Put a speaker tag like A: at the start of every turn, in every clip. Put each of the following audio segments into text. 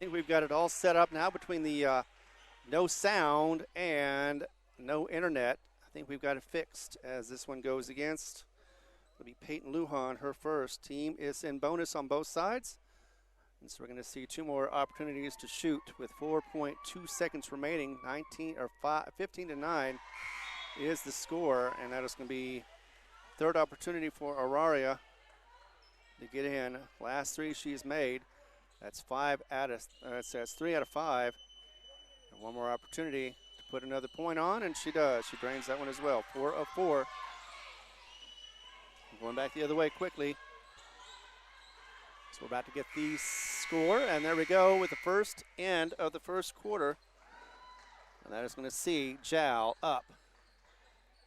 A: think we've got it all set up now between the no sound and no internet. I think we've got it fixed as this one goes against. It'll be Peyton Lujan, her first. Team is in bonus on both sides. And so we're going to see two more opportunities to shoot with 4.2 seconds remaining. 15 to 9 is the score, and that is going to be third opportunity for Auraria to get in. Last three she's made. That's that's 3 out of 5. And one more opportunity to put another point on, and she does. She drains that one as well. 4 of 4. Going back the other way quickly. So we're about to get the score, and there we go with the first end of the first quarter. And that is going to see Jal up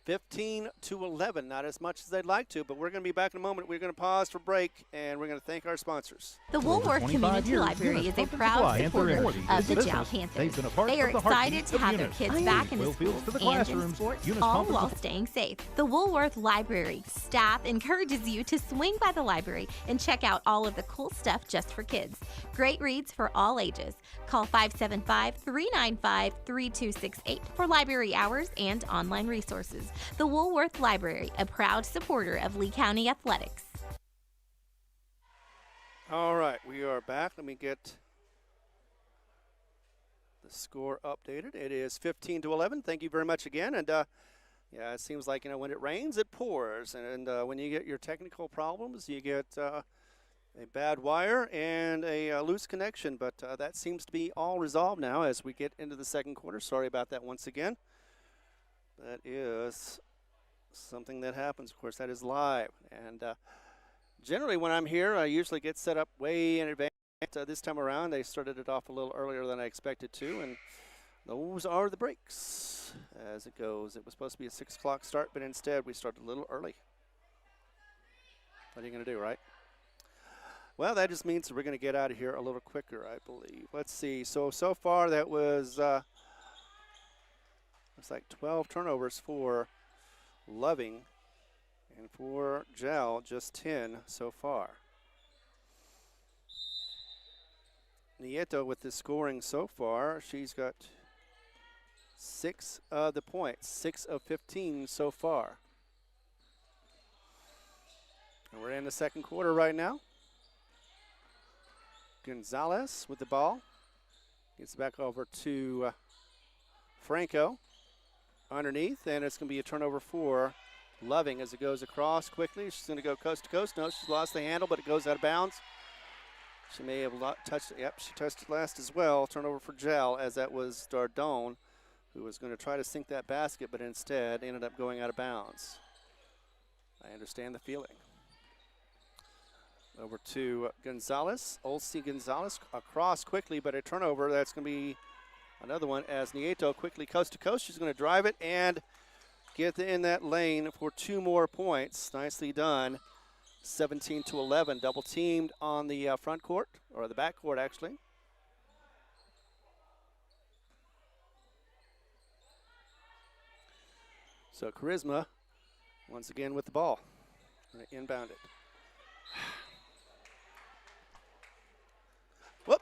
A: 15 to 11. Not as much as they'd like to, but we're going to be back in a moment. We're going to pause for break, and we're going to thank our sponsors.
B: The Woolworth Community Library is a proud supporter of the Jal Panthers. They are excited to have their kids back in the schools and in sports, all while staying safe. The Woolworth Library staff encourages you to swing by the library and check out all of the cool stuff just for kids. Great reads for all ages. Call 575-395-3268 for library hours and online resources. The Woolworth Library, a proud supporter of Lee County Athletics.
A: All right, we are back. Let me get the score updated. It is 15 to 11. Thank you very much again. And yeah, it seems like, when it rains, it pours. And when you get your technical problems, you get a bad wire and a loose connection. But that seems to be all resolved now as we get into the second quarter. Sorry about that once again. That is something that happens. Of course, that is live. And generally when I'm here, I usually get set up way in advance. This time around, they started it off a little earlier than I expected to. And those are the breaks as it goes. It was supposed to be a 6 o'clock start, but instead we started a little early. What are you going to do, right? Well, that just means we're going to get out of here a little quicker, I believe. Let's see. So far that was... looks like 12 turnovers for Loving, and for Jal, just 10 so far. Nieto with the scoring so far, she's got 6 of the points, 6 of 15 so far. And we're in the second quarter right now. Gonzalez with the ball. Gets back over to Franco. Underneath, and it's going to be a turnover for Loving as it goes across quickly. She's going to go coast to coast. No, she's lost the handle, but it goes out of bounds. She may have touched it. Yep, she touched it last as well. Turnover for Jal, as that was Dardone, who was going to try to sink that basket, but instead ended up going out of bounds. I understand the feeling. Over to Gonzalez. Olsey Gonzalez across quickly, but a turnover. That's going to be another one as Nieto quickly coast to coast. She's going to drive it and get in that lane for 2 more points. Nicely done. 17 to 11. Double teamed on the front court, or the back court actually. So Charisma once again with the ball. Going to inbound it. Whoop.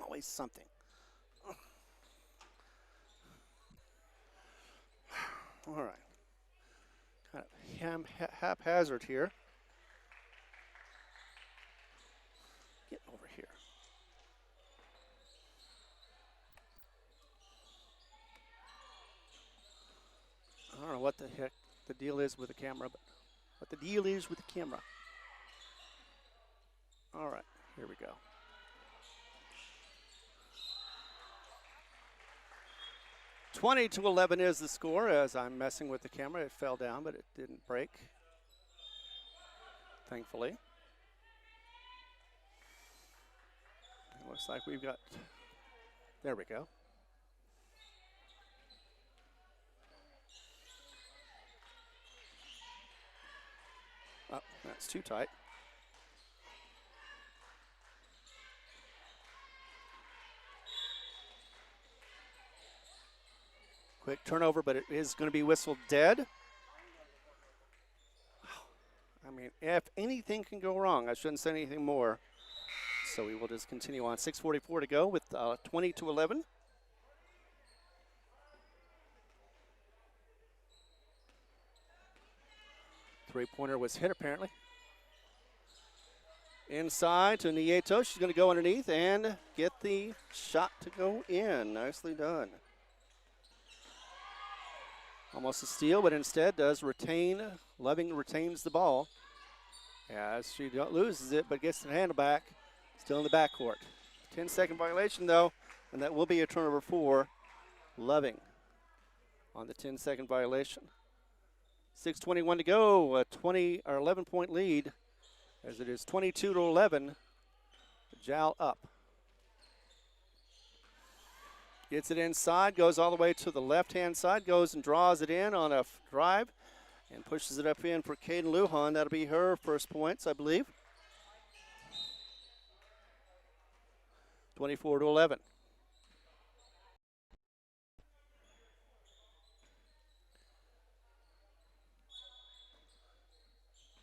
A: Always something. All right. Kind of haphazard here. Get over here. I don't know what the heck the deal is with the camera, but what the deal is with the camera. All right, here we go. $20 to 11 is the score. As I'm messing with the camera, it fell down, but it didn't break, thankfully. It looks like we've got, there we go. Oh, that's too tight. Quick turnover, but it is going to be whistled dead. I mean, if anything can go wrong, I shouldn't say anything more. So we will just continue on. 6:44 to go with 20-11. Three-pointer was hit, apparently. Inside to Nieto. She's going to go underneath and get the shot to go in. Nicely done. Almost a steal, but instead does retain. Loving retains the ball. As she loses it, but gets the handle back. Still in the backcourt. 10-second violation, though, and that will be a turnover for Loving on the 10-second violation. 6:21 to go, a 11-point lead, as it is 22-11. Jal up. Gets it inside, goes all the way to the left-hand side, goes and draws it in on a drive, and pushes it up in for Caden Lujan. That'll be her first points, I believe. 24-11.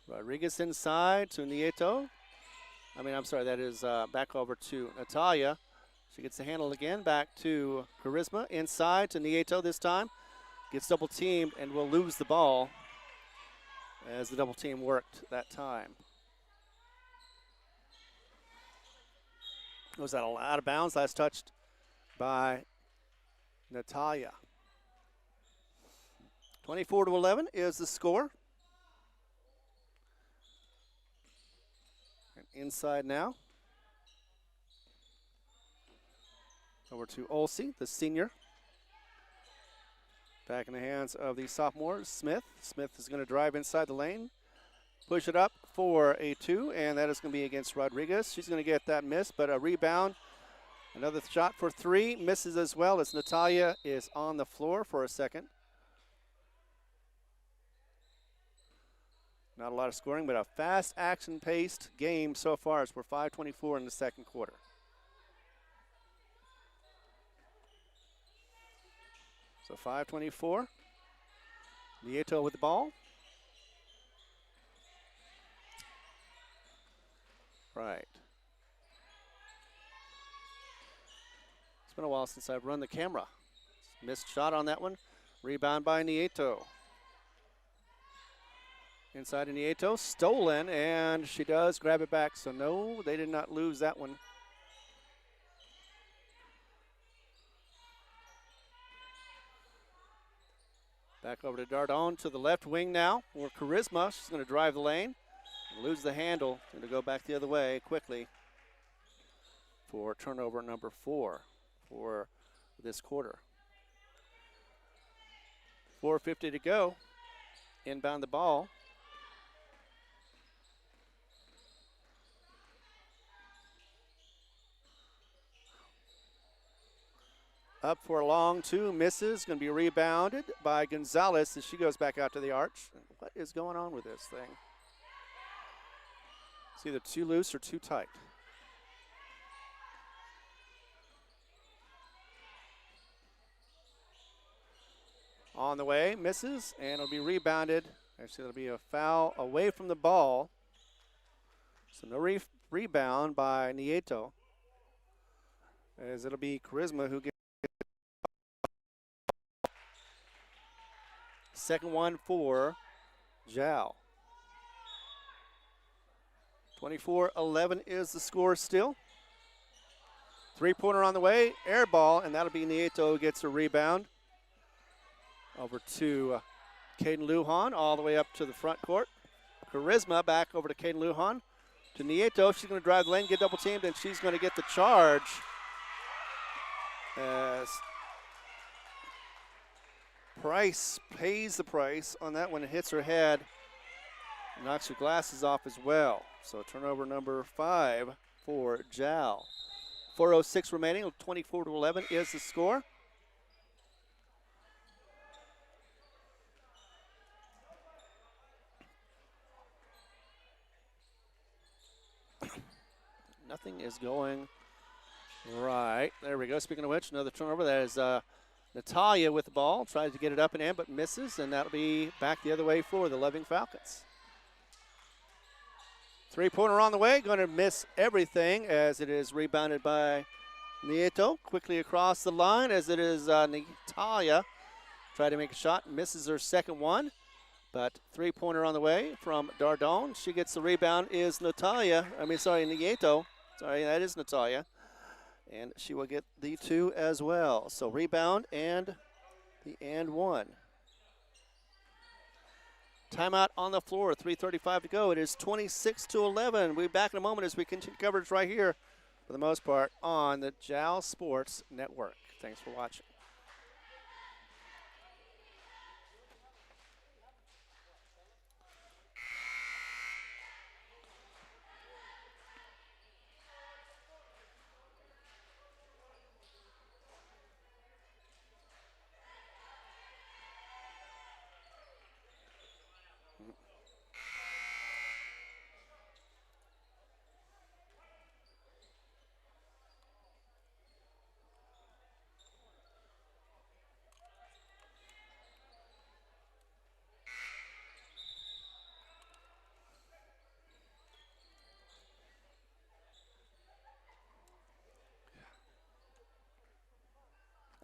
A: Rodriguez inside to Nieto. That is back over to Natalia. She gets the handle again, back to Charisma. Inside to Nieto this time. Gets double teamed and will lose the ball as the double team worked that time. Was that out of bounds? Last touched by Natalia. 24-11 is the score. And inside now. Over to Olsey, the senior. Back in the hands of the sophomore, Smith. Smith is going to drive inside the lane. Push it up for a two, and that is going to be against Rodriguez. She's going to get that miss, but a rebound. Another shot for three. Misses as well as Natalia is on the floor for a second. Not a lot of scoring, but a fast action-paced game so far as we're 5:24 in the second quarter. So 5:24. Nieto with the ball. Right. It's been a while since I've run the camera. Missed shot on that one. Rebound by Nieto. Inside of Nieto, stolen, and she does grab it back. So no, they did not lose that one. Back over to Dardon to the left wing now for Charisma. She's going to drive the lane and lose the handle. Going to go back the other way quickly for turnover number 4 for this quarter. 4:50 to go. Inbound the ball. Up for a long two, misses. Going to be rebounded by Gonzalez as she goes back out to the arch. What is going on with this thing? It's either too loose or too tight. On the way, misses, and it'll be rebounded. Actually, it'll be a foul away from the ball. So no rebound by Nieto, as it'll be Charisma who gets second one for Jal. 24-11 is the score still. Three-pointer on the way, air ball, and that'll be Nieto who gets a rebound. Over to Caden Lujan, all the way up to the front court. Charisma back over to Caden Lujan. To Nieto, she's going to drive the lane, get double teamed, and she's going to get the charge as Price pays the price on that one. It hits her head, knocks her glasses off as well. So turnover number 5 for Jal. 4:06 remaining, 24-11 is the score. Nothing is going right. There we go. Speaking of which, another turnover. That is Natalia with the ball. Tries to get it up and in, but misses, and that'll be back the other way for the Loving Falcons. Three-pointer on the way, going to miss everything as it is rebounded by Nieto. Quickly across the line as it is Natalia. Try to make a shot, misses her second one. But three-pointer on the way from Dardone. She gets the rebound, is Nieto. Sorry, that is Natalia. And she will get the two as well. So rebound and the and one. Timeout on the floor, 3:35 to go. It is 26-11. We'll be back in a moment as we continue coverage right here, for the most part, on the Jal Sports Network. Thanks for watching.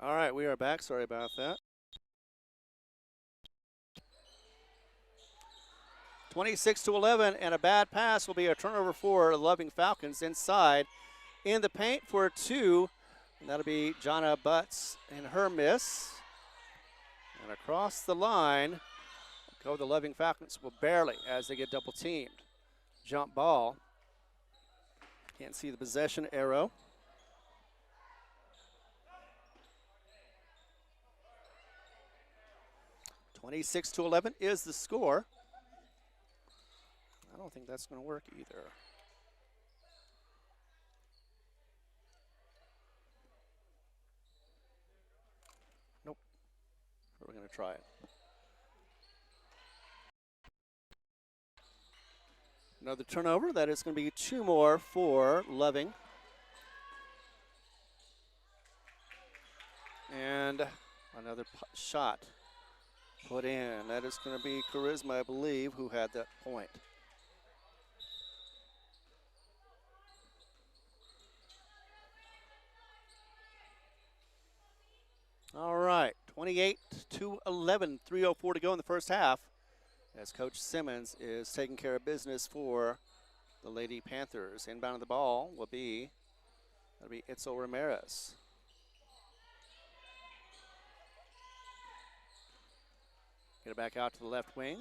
A: All right, we are back. Sorry about that. 26-11, and a bad pass will be a turnover for Loving Falcons inside in the paint for two. And that'll be Jonna Butts and her miss. And across the line go the Loving Falcons, will barely as they get double teamed. Jump ball. Can't see the possession arrow. (26-11) is the score. I don't think that's going to work either. Nope. We're going to try it. Another turnover. That is going to be two more for Loving. And another shot put in. That is going to be Charisma, I believe, who had that point. All right, 28-11, 3:04 to go in the first half, as Coach Simmons is taking care of business for the Lady Panthers. Inbound of the ball will be, that'll be Itzel Ramirez. Get it back out to the left wing.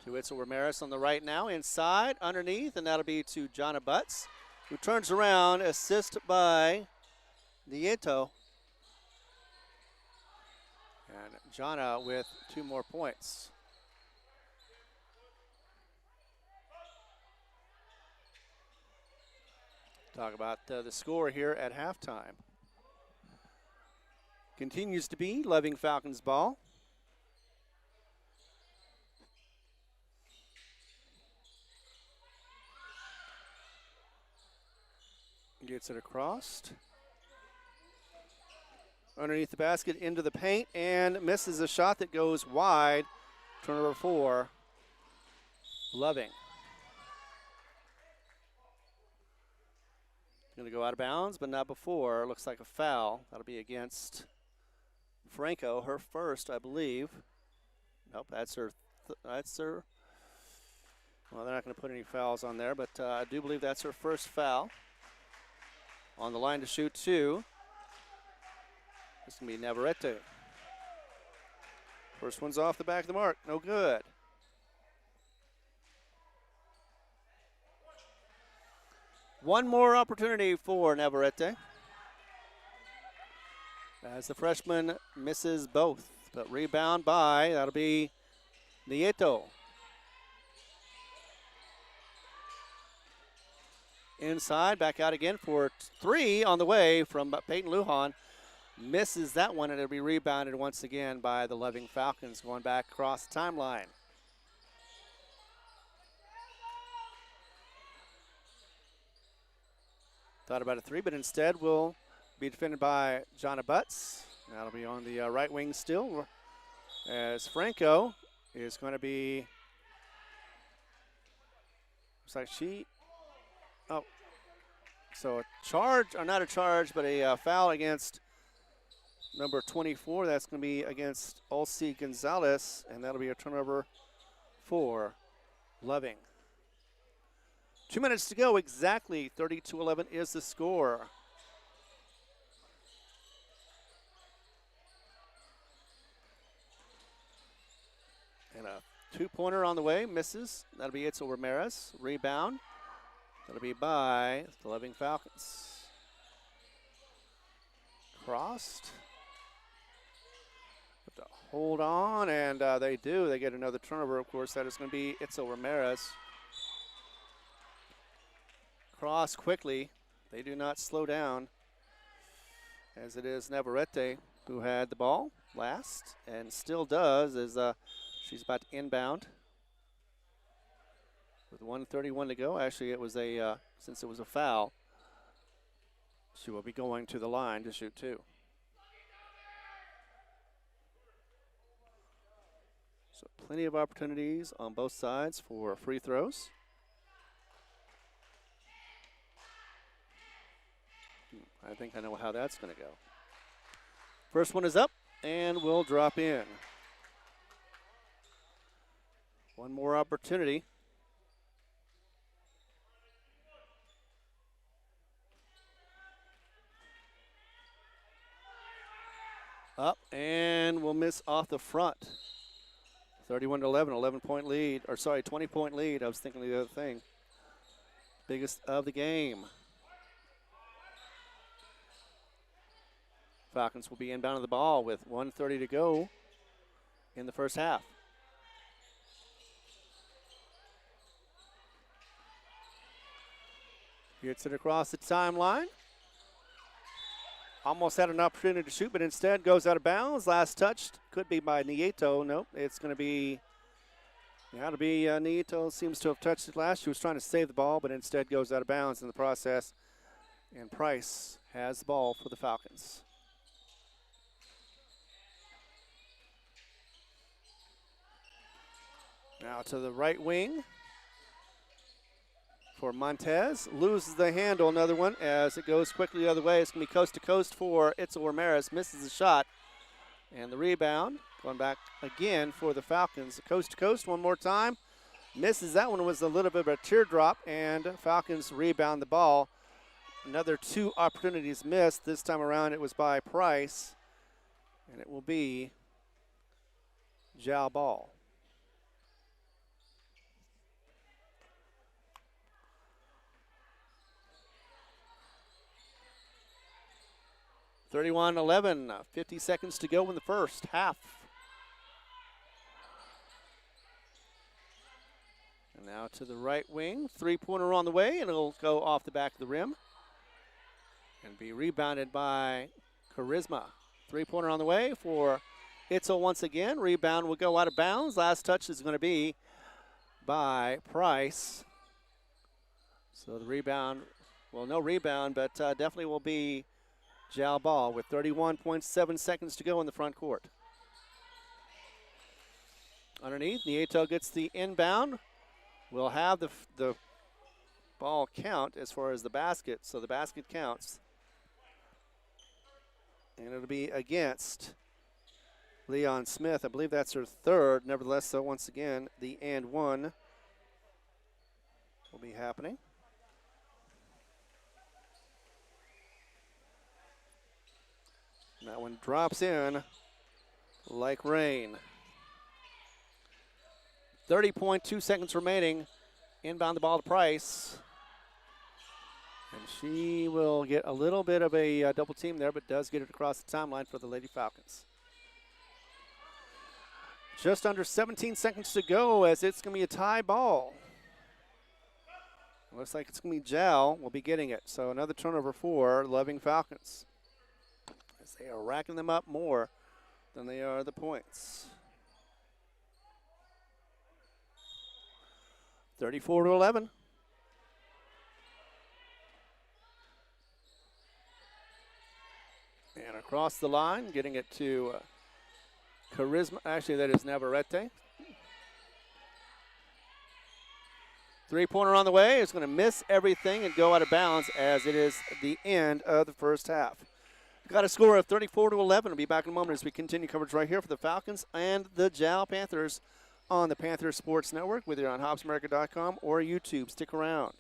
A: To Itzel Ramirez on the right now, inside, underneath, and that'll be to Jonna Butts, who turns around, assist by Nieto. And Jonna with two more points. Talk about the score here at halftime. Continues to be Loving Falcons ball. Gets it across. Underneath the basket, into the paint, and misses a shot that goes wide. Turnover for Loving. Going to go out of bounds, but not before. Looks like a foul. That'll be against Franco, her first, I believe. Nope, that's her. Well, they're not going to put any fouls on there, but I do believe that's her first foul. On the line to shoot two. This is going to be Navarrete. First one's off the back of the mark. No good. One more opportunity for Navarrete, as the freshman misses both. But rebound by, that'll be Nieto. Inside, back out again for three on the way from Peyton Lujan. Misses that one, and it'll be rebounded once again by the Loving Falcons, going back across the timeline. Thought about a three, but instead will be defended by Jonna Butts. That'll be on the right wing still, as Franco is going to be Looks like she, oh, so a charge, or not a charge, but a foul against number 24. That's going to be against Ulcie Gonzalez, and that'll be a turnover for Loving. 2 minutes to go, exactly. 32-11 is the score. And a two-pointer on the way, misses. That'll be Itzel Ramirez. Rebound. That'll be by the Loving Falcons. Crossed. Have to hold on, and they do. They get another turnover, of course. That is going to be Itzel Ramirez. Cross quickly. They do not slow down, as it is Navarrete who had the ball last and still does, as she's about to inbound with 1:31 to go. Actually, it was since it was a foul, she will be going to the line to shoot two. So plenty of opportunities on both sides for free throws. I think I know how that's going to go. First one is up and will drop in. One more opportunity. Up and will miss off the front. 31-11, 11-point lead, or sorry, 20-point lead. I was thinking of the other thing. Biggest of the game. Falcons will be inbounding the ball with 1:30 to go in the first half. Gets it across the timeline. Almost had an opportunity to shoot, but instead goes out of bounds. Last touched could be by Nieto. Nope, it's going to be, Nieto seems to have touched it last. She was trying to save the ball, but instead goes out of bounds in the process. And Price has the ball for the Falcons. Now to the right wing for Montez. Loses the handle, another one, as it goes quickly the other way. It's going to be coast to coast for Itzel Ramirez. Misses the shot. And the rebound going back again for the Falcons. Coast to coast one more time. Misses. That one was a little bit of a teardrop, and Falcons rebound the ball. Another two opportunities missed. This time around it was by Price, and it will be Jal ball. (31-11), 50 seconds to go in the first half. And now to the right wing. Three-pointer on the way, and it'll go off the back of the rim and be rebounded by Charisma. Three-pointer on the way for Itzel once again. Rebound will go out of bounds. Last touch is going to be by Price. So the rebound, well, no rebound, but definitely will be Jal ball with 31.7 seconds to go in the front court. Underneath, Nieto gets the inbound. We'll have the ball count as far as the basket, so the basket counts. And it'll be against Leon Smith. I believe that's her third. Nevertheless, so once again, the and one will be happening. And that one drops in like rain. 30.2 seconds remaining. Inbound the ball to Price. And she will get a little bit of a double team there, but does get it across the timeline for the Lady Falcons. Just under 17 seconds to go, as it's going to be a tie ball. Looks like it's going to be Jal will be getting it. So another turnover for Loving Falcons, as they are racking them up more than they are the points. 34-11. And across the line, getting it to Charisma. Actually, that is Navarrete. Three-pointer on the way. It's going to miss everything and go out of bounds as it is the end of the first half. Got a score of 34-11. We'll be back in a moment as we continue coverage right here for the Falcons and the Jal Panthers on the Panthers Sports Network, whether you're on HobsAmerica.com or YouTube. Stick around.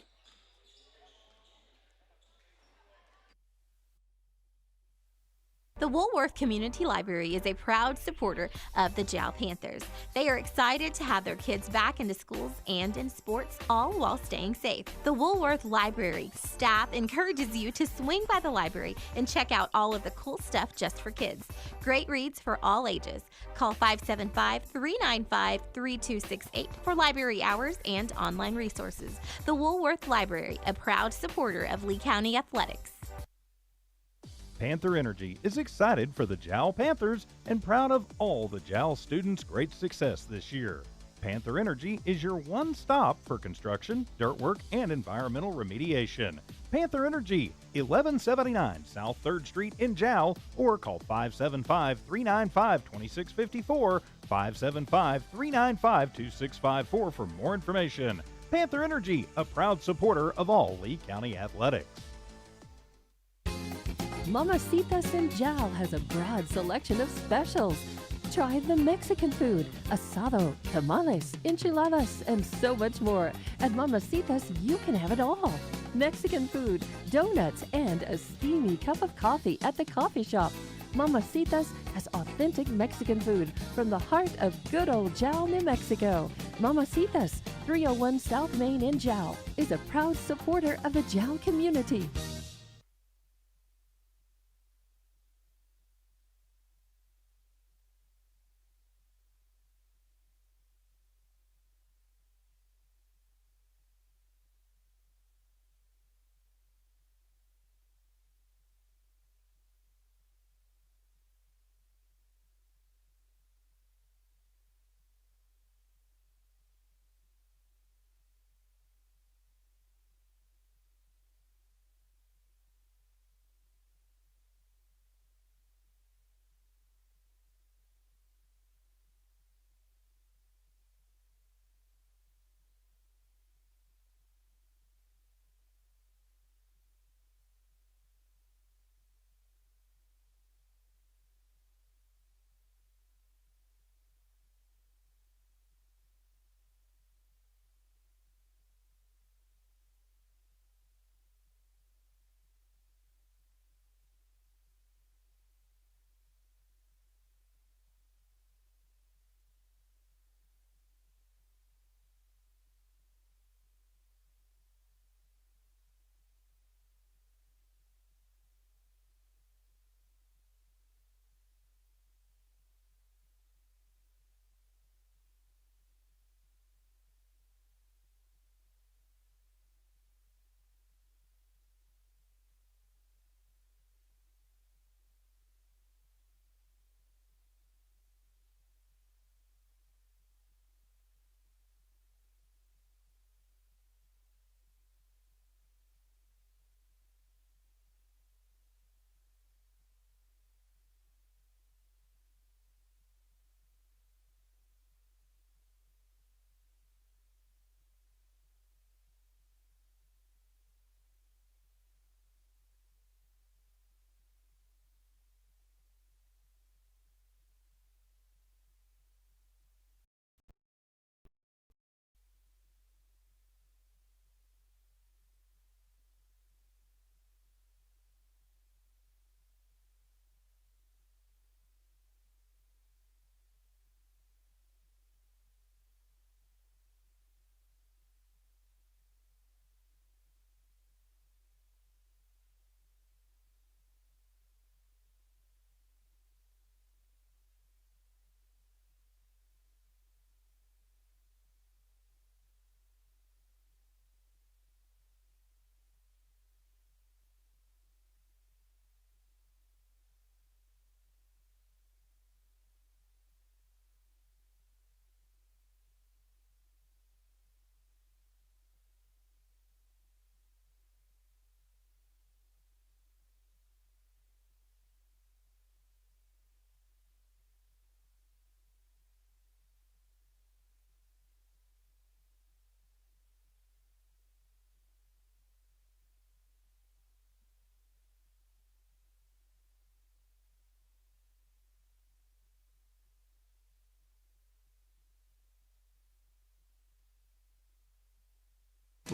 B: The Woolworth Community Library is a proud supporter of the Jal Panthers. They are excited to have their kids back into schools and in sports, all while staying safe. The Woolworth Library staff encourages you to swing by the library and check out all of the cool stuff just for kids. Great reads for all ages. Call 575-395-3268 for library hours and online resources. The Woolworth Library, a proud supporter of Lee County Athletics.
C: Panther Energy is excited for the Jal Panthers and proud of all the Jal students' great success this year. Panther Energy is your one stop for construction, dirt work, and environmental remediation. Panther Energy, 1179 South 3rd Street in Jal, or call 575-395-2654, 575-395-2654 for more information. Panther Energy, a proud supporter of all Lee County athletics.
D: Mamacitas in Jal has a broad selection of specials. Try the Mexican food, asado, tamales, enchiladas, and so much more. At Mamacitas, you can have it all. Mexican food, donuts, and a steamy cup of coffee at the coffee shop. Mamacitas has authentic Mexican food from the heart of good old Jal, New Mexico. Mamacitas, 301 South Main in Jal, is a proud supporter of the Jal community.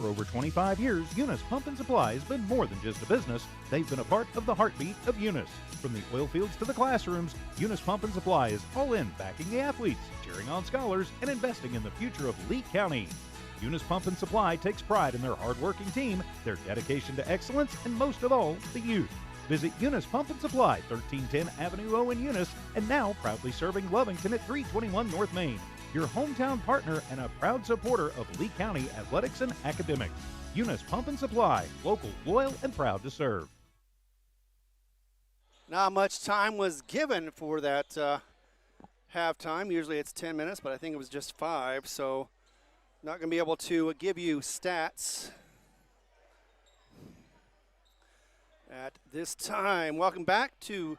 C: For over 25 years, Eunice Pump and Supply has been more than just a business. They've been a part of the heartbeat of Eunice. From the oil fields to the classrooms, Eunice Pump and Supply is all in backing the athletes, cheering on scholars, and investing in the future of Lee County. Eunice Pump and Supply takes pride in their hard-working team, their dedication to excellence, and most of all, the youth. Visit Eunice Pump and Supply, 1310 Avenue O in Eunice, and now proudly serving Lovington at 321 North Main. Your hometown partner and a proud supporter of Lee County athletics and academics. Eunice Pump and Supply, local, loyal, and proud to serve.
A: Not much time was given for that halftime. Usually it's 10 minutes, but I think it was just 5, so not going to be able to give you stats at this time. Welcome back to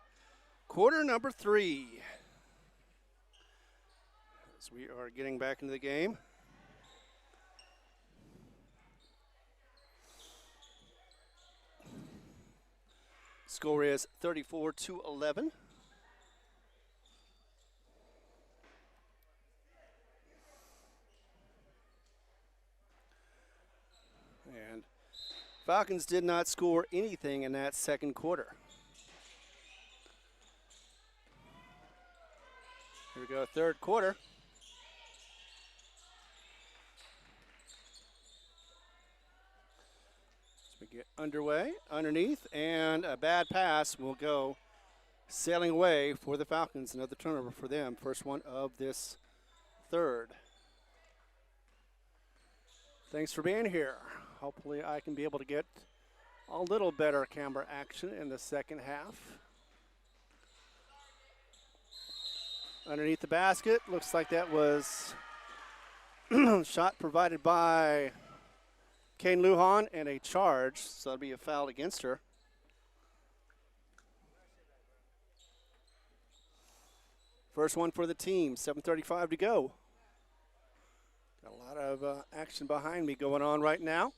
A: quarter number 3. As we are getting back into the game. Score is 34-11. And Falcons did not score anything in that second quarter. Here we go, third quarter. We get underway, underneath, and a bad pass will go sailing away for the Falcons. Another turnover for them. First one of this third. Thanks for being here. Hopefully I can be able to get a little better camera action in the second half. Underneath the basket, looks like that was shot provided by Kane Lujan and a charge, so that'll be a foul against her. First one for the team, 7:35 to go. Got a lot of action behind me going on right now.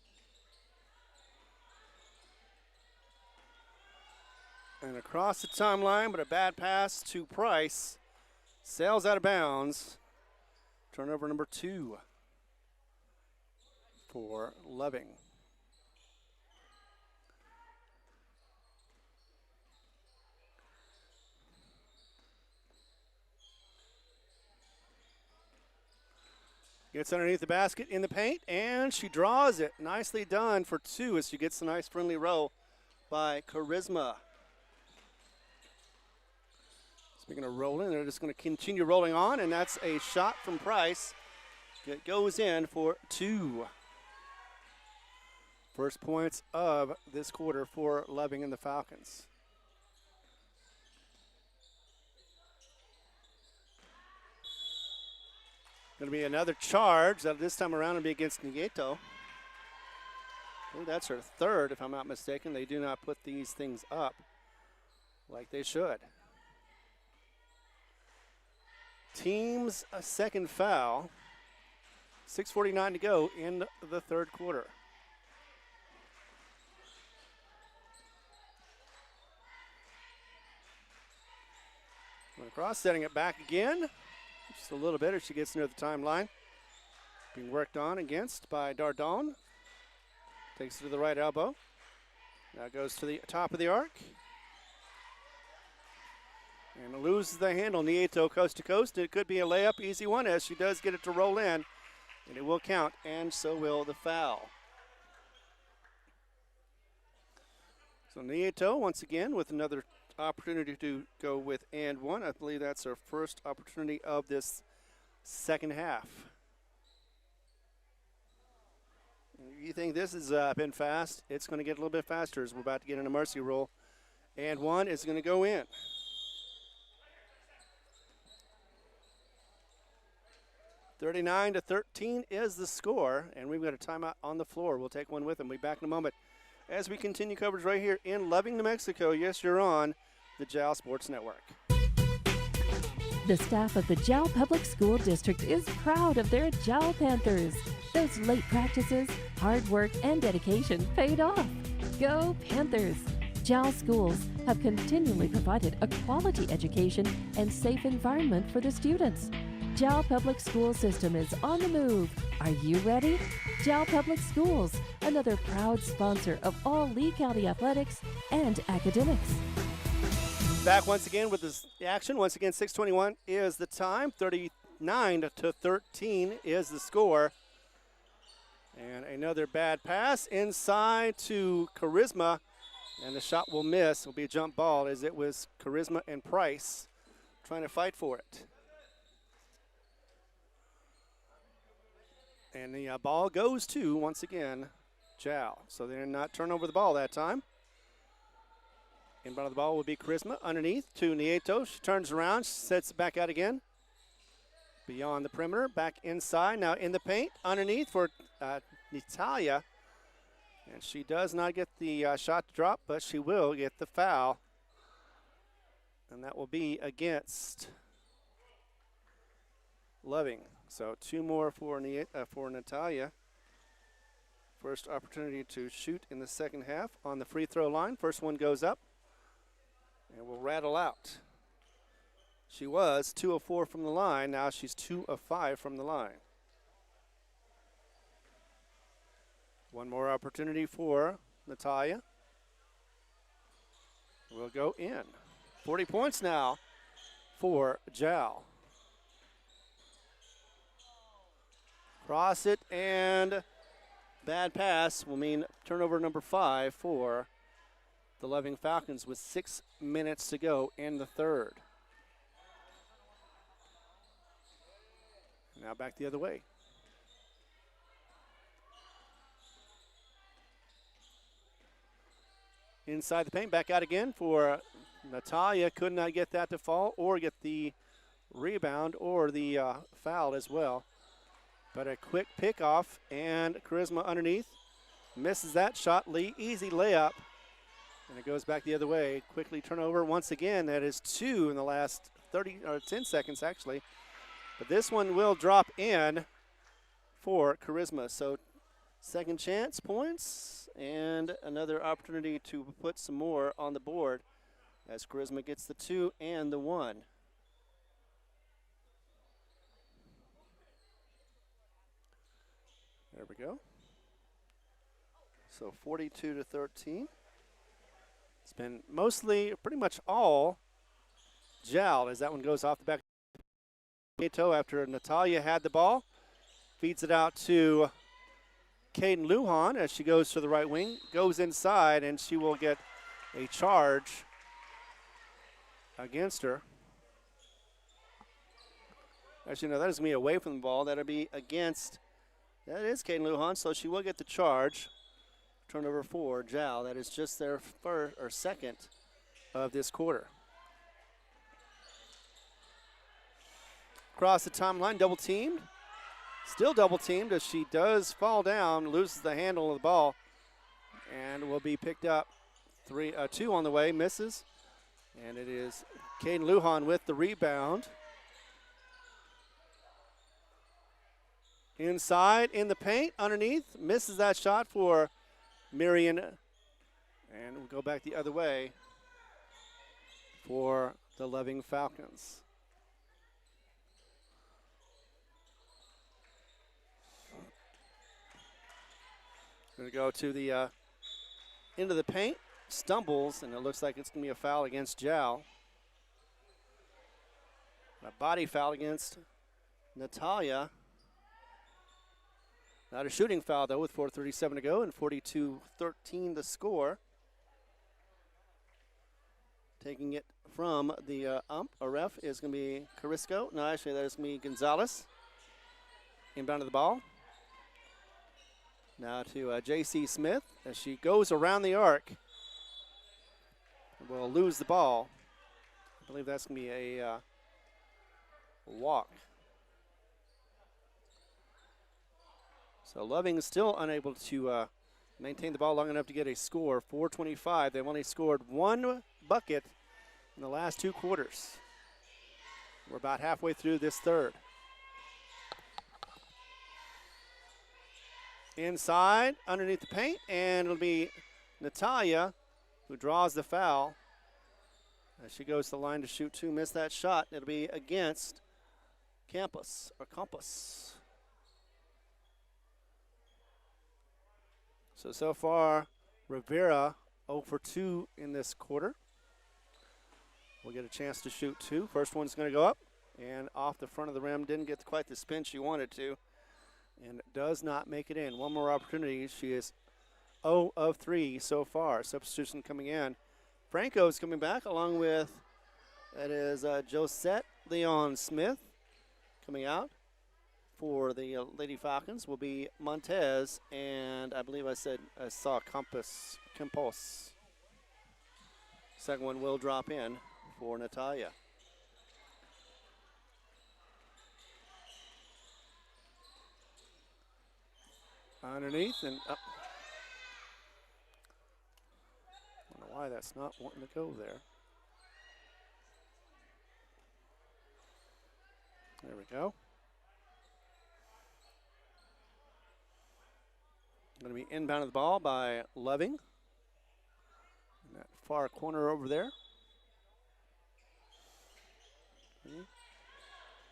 A: And across the timeline, but a bad pass to Price. Sails out of bounds. Turnover number 2 for Loving. Gets underneath the basket in the paint, and she draws it. Nicely done for 2 as she gets a nice friendly roll by Charisma. Speaking of rolling, they're just going to continue rolling on, and that's a shot from Price. It goes in for 2. First points of this quarter for Loving and the Falcons. Going to be another charge. That this time around will be against Nieto. Oh, that's her third, if I'm not mistaken. They do not put these things up like they should. Team's a second foul. 6:49 to go in the third quarter. Across, setting it back again. Just a little bit as she gets near the timeline. Being worked on against by Dardon. Takes it to the right elbow. Now goes to the top of the arc. And loses the handle. Nieto coast to coast. It could be a layup, easy one, as she does get it to roll in. And it will count, and so will the foul. So Nieto, once again, with another opportunity to go with and one. I believe that's our first opportunity of this second half. You think this has been fast? It's going to get a little bit faster as we're about to get in a mercy roll. And one is going to go in. (39-13) is the score, and we've got a timeout on the floor. We'll take one with them. We'll be back in a moment as we continue coverage right here in Loving, New Mexico. Yes, you're on the Jal Sports Network.
D: The staff of the Jal Public School District is proud of their Jal Panthers. Those late practices, hard work, and dedication paid off. Go Panthers! Jal schools have continually provided a quality education and safe environment for the students. Jal Public School System is on the move. Are you ready? Jal Public Schools, another proud sponsor of all Lee County athletics and academics.
A: Back once again with this action. Once again, 6:21 is the time. 39-13 is the score. And another bad pass inside to Charisma. And the shot will miss. It will be a jump ball as it was Charisma and Price trying to fight for it. And the ball goes to, once again, Jal. So they're not turn over the ball that time. Inbound of the ball will be Charisma underneath to Nieto. She turns around, sets it back out again. Beyond the perimeter, back inside. Now in the paint, underneath for Natalia. And she does not get the shot to drop, but she will get the foul. And that will be against Loving. So 2 more for Natalia. First opportunity to shoot in the second half on the free throw line. First one goes up and will rattle out. She was 2 of 4 from the line. Now she's 2 of 5 from the line. One more opportunity for Natalia. Will go in. 40 points now for Jal. Cross it and bad pass will mean turnover number 5 for the Loving Falcons with 6 minutes to go in the third. Now back the other way. Inside the paint, back out again for Natalia. Could not get that to fall or get the rebound or the foul as well. But a quick pick off and Charisma underneath. Misses that shot. Easy layup. And it goes back the other way. Quickly turnover once again. That is 2 in the last 10 seconds actually. But this one will drop in for Charisma. So second chance points and another opportunity to put some more on the board as Charisma gets the 2 and the 1. There we go. So 42-13. It's been mostly, pretty much all Jal as that one goes off the back. After Natalia had the ball, feeds it out to Caden Lujan as she goes to the right wing, goes inside, and she will get a charge against her. Actually, no, that is going to be away from the ball. That'll be against, that is Caden Lujan, so she will get the charge. Turnover 4, Jal. That is just their first or second of this quarter. Across the timeline, double teamed. Still double teamed as she does fall down, loses the handle of the ball, and will be picked up. 2 on the way, misses. And it is Caden Lujan with the rebound. Inside in the paint, underneath, misses that shot for Marion. And we'll go back the other way for the Loving Falcons. Going to go to the into the paint, stumbles, and it looks like it's going to be a foul against Jal. A body foul against Natalia. Not a shooting foul, though, with 4:37 to go and 42-13 the score. Taking it from the ref is going to be Carisco. No, actually, that is going to be Gonzalez. Inbound of the ball. Now to J.C. Smith as she goes around the arc. Will lose the ball. I believe that's going to be a walk. So Loving is still unable to maintain the ball long enough to get a score. 4:25. They've only scored 1 bucket in the last 2 quarters. We're about halfway through this third. Inside, underneath the paint, and it'll be Natalia who draws the foul. As she goes to the line to shoot 2, missed that shot. It'll be against Campus. So far, Rivera 0 for 2 in this quarter. We'll get a chance to shoot 2. First one's going to go up and off the front of the rim. Didn't get quite the spin she wanted to, and does not make it in. One more opportunity. She is 0 of 3 so far. Substitution coming in. Franco's coming back along with, that is Josette Leon Smith coming out. For the Lady Falcons will be Montez, and I believe I saw Campos. Second one will drop in for Natalia. Underneath and up. I don't know why that's not wanting to go there. There we go. Going to be inbound of the ball by Loving. In that far corner over there.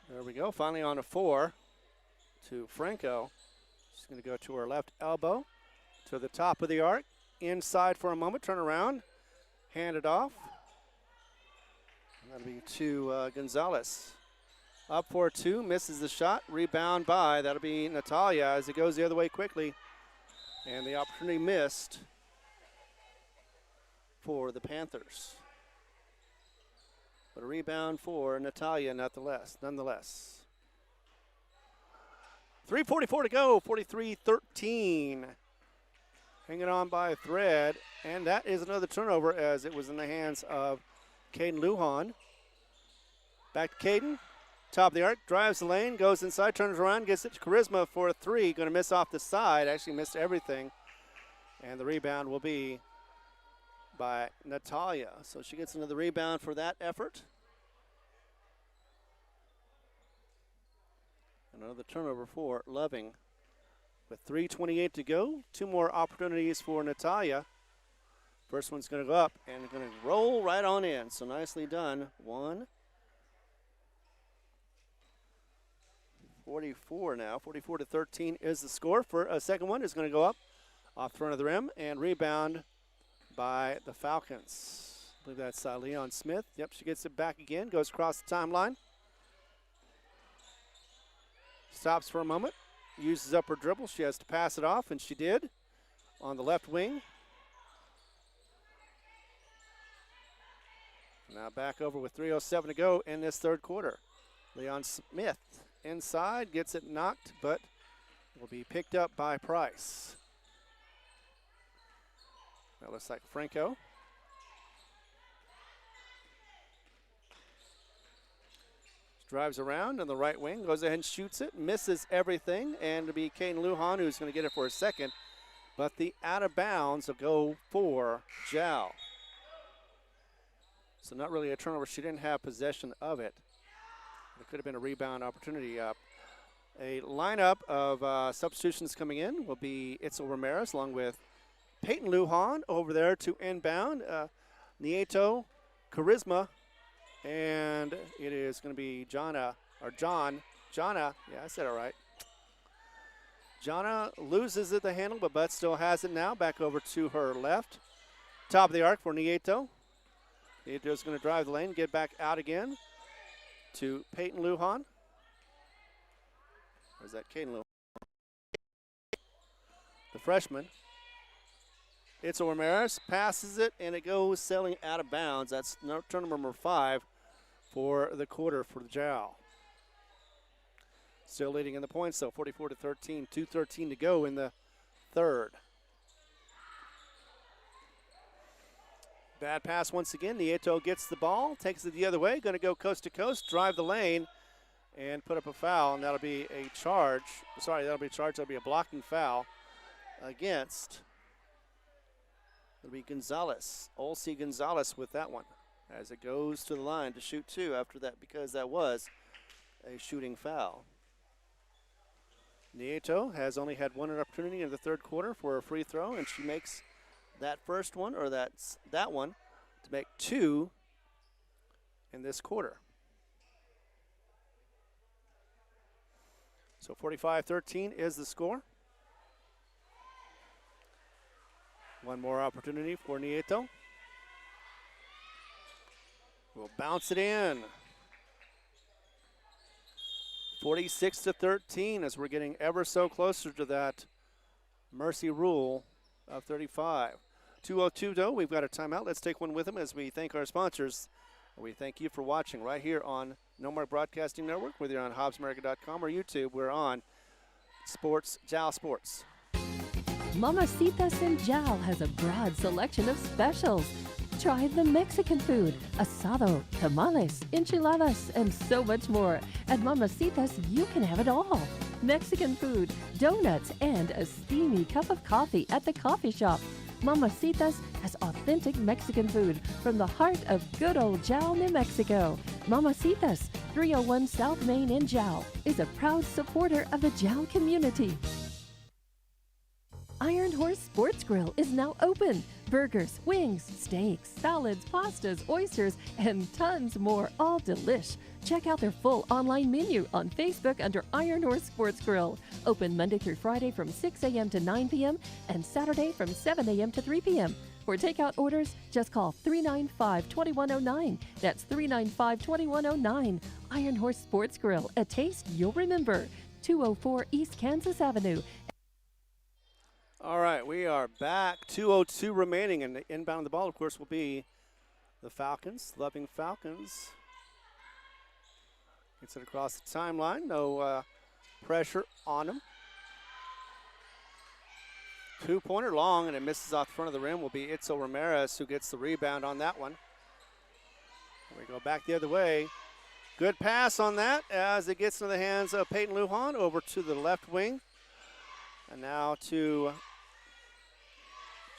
A: There we go. Finally on a 4 to Franco. She's going to go to her left elbow to the top of the arc. Inside for a moment. Turn around. Hand it off. That'll be to Gonzalez. Up for 2. Misses the shot. Rebound by. That'll be Natalia as it goes the other way quickly. And the opportunity missed for the Panthers. But a rebound for Natalia nonetheless. 3:44 to go, 43-13. Hanging on by a thread. And that is another turnover as it was in the hands of Caden Lujan. Back to Caden. Top of the arc, drives the lane, goes inside, turns around, gets it to Charisma for a 3. Going to miss off the side, actually missed everything. And the rebound will be by Natalia. So she gets another rebound for that effort. Another turnover for Loving. With 3:28 to go, 2 more opportunities for Natalia. First one's going to go up and going to roll right on in. So nicely done. 44 now. 44-13 is the score. For a second one is going to go up off front of the rim and rebound by the Falcons. I believe that's Leon Smith. Yep, she gets it back again. Goes across the timeline. Stops for a moment. Uses up her dribble. She has to pass it off, and she did on the left wing. Now back over with 3:07 to go in this third quarter. Leon Smith inside, gets it knocked, but will be picked up by Price. That looks like Franco. Drives around on the right wing, goes ahead and shoots it, misses everything, and it'll be Caden Lujan who's going to get it for a second. But the out of bounds will go for Jal. So not really a turnover. She didn't have possession of it. It could have been a rebound opportunity. A lineup of substitutions coming in will be Itzel Ramirez along with Peyton Lujan over there to inbound. Nieto, Charisma, and it is going to be Jana, yeah, I said it right. Jana loses at the handle, but still has it now. Back over to her left. Top of the arc for Nieto. Nieto's going to drive the lane, get back out again to Peyton Lujan. Or is that Caden Lujan? The freshman. Itzel Ramirez passes it, and it goes sailing out of bounds. That's turn number 5 for the quarter for the Jal. Still leading in the points, though, 44-13, 2:13 to go in the third. Bad pass once again. Nieto gets the ball, takes it the other way, going to go coast to coast, drive the lane, and put up a foul, and that'll be a charge. Sorry, that'll be a blocking foul against. It'll be Gonzalez, Olsey Gonzalez with that one as it goes to the line to shoot 2 after that because that was a shooting foul. Nieto has only had one opportunity in the third quarter for a free throw, and she makes that first one, or that one, to make 2 in this quarter. So 45-13 is the score. One more opportunity for Nieto. We'll bounce it in. 46-13 as we're getting ever so closer to that mercy rule of 35. 2:02 though, we've got a timeout. Let's take one with them as we thank our sponsors. We thank you for watching right here on No Mark Broadcasting Network, whether you're on HobbsAmerica.com or YouTube. We're on Jal Sports.
D: Mamacitas and Jal has a broad selection of specials. Try the Mexican food, asado, tamales, enchiladas, and so much more. At Mamacitas, you can have it all. Mexican food, donuts, and a steamy cup of coffee at the coffee shop. Mamacitas has authentic Mexican food from the heart of good old Jal, New Mexico. Mamacitas, 301 South Main in Jal, is a proud supporter of the Jal community. Iron Horse Sports Grill is now open. Burgers, wings, steaks, salads, pastas, oysters, and tons more, all delish. Check out their full online menu on Facebook under Iron Horse Sports Grill. Open Monday through Friday from 6 a.m. to 9 p.m. and Saturday from 7 a.m. to 3 p.m. For takeout orders, just call 395-2109. That's 395-2109. Iron Horse Sports Grill, a taste you'll remember. 204 East Kansas Avenue.
A: All right, we are back. 2:02 remaining, and the inbound of the ball, of course, will be the Falcons. Loving Falcons. Gets it across the timeline. No pressure on them. Two-pointer long, and it misses off the front of the rim. Will be Itzel Ramirez who gets the rebound on that one. We go back the other way. Good pass on that as it gets into the hands of Peyton Lujan over to the left wing. And now to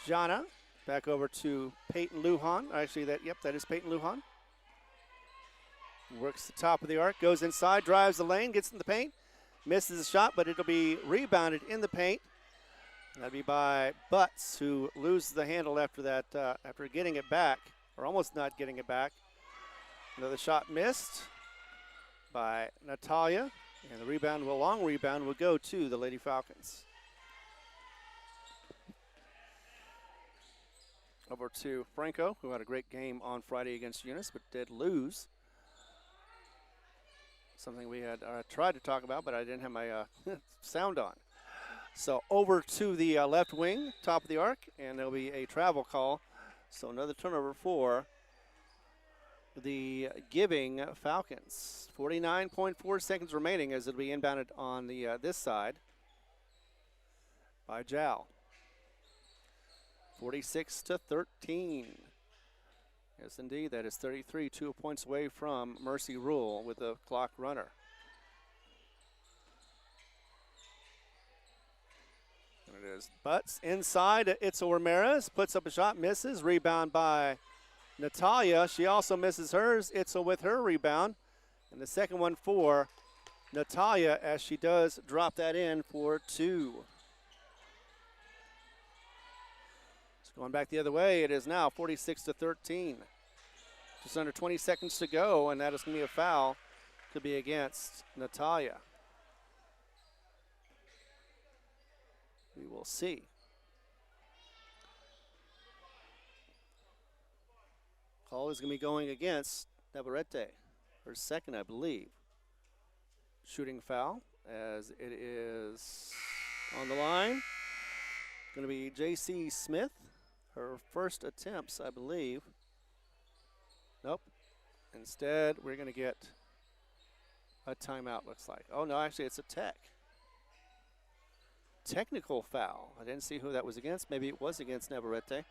A: Jana. Back over to Peyton Lujan. Actually, that is Peyton Lujan. Works the top of the arc, goes inside, drives the lane, gets in the paint, misses the shot, but it'll be rebounded in the paint. That'll be by Butts, who loses the handle after that, after getting it back, or almost not getting it back. Another shot missed by Natalia, and the long rebound will go to the Lady Falcons. Over to Franco, who had a great game on Friday against Eunice, but did lose. Something we had tried to talk about, but I didn't have my sound on. So over to the left wing, top of the arc, and there'll be a travel call. So another turnover for the Giving Falcons. 49.4 seconds remaining as it'll be inbounded on the this side by Jal. 46-13. Yes, indeed, that is 33, 2 points away from Mercy Rule with the clock runner. And it is Butts inside. Itzel Ramirez puts up a shot, misses. Rebound by Natalia. She also misses hers. Itzel with her rebound. And the second one for Natalia as she does drop that in for two. So going back the other way, it is now 46-13. Just under 20 seconds to go, and that is going to be a foul. Could be against Natalia. We will see. Call is going to be going against Navarrete. Her second, I believe. Shooting foul as it is on the line. Going to be J.C. Smith. Her first attempts, I believe. Nope. Instead, we're going to get a timeout, looks like. Oh, no, actually, it's a technical foul. I didn't see who that was against. Maybe it was against Navarrete.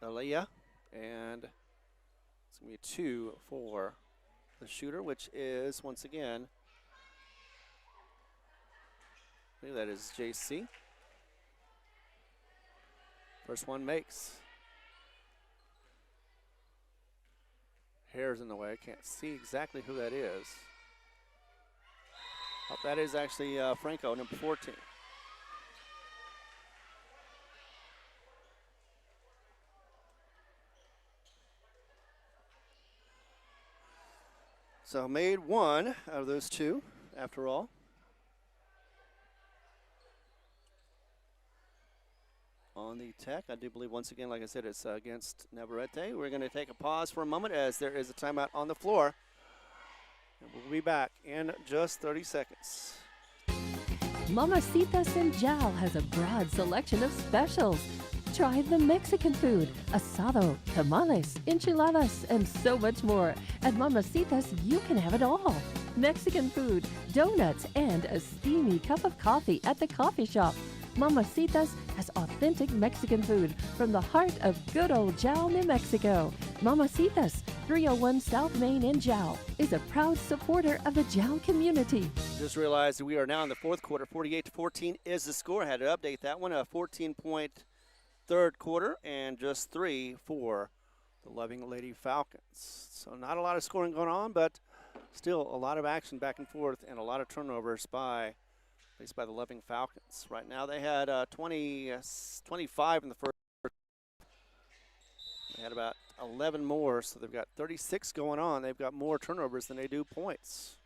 A: Aliyah. And it's going to be 2 for the shooter, which is, once again, I believe that is JC. First one makes. Hair's in the way. I can't see exactly who that is. Oh, that is actually Franco, number 14. So made one out of those two, after all. on the Tech. I do believe, once again, like I said, it's against Navarrete. We're going to take a pause for a moment as there is a timeout on the floor. And we'll be back in just 30 seconds.
D: Mamacitas and Jal has a broad selection of specials. Try the Mexican food, asado, tamales, enchiladas, and so much more. At Mamacitas, you can have it all. Mexican food, donuts, and a steamy cup of coffee at the coffee shop. Mamacitas has authentic Mexican food from the heart of good old Jal, New Mexico. Mamacitas, 301 South Main in Jal, is a proud supporter of the Jal community.
A: Just realized that we are now in the fourth quarter. 48-14 is the score. I had to update that one. A 14-point third quarter and just 3 for the Loving Lady Falcons. So not a lot of scoring going on, but still a lot of action back and forth and a lot of turnovers by at least by the Loving Falcons. Right now they had 25 in the first. They had about 11 more, so they've got 36 going on. They've got more turnovers than they do points.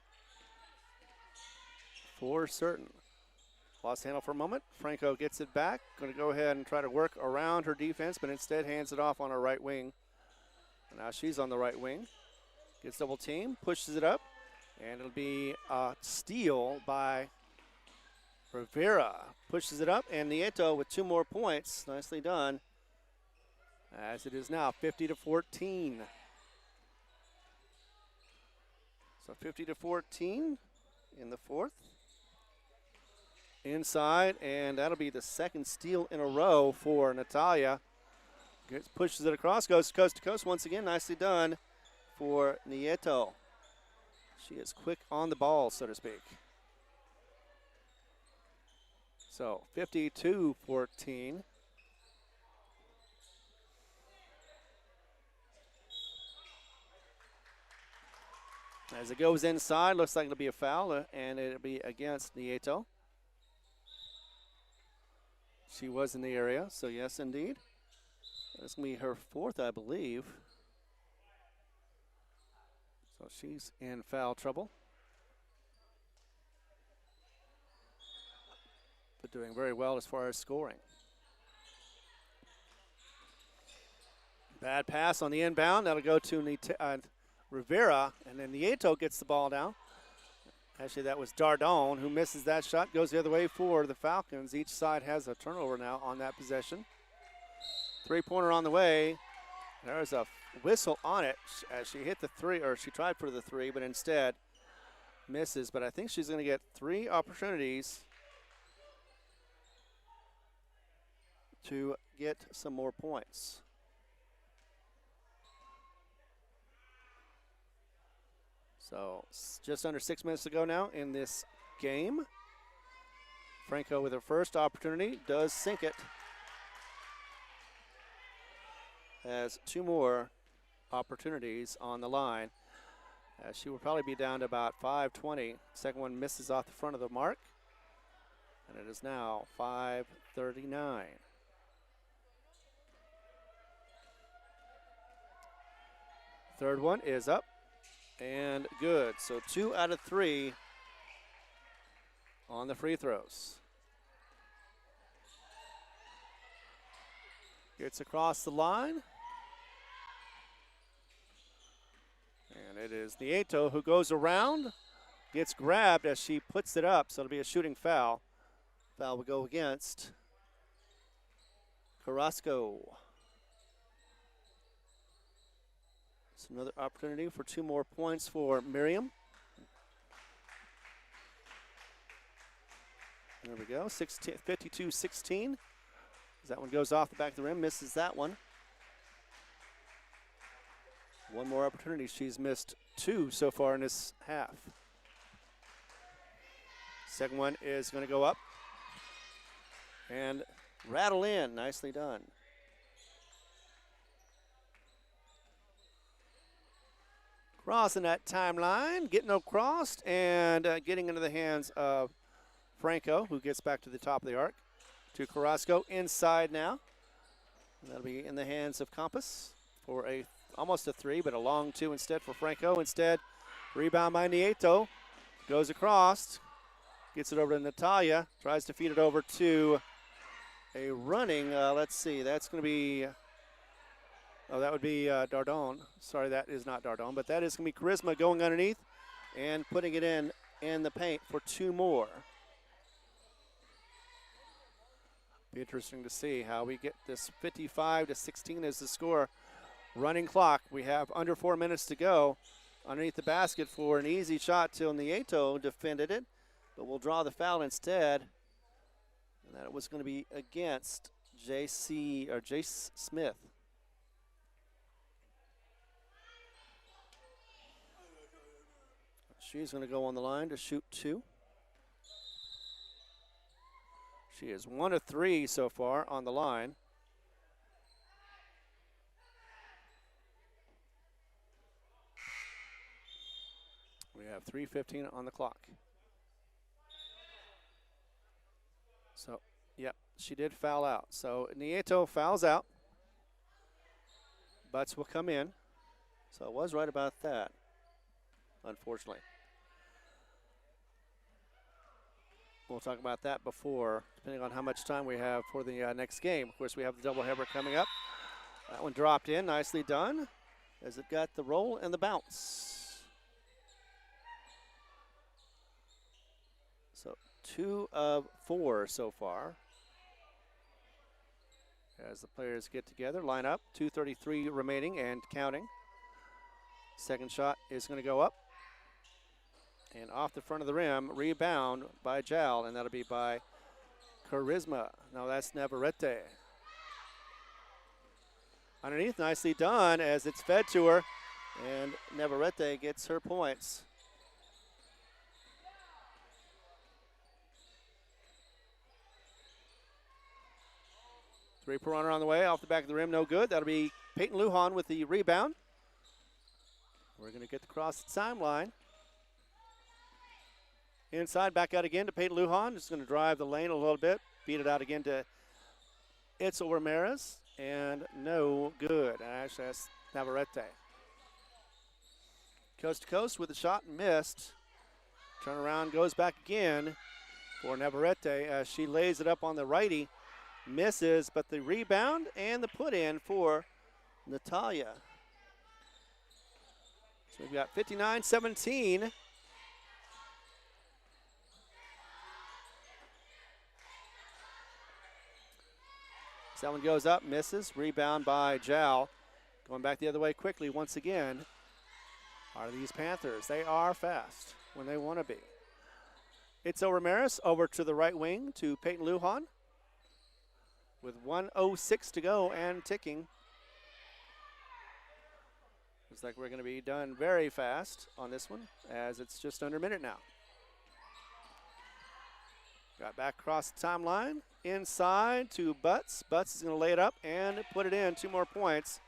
A: For certain. Lost handle for a moment. Franco gets it back. Going to go ahead and try to work around her defense, but instead hands it off on her right wing. And now she's on the right wing. Gets double team, pushes it up, and it'll be a steal by Rivera. Pushes it up, and Nieto with 2 more points. Nicely done. As it is now 50-14. So 50-14 in the fourth. Inside, and that'll be the second steal in a row for Natalia. Pushes it across, goes coast to coast once again. Nicely done for Nieto. She is quick on the ball, so to speak. So 52-14. As it goes inside, looks like it'll be a foul, and it'll be against Nieto. She was in the area, so yes, indeed. That's going to be her fourth, I believe. So she's in foul trouble. But doing very well as far as scoring. Bad pass on the inbound. That'll go to Rivera, and then Nieto gets the ball down. Actually, that was Dardone who misses that shot. Goes the other way for the Falcons. Each side has a turnover now on that possession. Three-pointer on the way. There's a whistle on it as she hit the three, or she tried for the three, but instead misses. But I think she's going to get 3 opportunities to get some more points. So just under 6 minutes to go now in this game. Franco with her first opportunity does sink it. Has 2 more opportunities on the line. She will probably be down to about 5:20. Second one misses off the front of the mark. And it is now 5:39. Third one is up and good. So 2 out of 3 on the free throws. Gets across the line. And it is Nieto who goes around, gets grabbed as she puts it up, so it'll be a shooting foul. Foul will go against Carrasco. It's another opportunity for 2 more points for Miriam. There we go, 52-16. That one goes off the back of the rim, misses that one. 1 more opportunity. She's missed 2 so far in this half. Second one is going to go up and rattle in. Nicely done. Crossing that timeline, getting across and getting into the hands of Franco, who gets back to the top of the arc. To Carrasco inside now. That'll be in the hands of Campos for almost a 3, but a long 2 instead for Franco. Instead, rebound by Nieto. Goes across. Gets it over to Natalia. Tries to feed it over to a running, let's see, that's going to be, oh, that would be Dardon. Sorry, that is not Dardon, but that is going to be Charisma going underneath and putting it in the paint for 2 more. Be interesting to see how we get this. 55-16 is the score. Running clock. We have under 4 minutes to go. Underneath the basket for an easy shot till Nieto defended it, but we'll draw the foul instead. And that was going to be against Jace Smith. She's going to go on the line to shoot 2. She is 1 of 3 so far on the line. We have 3:15 on the clock. So, yep, she did foul out. So Nieto fouls out. Butts will come in. So I was right about that, unfortunately. We'll talk about that before, depending on how much time we have for the next game. Of course, we have the doubleheader coming up. That one dropped in, nicely done, as it got the roll and the bounce. So 2 of 4 so far. As the players get together, line up, 2:33 remaining and counting. Second shot is going to go up. And off the front of the rim, rebound by Jal, and that'll be by Charisma. No, that's Navarrete. Underneath, nicely done as it's fed to her, and Navarrete gets her points. Three-pointer on the way, off the back of the rim, no good. That'll be Peyton Lujan with the rebound. We're going to get across the timeline. Inside, back out again to Peyton Lujan. Just going to drive the lane a little bit. Beat it out again to Itzel Ramirez. And no good. Actually, that's Navarrete. Coast to coast with the shot and missed. Turnaround goes back again for Navarrete as she lays it up on the righty. Misses, but the rebound and the put in for Natalia. So we've got 59-17. That one goes up, misses. Rebound by Jal. Going back the other way quickly once again are these Panthers. They are fast when they want to be. Itzel Ramirez over to the right wing to Peyton Lujan with 1:06 to go and ticking. Looks like we're going to be done very fast on this one as it's just under a minute now. Got back across the timeline. Inside to Butts. Butts is going to lay it up and put it in. 2 more points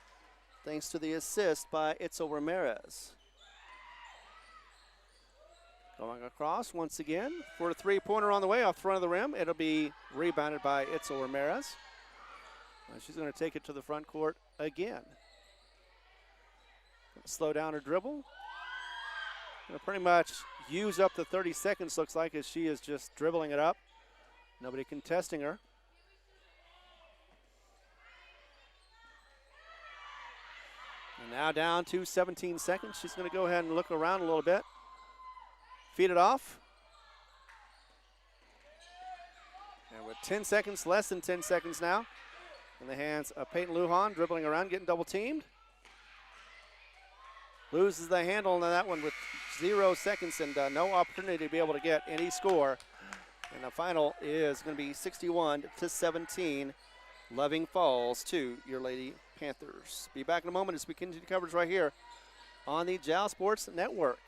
A: thanks to the assist by Itzel Ramirez. Going across once again for a 3-pointer on the way off front of the rim. It'll be rebounded by Itzel Ramirez. And she's going to take it to the front court again. Slow down her dribble. Going to pretty much use up the 30 seconds, looks like, as she is just dribbling it up. Nobody contesting her. And now down to 17 seconds. She's going to go ahead and look around a little bit. Feed it off. And with 10 seconds, less than 10 seconds now, in the hands of Peyton Lujan, dribbling around, getting double teamed. Loses the handle on that one with 0 seconds and no opportunity to be able to get any score. And the final is going to be 61-17. Loving Falls to your Lady Panthers. Be back in a moment as we continue coverage right here on the JAL Sports Network.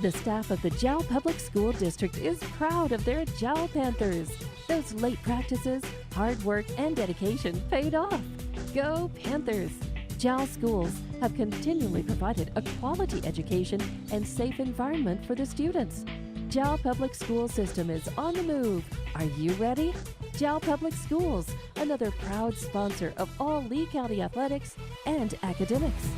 D: The staff of the Jal Public School District is proud of their Jal Panthers. Those late practices, hard work, and dedication paid off. Go Panthers! Jal schools have continually provided a quality education and safe environment for the students. Jal Public School System is on the move. Are you ready? Jal Public Schools, another proud sponsor of all Lee County athletics and academics.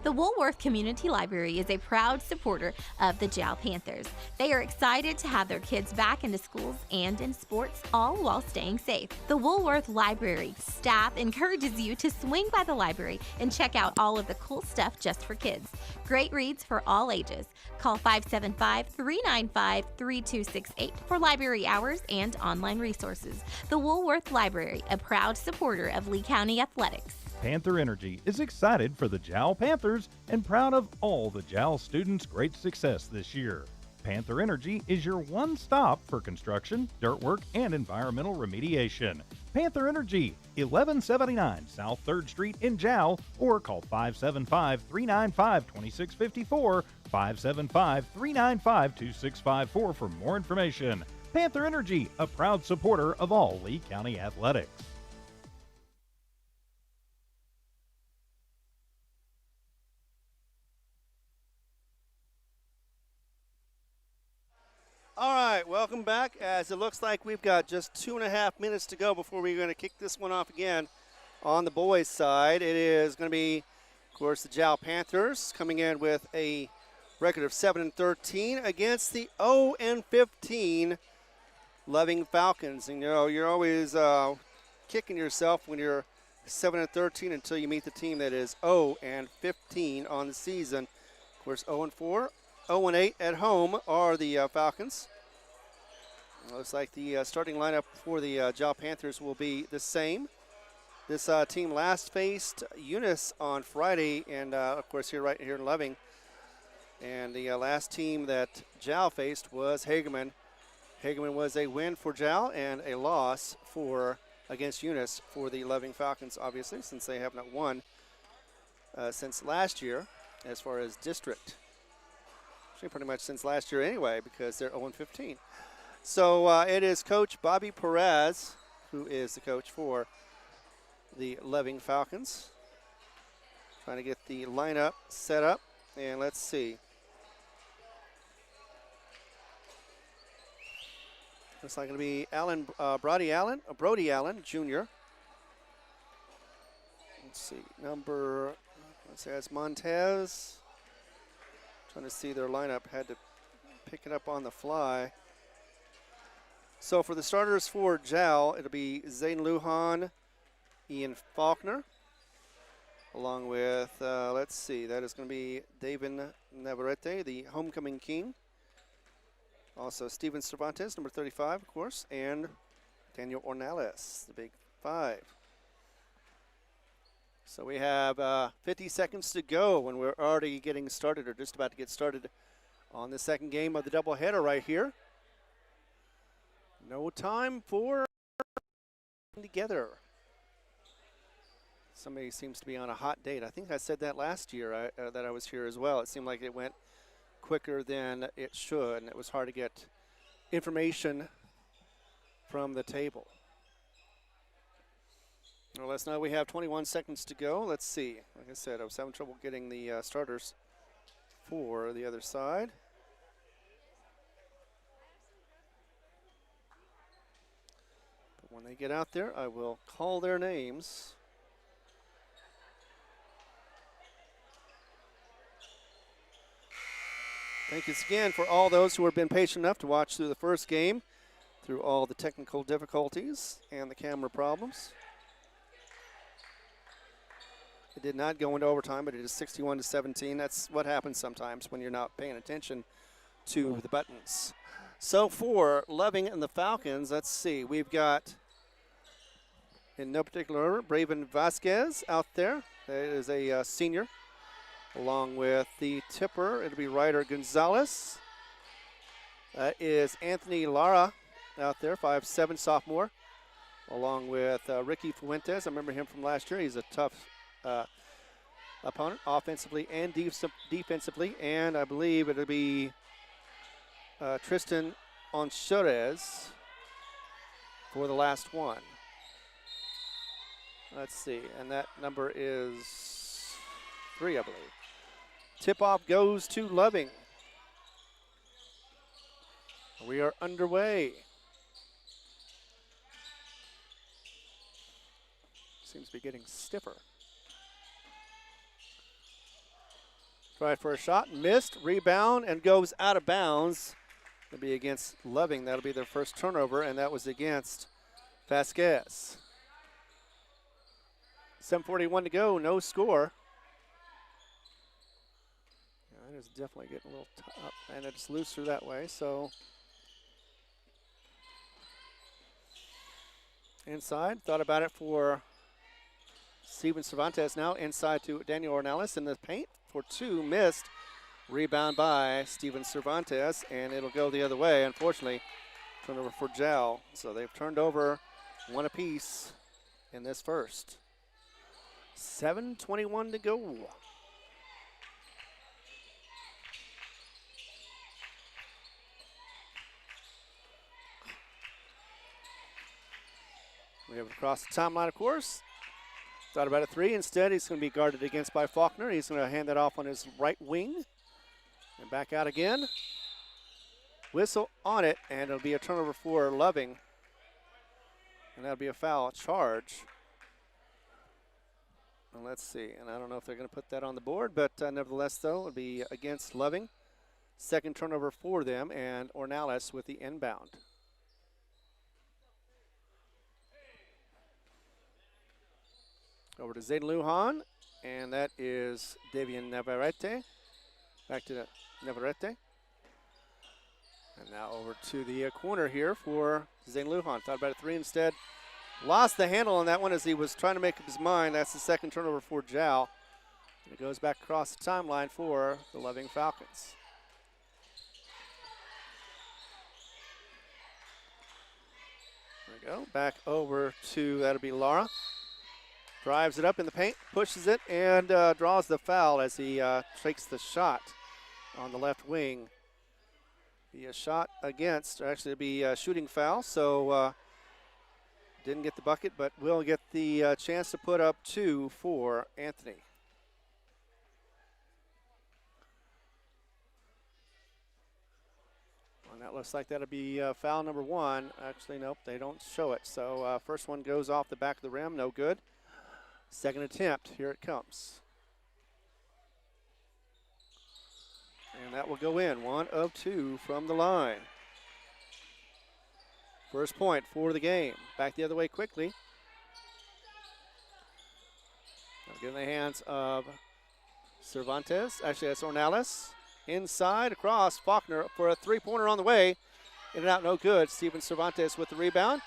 B: The Woolworth Community Library is a proud supporter of the Jal Panthers. They are excited to have their kids back into schools and in sports, all while staying safe. The Woolworth Library staff encourages you to swing by the library and check out all of the cool stuff just for kids. Great reads for all ages. Call 575-395-3268 for library hours and online resources. The Woolworth Library, a proud supporter of Lee County athletics.
C: Panther Energy is excited for the Jal Panthers and proud of all the Jal students' great success this year. Panther Energy is your one stop for construction, dirt work, and environmental remediation. Panther Energy, 1179 South 3rd Street in Jal, or call 575-395-2654, 575-395-2654 for more information. Panther Energy, a proud supporter of all Lee County athletics.
A: All right, welcome back. As it looks like we've got just 2.5 minutes to go before we're going to kick this one off again on the boys' side. It is going to be, of course, the Jal Panthers coming in with a record of 7-13 against the 0-15 Loving Falcons. And, you know, you're always kicking yourself when you're 7-13 until you meet the team that is 0-15 on the season. Of course, 0-4. 0-8 at home are the Falcons. Looks like the starting lineup for the Jal Panthers will be the same. This team last faced Eunice on Friday, and of course right here in Loving. And the last team that Jal faced was Hageman. Hageman was a win for Jal and a loss against Eunice for the Loving Falcons, obviously, since they have not won since last year as far as district. Actually, pretty much since last year anyway, because they're 0-15. So it is Coach Bobby Perez, who is the coach for the Loving Falcons. Trying to get the lineup set up, and let's see. Looks like it'll be Brody Allen Jr. Let's see, that's Montez. Trying to see their lineup, had to pick it up on the fly. So for the starters for Jal, it'll be Zayden Lujan, Ian Faulkner, along with, that is going to be David Navarrete, the homecoming king. Also Steven Cervantes, number 35, of course, and Daniel Ornales, the big 5. So we have 50 seconds to go when we're already getting started, or just about to get started on the second game of the doubleheader right here. No time for together. Somebody seems to be on a hot date. I think I said that last year that I was here as well. It seemed like it went quicker than it should, and it was hard to get information from the table. Well, let's know we have 21 seconds to go. Let's see. Like I said, I was having trouble getting the starters for the other side. But when they get out there, I will call their names. Thank you again for all those who have been patient enough to watch through the first game, through all the technical difficulties and the camera problems. It did not go into overtime, but it is 61-17. That's what happens sometimes when you're not paying attention to the buttons. So for Loving and the Falcons, let's see. We've got, in no particular order, Braven Vasquez out there. That is a senior. Along with the tipper, it'll be Ryder Gonzalez. That is Anthony Lara out there, 5'7" sophomore. Along with Ricky Fuentes. I remember him from last year. He's a tough opponent, offensively and defensively. And I believe it'll be Tristan Onchurez for the last one. Let's see, and that number is 3, I believe. Tip-off goes to Loving. We are underway. Seems to be getting stiffer. Try for a shot, missed, rebound, and goes out of bounds. It'll be against Loving. That'll be their first turnover, and that was against Vasquez. 7:41 to go, no score. It is definitely getting a little up, and it's looser that way, so. Inside, thought about it for Steven Cervantes now. Inside to Daniel Ornelas in the paint for 2, missed. Rebound by Steven Cervantes, and it'll go the other way. Unfortunately, turnover for Jal. So they've turned over one apiece in this first. 7:21 to go. We have it across the timeline, of course. Thought about a 3. Instead, he's going to be guarded against by Faulkner. He's going to hand that off on his right wing. And back out again. Whistle on it, and it'll be a turnover for Loving. And that'll be a foul charge. And let's see. And I don't know if they're going to put that on the board, but nevertheless, though, it'll be against Loving. Second turnover for them, and Ornelas with the inbound. Over to Zayden Lujan, and that is Davian Navarrete. Back to Navarrete. And now over to the corner here for Zayden Lujan. Thought about a 3 instead. Lost the handle on that one as he was trying to make up his mind. That's the second turnover for Jal. And it goes back across the timeline for the Loving Falcons. There we go. Back over to, that'll be Lara. Drives it up in the paint, pushes it, and draws the foul as he takes the shot on the left wing. Be a shot against, or actually it'll be a shooting foul, so didn't get the bucket, but will get the chance to put up 2 for Anthony. And that looks like that'll be foul number 1. Actually, nope, they don't show it. So first one goes off the back of the rim, no good. Second attempt, here it comes. And that will go in, 1 of 2 from the line. First point for the game. Back the other way quickly. Now get in the hands of Cervantes. Actually, that's Ornelas. Inside, across, Faulkner for a 3-pointer on the way. In and out, no good. Steven Cervantes with the rebound.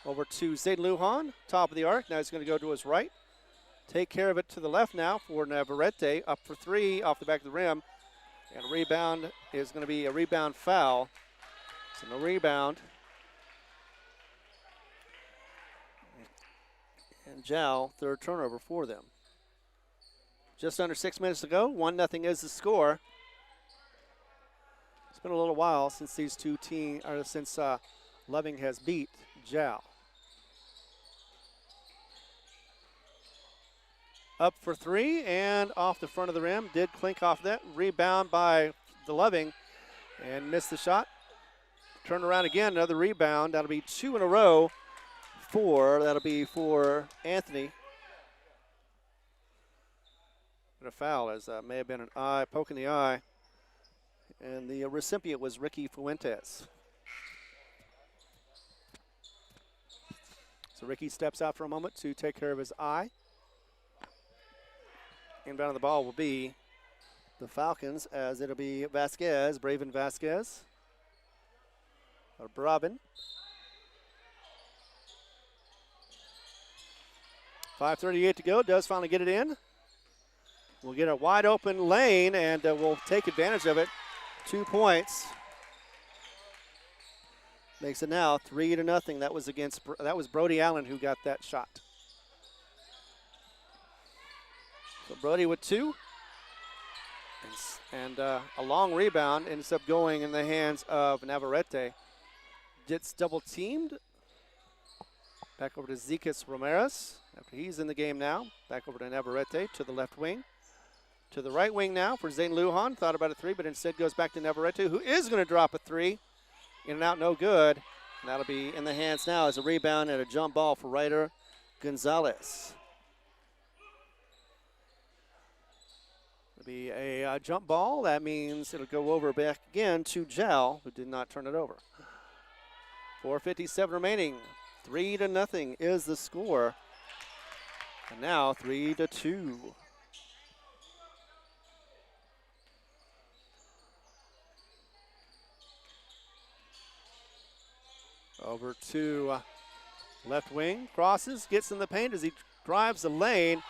A: Over to Zayden Lujan, top of the arc. Now he's going to go to his right. Take care of it to the left now for Navarrete. Up for 3 off the back of the rim. And a rebound is going to be a rebound foul. So no rebound. And Jal, third turnover for them. Just under 6 minutes to go. 1-0 is the score. It's been a little while since these two teams, or since Loving has beat Jal. Up for three and off the front of the rim. Did clink off that. Rebound by DeLoving and missed the shot. Turn around again, another rebound. That'll be 2 in a row. 4. That'll be for Anthony. And a foul, as may have been an eye, poke in the eye. And the recipient was Ricky Fuentes. So Ricky steps out for a moment to take care of his eye. Inbound of the ball will be the Falcons, as it'll be Vasquez, Braven Vasquez. Or Brabin. 5:38 to go. Does finally get it in. We'll get a wide open lane, and we'll take advantage of it. 2 points. Makes it now 3-0. That was Brody Allen who got that shot. So Brody with 2. And a long rebound ends up going in the hands of Navarrete. Gets double teamed. Back over to Zekas Ramirez. After he's in the game now. Back over to Navarrete to the left wing. To the right wing now for Zane Lujan. Thought about a 3, but instead goes back to Navarrete, who is going to drop a 3. In and out, no good. And that'll be in the hands now as a rebound and a jump ball for Ryder Gonzalez. It'll be a jump ball. That means it'll go over back again to Jal, who did not turn it over. 4:57 remaining. 3-0 is the score. And now 3-2. Over to left wing, crosses, gets in the paint as he drives the lane.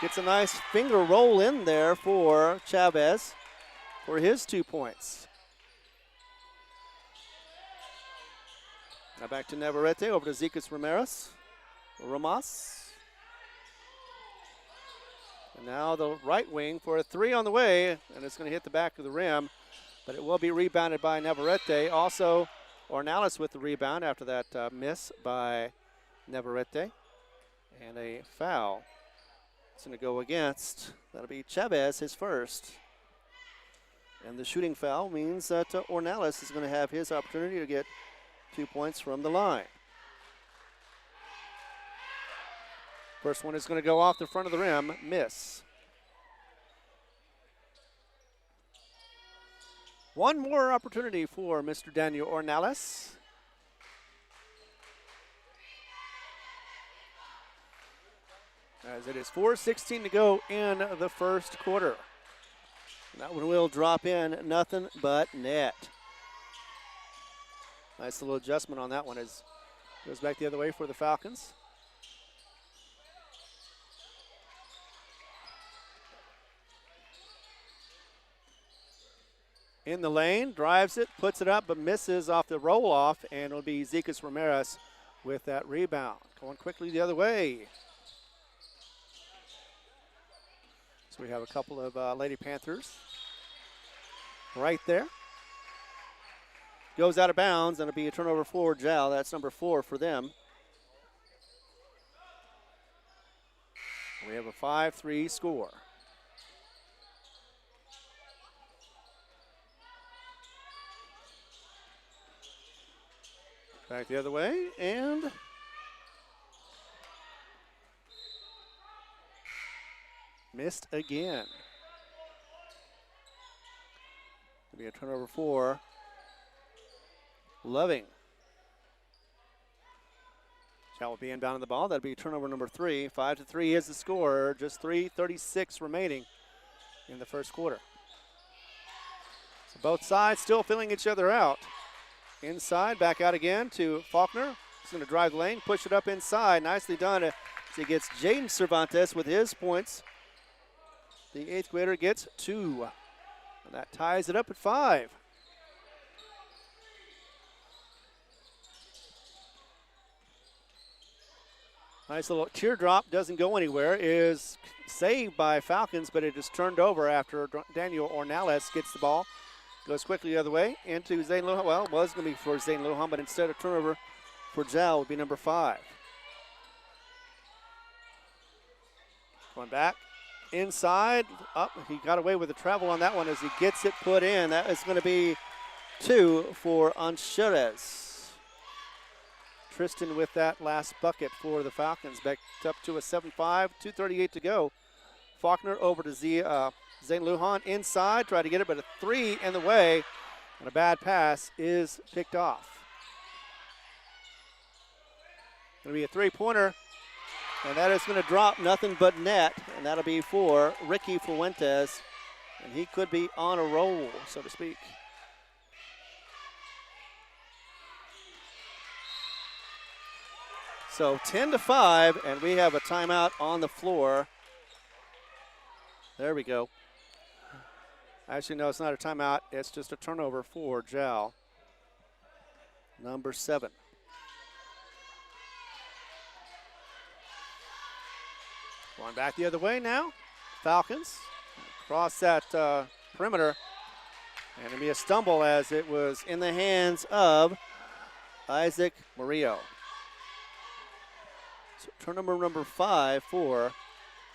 A: Gets a nice finger roll in there for Chavez for his 2 points. Now back to Navarrete, over to Zekas Ramas. And now the right wing for a 3 on the way, and it's going to hit the back of the rim, but it will be rebounded by Navarrete. Also, Ornelas with the rebound after that miss by Navarrete. And a foul. It's going to go against. That'll be Chavez, his first. And the shooting foul means that Ornelas is going to have his opportunity to get 2 points from the line. First one is going to go off the front of the rim, miss. One more opportunity for Mr. Daniel Ornelas. As it is 4:16 to go in the first quarter. And that one will drop in, nothing but net. Nice little adjustment on that one as it goes back the other way for the Falcons. In the lane, drives it, puts it up, but misses off the roll-off, and it'll be Zekas Ramirez with that rebound. Going quickly the other way. So we have a couple of Lady Panthers right there. Goes out of bounds, and it'll be a turnover for Jal. That's number 4 for them. We have a 5-3 score. Back the other way, and missed again. It'll be a turnover for Loving. Shall be inbound on the ball. That'll be turnover number 3. 5-3 is the score. Just 3:36 remaining in the first quarter. So both sides still filling each other out. Inside, back out again to Faulkner. He's going to drive the lane, push it up inside. Nicely done as he gets Jaden Cervantes with his points. The 8th grader gets 2. And that ties it up at 5. Nice little teardrop, doesn't go anywhere, is saved by Falcons, but it is turned over after Daniel Ornelas gets the ball. Goes quickly the other way into Zane Lujan. Well, it was going to be for Zane Lujan, but instead of turnover for Jal would be number 5. Going back inside. Up, he got away with the travel on that one as he gets it put in. That is going to be 2 for Ancheres. Tristan with that last bucket for the Falcons. Back up to a 7-5, 2:38 to go. Faulkner over to Zane Lujan inside, try to get it, but a 3 in the way, and a bad pass is picked off. Going to be a 3-pointer, and that is going to drop nothing but net, and that'll be for Ricky Fuentes, and he could be on a roll, so to speak. So 10-5, and we have a timeout on the floor. There we go. Actually, no, it's not a timeout. It's just a turnover for Jal. Number 7. Going back the other way now. Falcons across that perimeter. And it'll be a stumble as it was in the hands of Isaac Murillo. So turnover number 5 for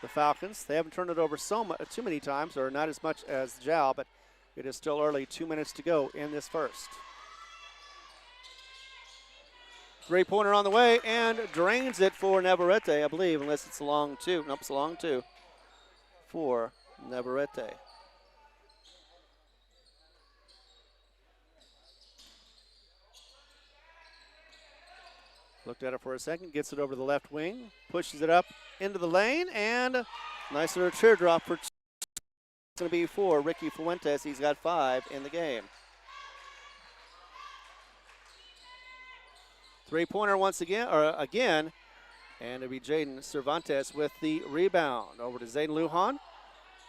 A: the Falcons. They haven't turned it over too many times, or not as much as Jal, but it is still early. 2 minutes to go in this first. 3-pointer on the way and drains it for Navarrete, I believe, unless it's a long 2. Nope, it's a long 2 for Navarrete. Looked at it for a second, gets it over to the left wing, pushes it up into the lane, and nice little teardrop for it's going to be for Ricky Fuentes. He's got 5 in the game. 3-pointer once again, and it'll be Jaden Cervantes with the rebound. Over to Zayden Lujan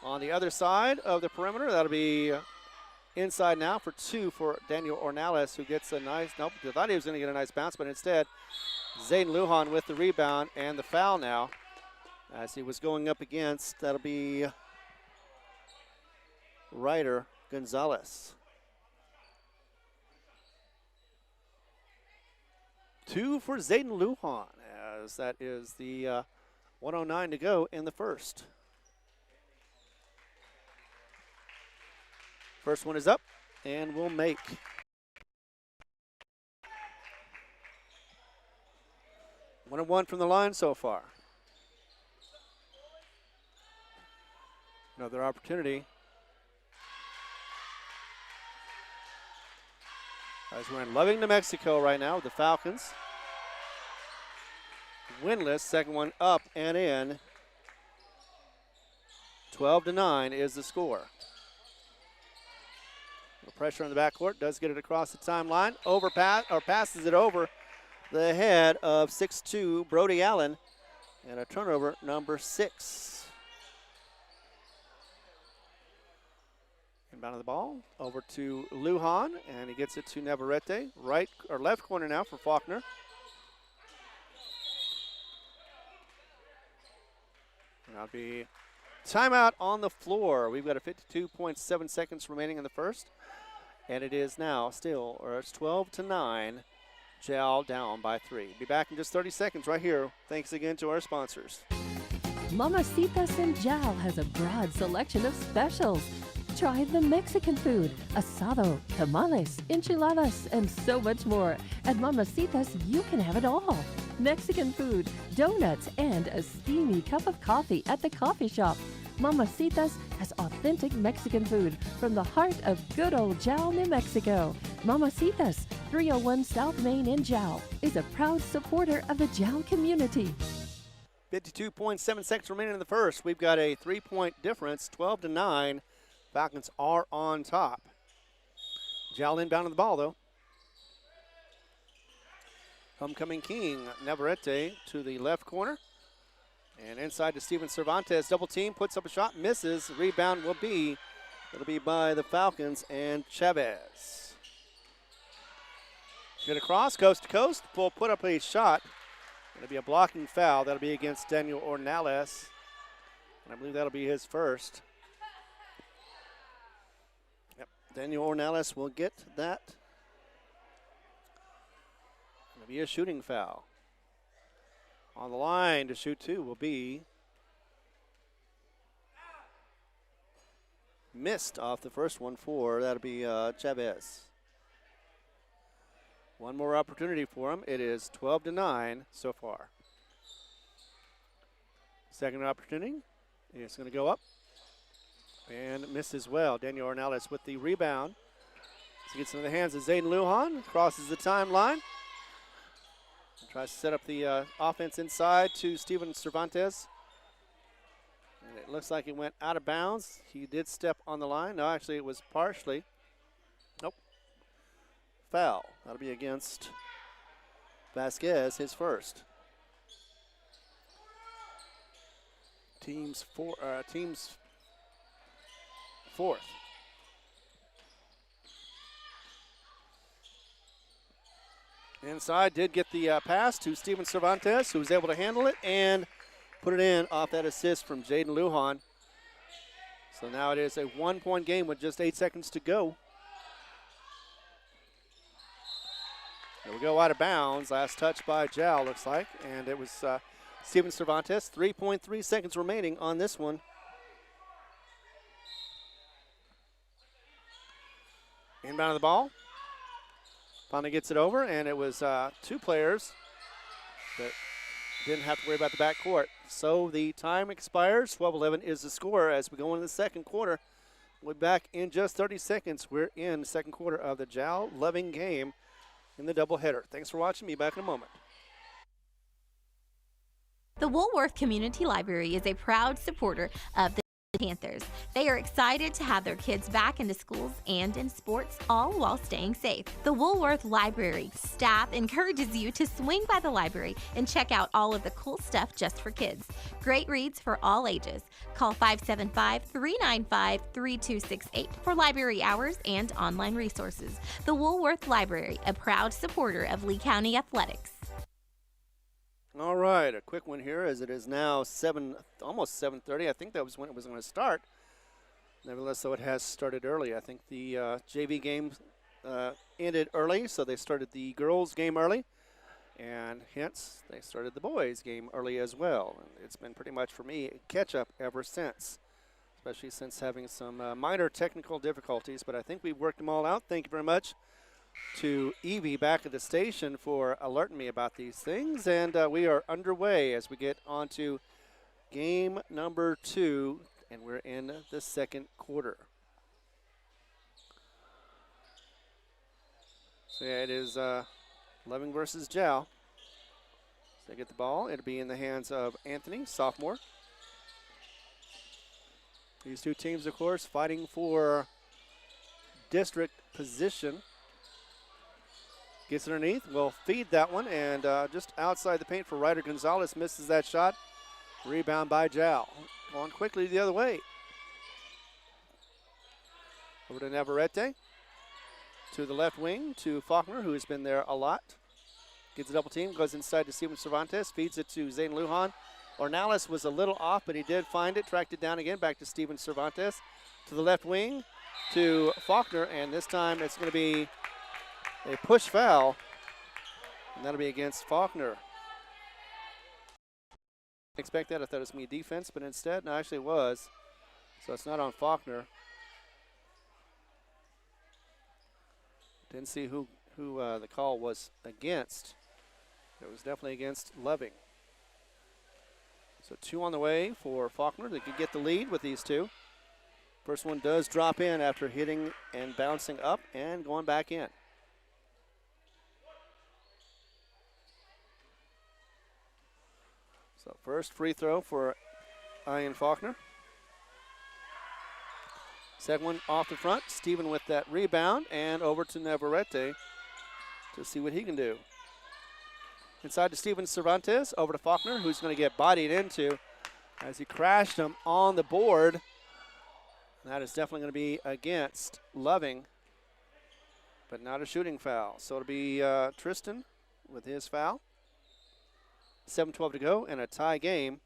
A: on the other side of the perimeter. That'll be inside now for 2 for Daniel Ornales, who gets a nice, nope, I thought he was going to get a nice bounce, but instead, Zayden Lujan with the rebound and the foul now as he was going up against, that'll be Ryder Gonzalez. 2 for Zayden Lujan, as that is the 1:09 to go in the first. First one is up and will make. One and 1 from the line so far. Another opportunity. As we're in Loving, New Mexico right now with the Falcons. Winless, second one up and in. 12-9 is the score. Pressure on the backcourt, does get it across the timeline. Passes it over the head of 6'2", Brody Allen, and a turnover number 6. Inbound of the ball over to Lujan, and he gets it to Navarrete. Right or left corner now for Faulkner. That'll be timeout on the floor. We've got a 52.7 seconds remaining in the first. And it is now still, or it's 12-9, Jal down by 3. Be back in just 30 seconds right here. Thanks again to our sponsors.
D: Mamacitas in Jal has a broad selection of specials. Try the Mexican food, asado, tamales, enchiladas, and so much more. At Mamacitas, you can have it all. Mexican food, donuts, and a steamy cup of coffee at the coffee shop. Mamacitas has authentic Mexican food from the heart of good old Jal, New Mexico. Mamacitas, 301 South Main in Jal, is a proud supporter of the Jal community.
A: 52.7 seconds remaining in the first. We've got a 3-point difference, 12-9. Falcons are on top. Jal inbound on the ball, though. Homecoming king, Navarrete to the left corner. And inside to Steven Cervantes, double team, puts up a shot, misses. Rebound will be, it'll be by the Falcons and Chavez. Get across, coast to coast, put up a shot. It'll be a blocking foul. That'll be against Daniel Ornales. And I believe that'll be his first. Yep, Daniel Ornales will get that. It'll be a shooting foul. On the line to shoot 2 will be missed off the first one for, that'll be Chavez. One more opportunity for him. It is 12-9 so far. Second opportunity. It's going to go up and miss as well. Daniel Ornelas with the rebound. He gets into the hands of Zayden Lujan, crosses the timeline. Tries to set up the offense inside to Steven Cervantes. And it looks like it went out of bounds. He did step on the line. No, actually it was partially. Nope. Foul. That'll be against Vasquez, his first. Team's fourth. Inside, did get the pass to Steven Cervantes, who was able to handle it and put it in off that assist from Jaden Lujan. So now it is a 1-point game with just 8 seconds to go. There we go, out of bounds. Last touch by Jal, looks like. And it was Steven Cervantes. 3.3 seconds remaining on this one. Inbound of the ball. Finally gets it over, and it was 2 players that didn't have to worry about the backcourt. So the time expires. 12-11 is the score as we go into the second quarter. We'll be back in just 30 seconds. We're in the second quarter of the Jal-Loving game in the doubleheader. Thanks for watching. Be back in a moment.
B: The Woolworth Community Library is a proud supporter of the Panthers. They are excited to have their kids back into schools and in sports, all while staying safe. The Woolworth Library staff encourages you to swing by the library and check out all of the cool stuff just for kids. Great reads for all ages. Call 575-395-3268 for library hours and online resources. The Woolworth Library, a proud supporter of Lee County Athletics.
A: All right, a quick one here as it is now almost 7:30. I think that was when it was going to start. Nevertheless, though, it has started early. I think the JV game ended early, so they started the girls' game early, and hence they started the boys' game early as well. And it's been pretty much, for me, catch-up ever since, especially since having some minor technical difficulties, but I think we've worked them all out. Thank you very much to Evie back at the station for alerting me about these things. And we are underway as we get on to game number 2, and we're in the second quarter. So yeah, it is Loving versus Jal. So they get the ball. It'll be in the hands of Anthony, sophomore. These two teams, of course, fighting for district position. Gets underneath, will feed that one, and just outside the paint for Ryder Gonzalez, misses that shot. Rebound by Jal. On quickly the other way. Over to Navarrete. To the left wing, to Faulkner, who has been there a lot. Gets a double team, goes inside to Steven Cervantes, feeds it to Zane Lujan. Ornelas was a little off, but he did find it, tracked it down again, back to Steven Cervantes. To the left wing, to Faulkner, and this time it's going to be a push foul, and that'll be against Faulkner. Expect that. I thought it was going to be defense, but instead, no, actually it was. So it's not on Faulkner. Didn't see who the call was against. It was definitely against Loving. So 2 on the way for Faulkner. They could get the lead with these two. First one does drop in after hitting and bouncing up and going back in. So first free throw for Ian Faulkner. Second one off the front. Steven with that rebound and over to Navarrete to see what he can do. Inside to Steven Cervantes, over to Faulkner, who's going to get bodied into as he crashed him on the board. That is definitely going to be against Loving, but not a shooting foul. So it'll be Tristan with his foul. 7:12 to go and a tie game.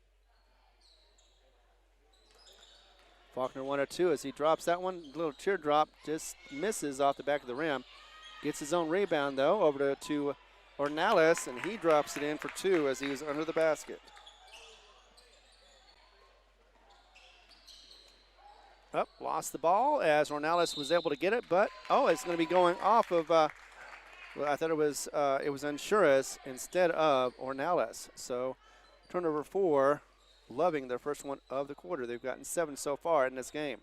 A: Faulkner 1 or 2 as he drops that one. Little teardrop, just misses off the back of the rim. Gets his own rebound, though, over to Ornelas, and he drops it in for 2 as he was under the basket. Lost the ball as Ornelas was able to get it, but it's going to be going off of. I thought it was Unsuras instead of Ornelas. So turnover 4, Loving their first one of the quarter. They've gotten 7 so far in this game.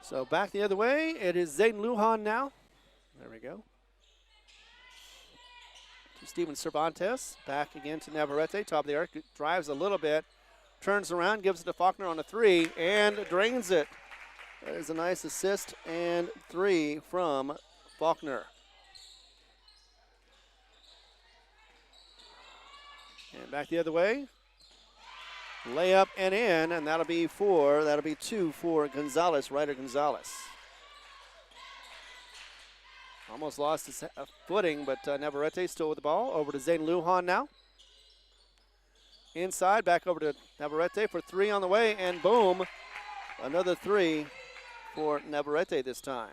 A: So back the other way, it is Zayden Lujan now. There we go. To Steven Cervantes. Back again to Navarrete. Top of the arc. Drives a little bit. Turns around. Gives it to Faulkner on a 3. And drains it. That is a nice assist and 3 from Faulkner. And back the other way. Layup and in, and that'll be 2 for Gonzalez, Ryder Gonzalez. Almost lost his footing, but Navarrete still with the ball. Over to Zayden Lujan now. Inside, back over to Navarrete for 3 on the way, and boom, another 3 for Navarrete this time.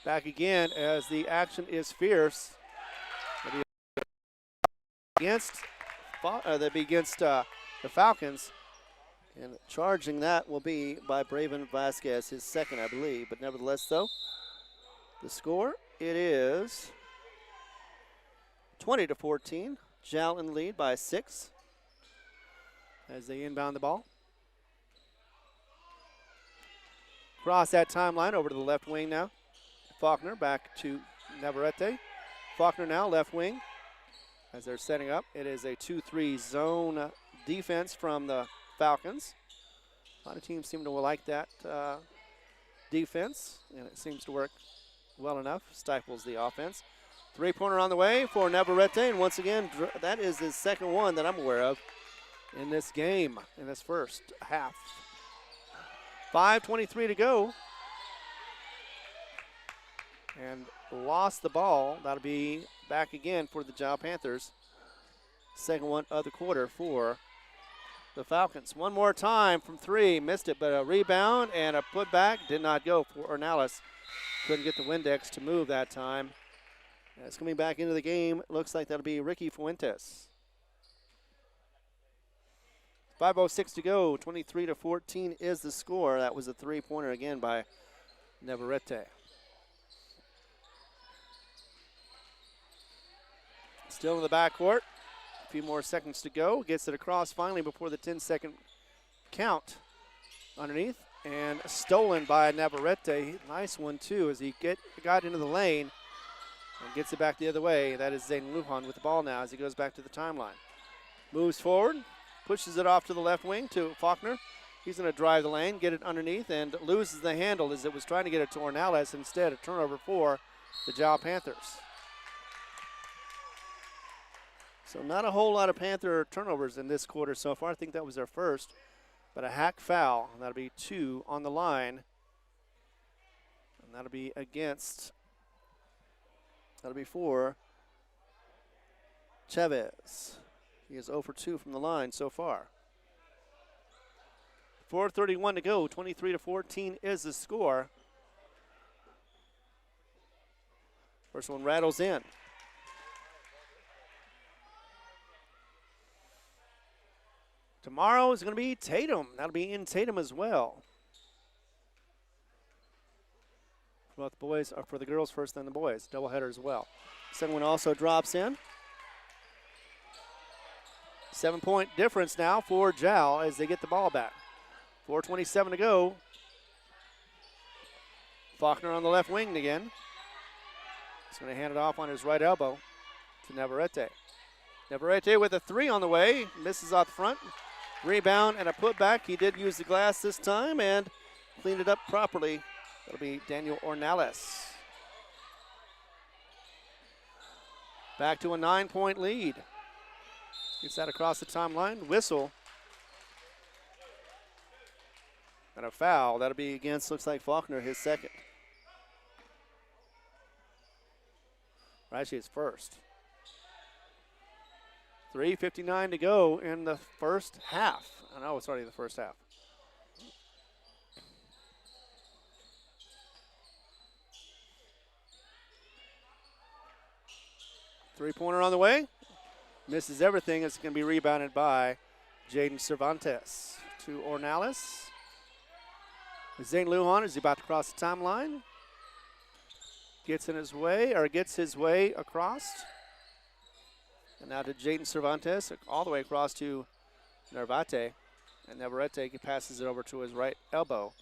A: Back again as the action is fierce. They'll be against the Falcons. And charging that will be by Braven Vasquez, his second, I believe. But nevertheless, though, the score, it is 20-14. Jal in the lead by 6 as they inbound the ball. Cross that timeline over to the left wing now. Faulkner back to Navarrete. Faulkner now left wing as they're setting up. It is a 2-3 zone defense from the Falcons. A lot of teams seem to like that defense, and it seems to work well enough. Stifles the offense. 3-pointer on the way for Navarrete, and once again, that is his second one that I'm aware of in this game, in this first half. 5:23 to go. And lost the ball. That'll be back again for the Jal Panthers. Second one of the quarter for the Falcons. One more time from 3. Missed it, but a rebound and a putback did not go for Ornelas. Couldn't get the Windex to move that time. As coming back into the game, looks like that'll be Ricky Fuentes. 5:06 to go. 23-14 is the score. That was a 3-pointer again by Navarrete. Still in the backcourt. A few more seconds to go. Gets it across finally before the 10-second count. Underneath. And stolen by Navarrete. Nice one, too, as he got into the lane and gets it back the other way. That is Zayden Lujan with the ball now as he goes back to the timeline. Moves forward. Pushes it off to the left wing to Faulkner. He's going to drive the lane, get it underneath, and loses the handle as it was trying to get it to Ornelas. Instead, a turnover for the Jal Panthers. So not a whole lot of Panther turnovers in this quarter so far. I think that was their first. But a hack foul, and that'll be 2 on the line. And that'll be for Chavez. He is 0 for 2 from the line so far. 4:31 to go. 23-14 is the score. First one rattles in. Tomorrow is going to be Tatum. That'll be in Tatum as well. For both the boys, or for the girls first, then the boys. Doubleheader as well. Second one also drops in. 7-point difference now for Jal as they get the ball back. 4:27 to go. Faulkner on the left wing again. He's going to hand it off on his right elbow to Navarrete. Navarrete with a 3 on the way. Misses out the front. Rebound and a putback. He did use the glass this time and cleaned it up properly. That'll be Daniel Ornelas. Back to a 9-point lead. Gets that across the timeline. Whistle. And a foul. That'll be against, looks like Faulkner, his second. Or actually, his first. 3:59 to go in the first half. I know it's already the first half. Three-pointer on the way. misses everything. It's going to be rebounded by Jaden Cervantes to Ornelas. Zane Lujan is about to cross the timeline. Gets his way across. And now to Jaden Cervantes, all the way across to Navarrete. And Navarrete passes it over to his right elbow.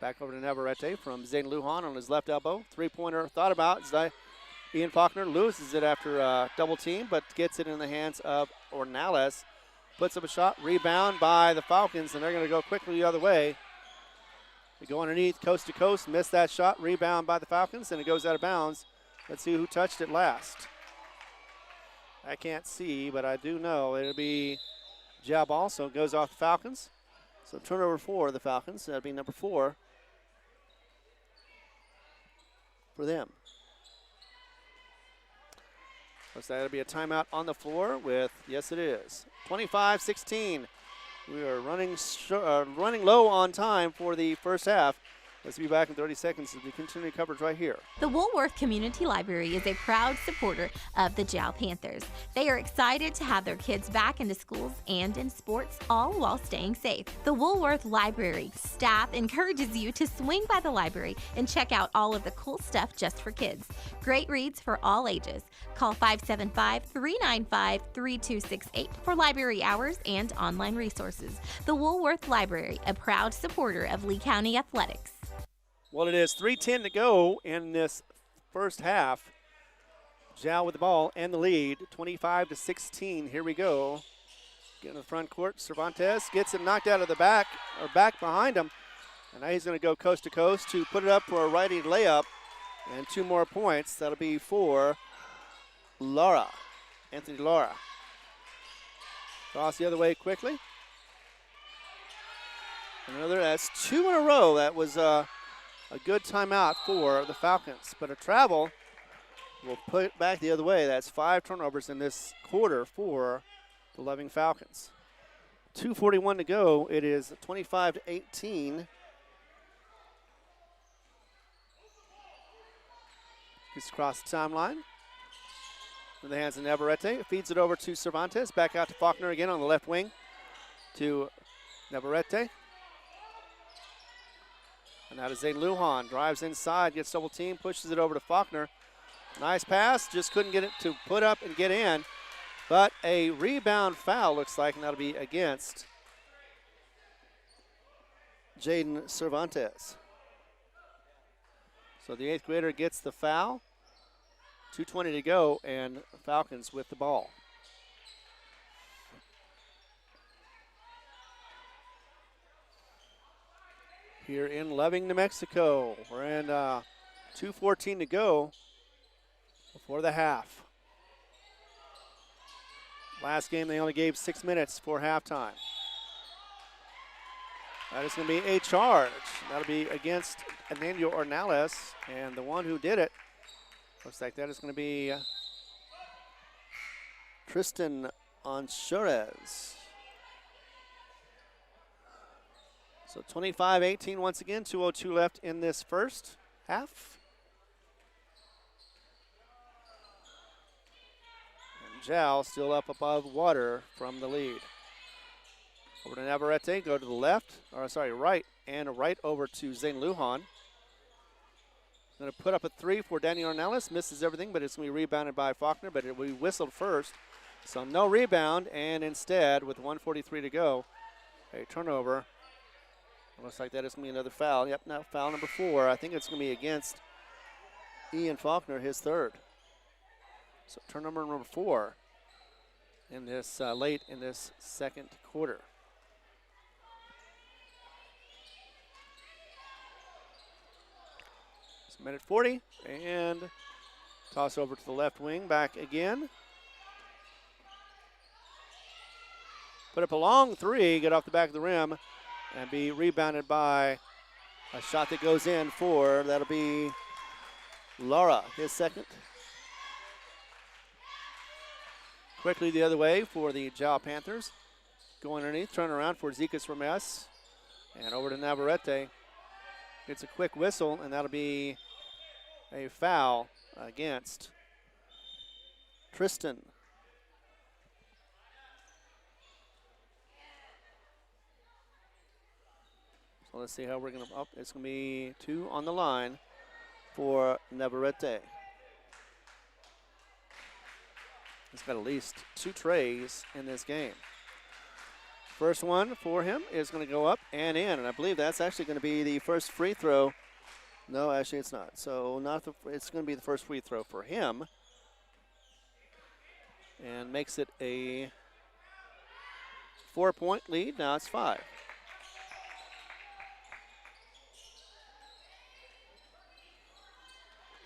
A: Back over to Navarrete from Zane Lujan on his left elbow. Three-pointer thought about. Ian Faulkner loses it after a double team, but gets it in the hands of Ornelas. Puts up a shot, rebound by the Falcons, and they're going to go quickly the other way. They go underneath, coast to coast, miss that shot, rebound by the Falcons, and it goes out of bounds. Let's see who touched it last. I can't see, but I do know it'll be Jal Ball, so it goes off the Falcons. So turnover for the Falcons. That'll be number 4 for them. Looks like that'll be a timeout on the floor with, yes it is, 25-16. We are running low on time for the first half. Let's be back in 30 seconds as we continue coverage right here.
B: The Woolworth Community Library is a proud supporter of the Jal Panthers. They are excited to have their kids back into schools and in sports, all while staying safe. The Woolworth Library staff encourages you to swing by the library and check out all of the cool stuff just for kids. Great reads for all ages. Call 575-395-3268 for library hours and online resources. The Woolworth Library, a proud supporter of Lee County Athletics.
A: Well, it is 3:10 to go in this first half. Jal with the ball and the lead, 25-16. Here we go. Getting to the front court. Cervantes gets it knocked out of the back behind him. And now he's going to go coast to coast to put it up for a righty layup. And 2 more points. That'll be for Anthony Lara. Cross the other way quickly. That's 2 in a row. That was a good timeout for the Falcons. But a travel will put it back the other way. That's 5 turnovers in this quarter for the Loving Falcons. 2:41 to go. It is 25-18. He's across the timeline. In the hands of Navarrete. Feeds it over to Cervantes. Back out to Faulkner again on the left wing to Navarrete. And now to Zane Lujan. Drives inside, gets double team, pushes it over to Faulkner. Nice pass, just couldn't get it to put up and get in. But a rebound foul looks like, and that'll be against Jaden Cervantes. So the 8th grader gets the foul. 2:20 to go, and Falcons with the ball. Here in Loving, New Mexico. We're in 2:14 to go before the half. Last game, they only gave 6 minutes for halftime. That is going to be a charge. That'll be against Emmanuel Ornelas, and the one who did it looks like that is going to be Tristan Anchurez. So 25-18 once again, 2:02 left in this first half. And Jal still up above water from the lead. Over to Navarrete, go to the left, right, and right over to Zane Lujan. Going to put up a 3 for Danny Ornelas, misses everything, but it's going to be rebounded by Faulkner, but it will be whistled first. So no rebound, and instead, with 1:43 to go, a turnover. Looks like that is going to be another foul. Yep, now foul number 4. I think it's going to be against Ian Faulkner, his 3rd. So turnover number 4 in this late in this second quarter. It's a minute 40, and toss over to the left wing, back again. Put up a long 3, get off the back of the rim, and be rebounded by a shot that goes in for, that'll be Lara, his 2nd. Quickly the other way for the Jal Panthers. Going underneath, turn around for Zekas Ramirez. And over to Navarrete. Gets a quick whistle, and that'll be a foul against Tristan So let's see how we're going to up. It's going to be 2 on the line for Navarrete. He's got at least 2 trays in this game. First one for him is going to go up and in, and I believe that's actually going to be the first free throw. No, actually it's not. So it's going to be the first free throw for him, and makes it a 4-point lead. Now it's 5.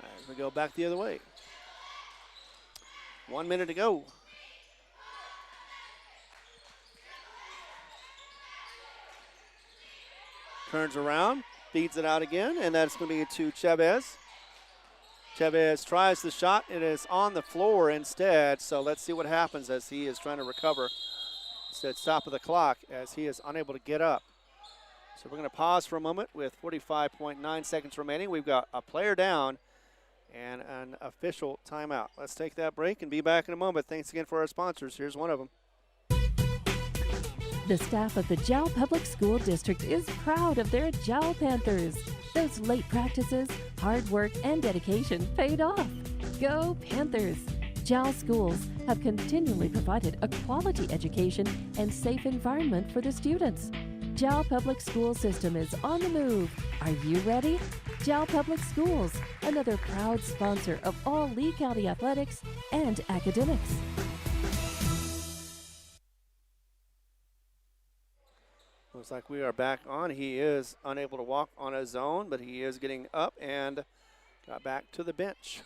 A: As we go back the other way. 1 minute to go. Turns around, feeds it out again, and that's going to be to Chavez. Chavez tries the shot. It is on the floor instead, so let's see what happens as he is trying to recover. Instead, stop of the clock as he is unable to get up. So we're going to pause for a moment with 45.9 seconds remaining. We've got a player down and an official timeout. Let's take that break and be back in a moment. Thanks again for our sponsors. Here's one of them.
D: The staff of the Jal Public School District is proud of their Jal Panthers. Those late practices, hard work, and dedication paid off. Go Panthers! Jal schools have continually provided a quality education and safe environment for the students. Jal Public School System is on the move. Are you ready? Jal Public Schools, another proud sponsor of all Lee County athletics and academics.
A: Looks like we are back on. He is unable to walk on his own, but he is getting up and got back to the bench.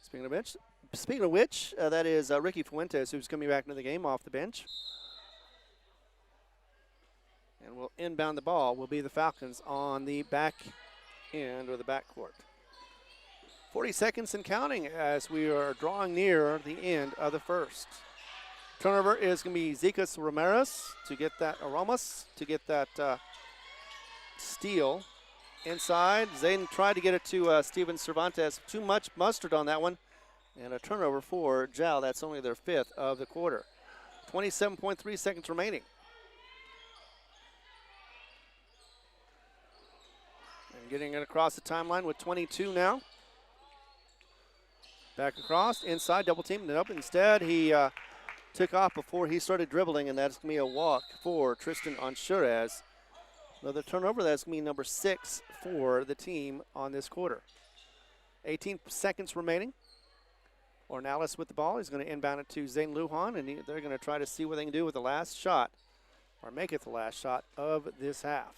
A: Speaking of which, that is Ricky Fuentes, who's coming back into the game off the bench. And will inbound the ball will be the Falcons on the back end or the backcourt. 40 seconds and counting as we are drawing near the end of the first. Turnover is going to be Zekas Ramirez to get that, Aromas to get that steal inside. Zayden tried to get it to Steven Cervantes. Too much mustard on that one. And a turnover for Jal. That's only their 5th of the quarter. 27.3 seconds remaining. And getting it across the timeline with 22 now. Back across, inside, double teamed it up. Instead, he took off before he started dribbling, and that's going to be a walk for Tristan Anshurez. Another turnover, that's going to be number 6 for the team on this quarter. 18 seconds remaining. Ornalis with the ball. He's going to inbound it to Zane Lujan, and they're going to try to see what they can do with the last shot, or make it the last shot of this half.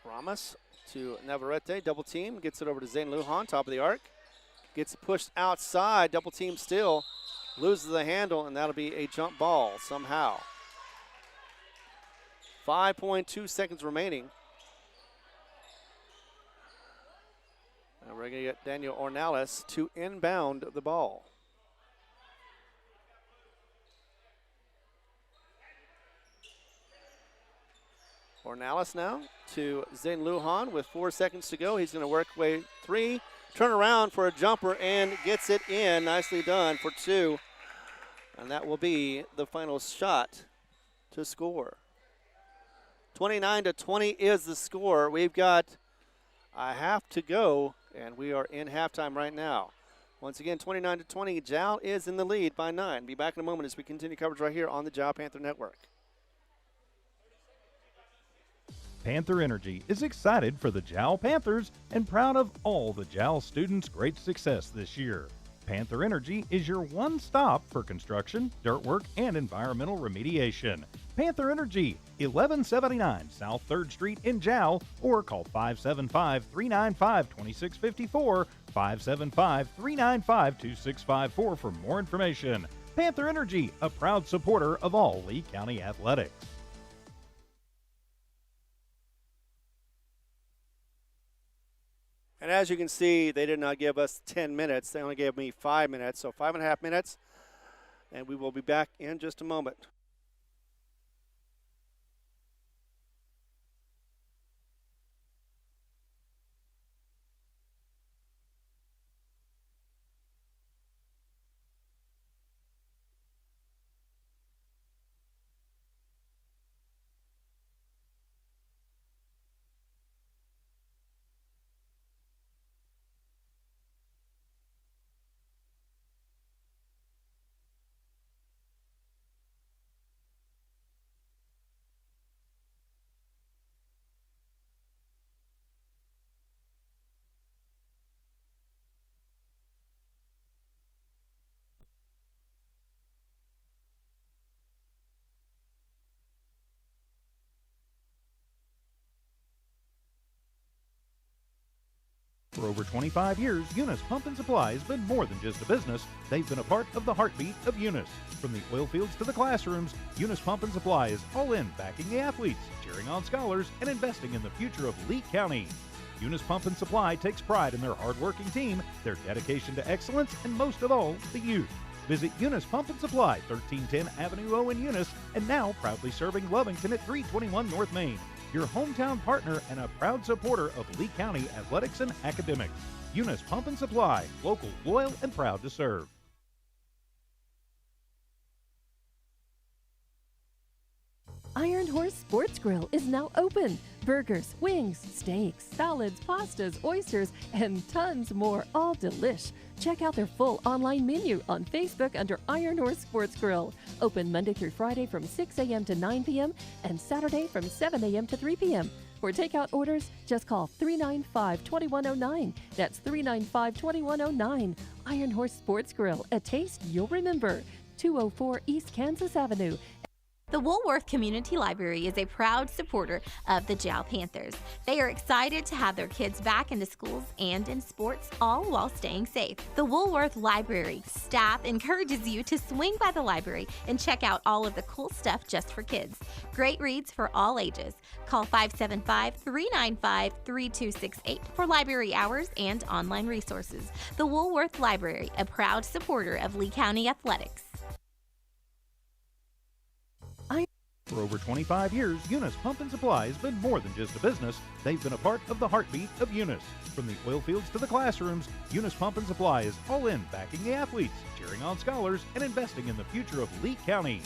A: Ramos to Navarrete, double team, gets it over to Zane Lujan, top of the arc. Gets pushed outside, double team still, loses the handle, and that'll be a jump ball somehow. 5.2 seconds remaining. And we're going to get Daniel Ornalis to inbound the ball. Ornalis now to Zane Lujan with 4 seconds to go. He's going to work way 3. Turn around for a jumper and gets it in. Nicely done for 2. And that will be the final shot to score. 29-20 is the score. We've got a half to go, and we are in halftime right now. Once again, 29-20. Jal is in the lead by 9. Be back in a moment as we continue coverage right here on the Jal Panther Network.
C: Panther Energy is excited for the Jal Panthers and proud of all the Jal students' great success this year. Panther Energy is your one stop for construction, dirt work, and environmental remediation. Panther Energy, 1179 South 3rd Street in Jal, or call 575-395-2654, 575-395-2654 for more information. Panther Energy, a proud supporter of all Lee County athletics.
A: And as you can see, they did not give us 10 minutes. They only gave me 5 minutes, so 5.5 minutes. And we will be back in just a moment.
C: For over 25 years, Eunice Pump and Supply has been more than just a business. They've been a part of the heartbeat of Eunice. From the oil fields to the classrooms, Eunice Pump and Supply is all in backing the athletes, cheering on scholars, and investing in the future of Lee County. Eunice Pump and Supply takes pride in their hard-working team, their dedication to excellence, and most of all, the youth. Visit Eunice Pump and Supply, 1310 Avenue O in Eunice, and now proudly serving Lovington at 321 North Main. Your hometown partner and a proud supporter of Lee County athletics and academics. Eunice Pump and Supply, local, loyal, and proud to serve.
D: Iron Horse Sports Grill is now open. Burgers, wings, steaks, salads, pastas, oysters, and tons more, all delish. Check out their full online menu on Facebook under Iron Horse Sports Grill. Open Monday through Friday from 6 a.m. to 9 p.m. and Saturday from 7 a.m. to 3 p.m. For takeout orders, just call 395-2109. That's 395-2109. Iron Horse Sports Grill, a taste you'll remember. 204 East Kansas Avenue.
B: The Woolworth Community Library is a proud supporter of the Jal Panthers. They are excited to have their kids back into schools and in sports, all while staying safe. The Woolworth Library staff encourages you to swing by the library and check out all of the cool stuff just for kids. Great reads for all ages. Call 575-395-3268 for library hours and online resources. The Woolworth Library, a proud supporter of Lee County athletics.
C: For over 25 years, Eunice Pump and Supply has been more than just a business. They've been a part of the heartbeat of Eunice. From the oil fields to the classrooms, Eunice Pump and Supply is all in backing the athletes, cheering on scholars, and investing in the future of Lee County.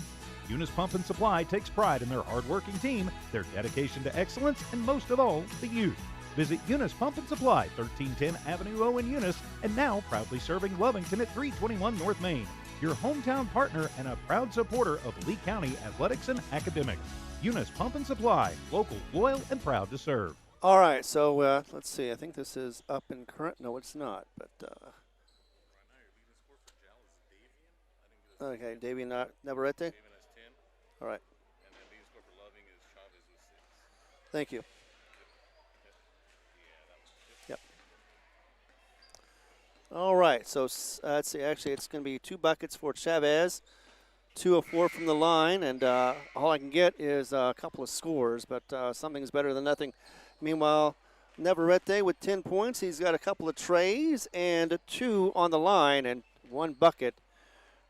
C: Eunice Pump and Supply takes pride in their hard-working team, their dedication to excellence, and most of all, the youth. Visit Eunice Pump and Supply, 1310 Avenue O in Eunice, and now proudly serving Lovington at 321 North Main. Your hometown partner and a proud supporter of Lee County athletics and academics. Eunice Pump and Supply, local, loyal, and proud to serve.
A: All right, so let's see. I think this is up and current. No, it's not. But okay, Davian Navarrete. All right.
E: And then leading scorer for Loving is Chavez with 6.
A: Thank you. Yep. All right, so let's see. Actually, it's going to be 2 buckets for Chavez, 2 of 4 from the line, and all I can get is a couple of scores, but something's better than nothing. Meanwhile, Navarrete with 10 points. He's got a couple of trays and 2 on the line and 1 bucket.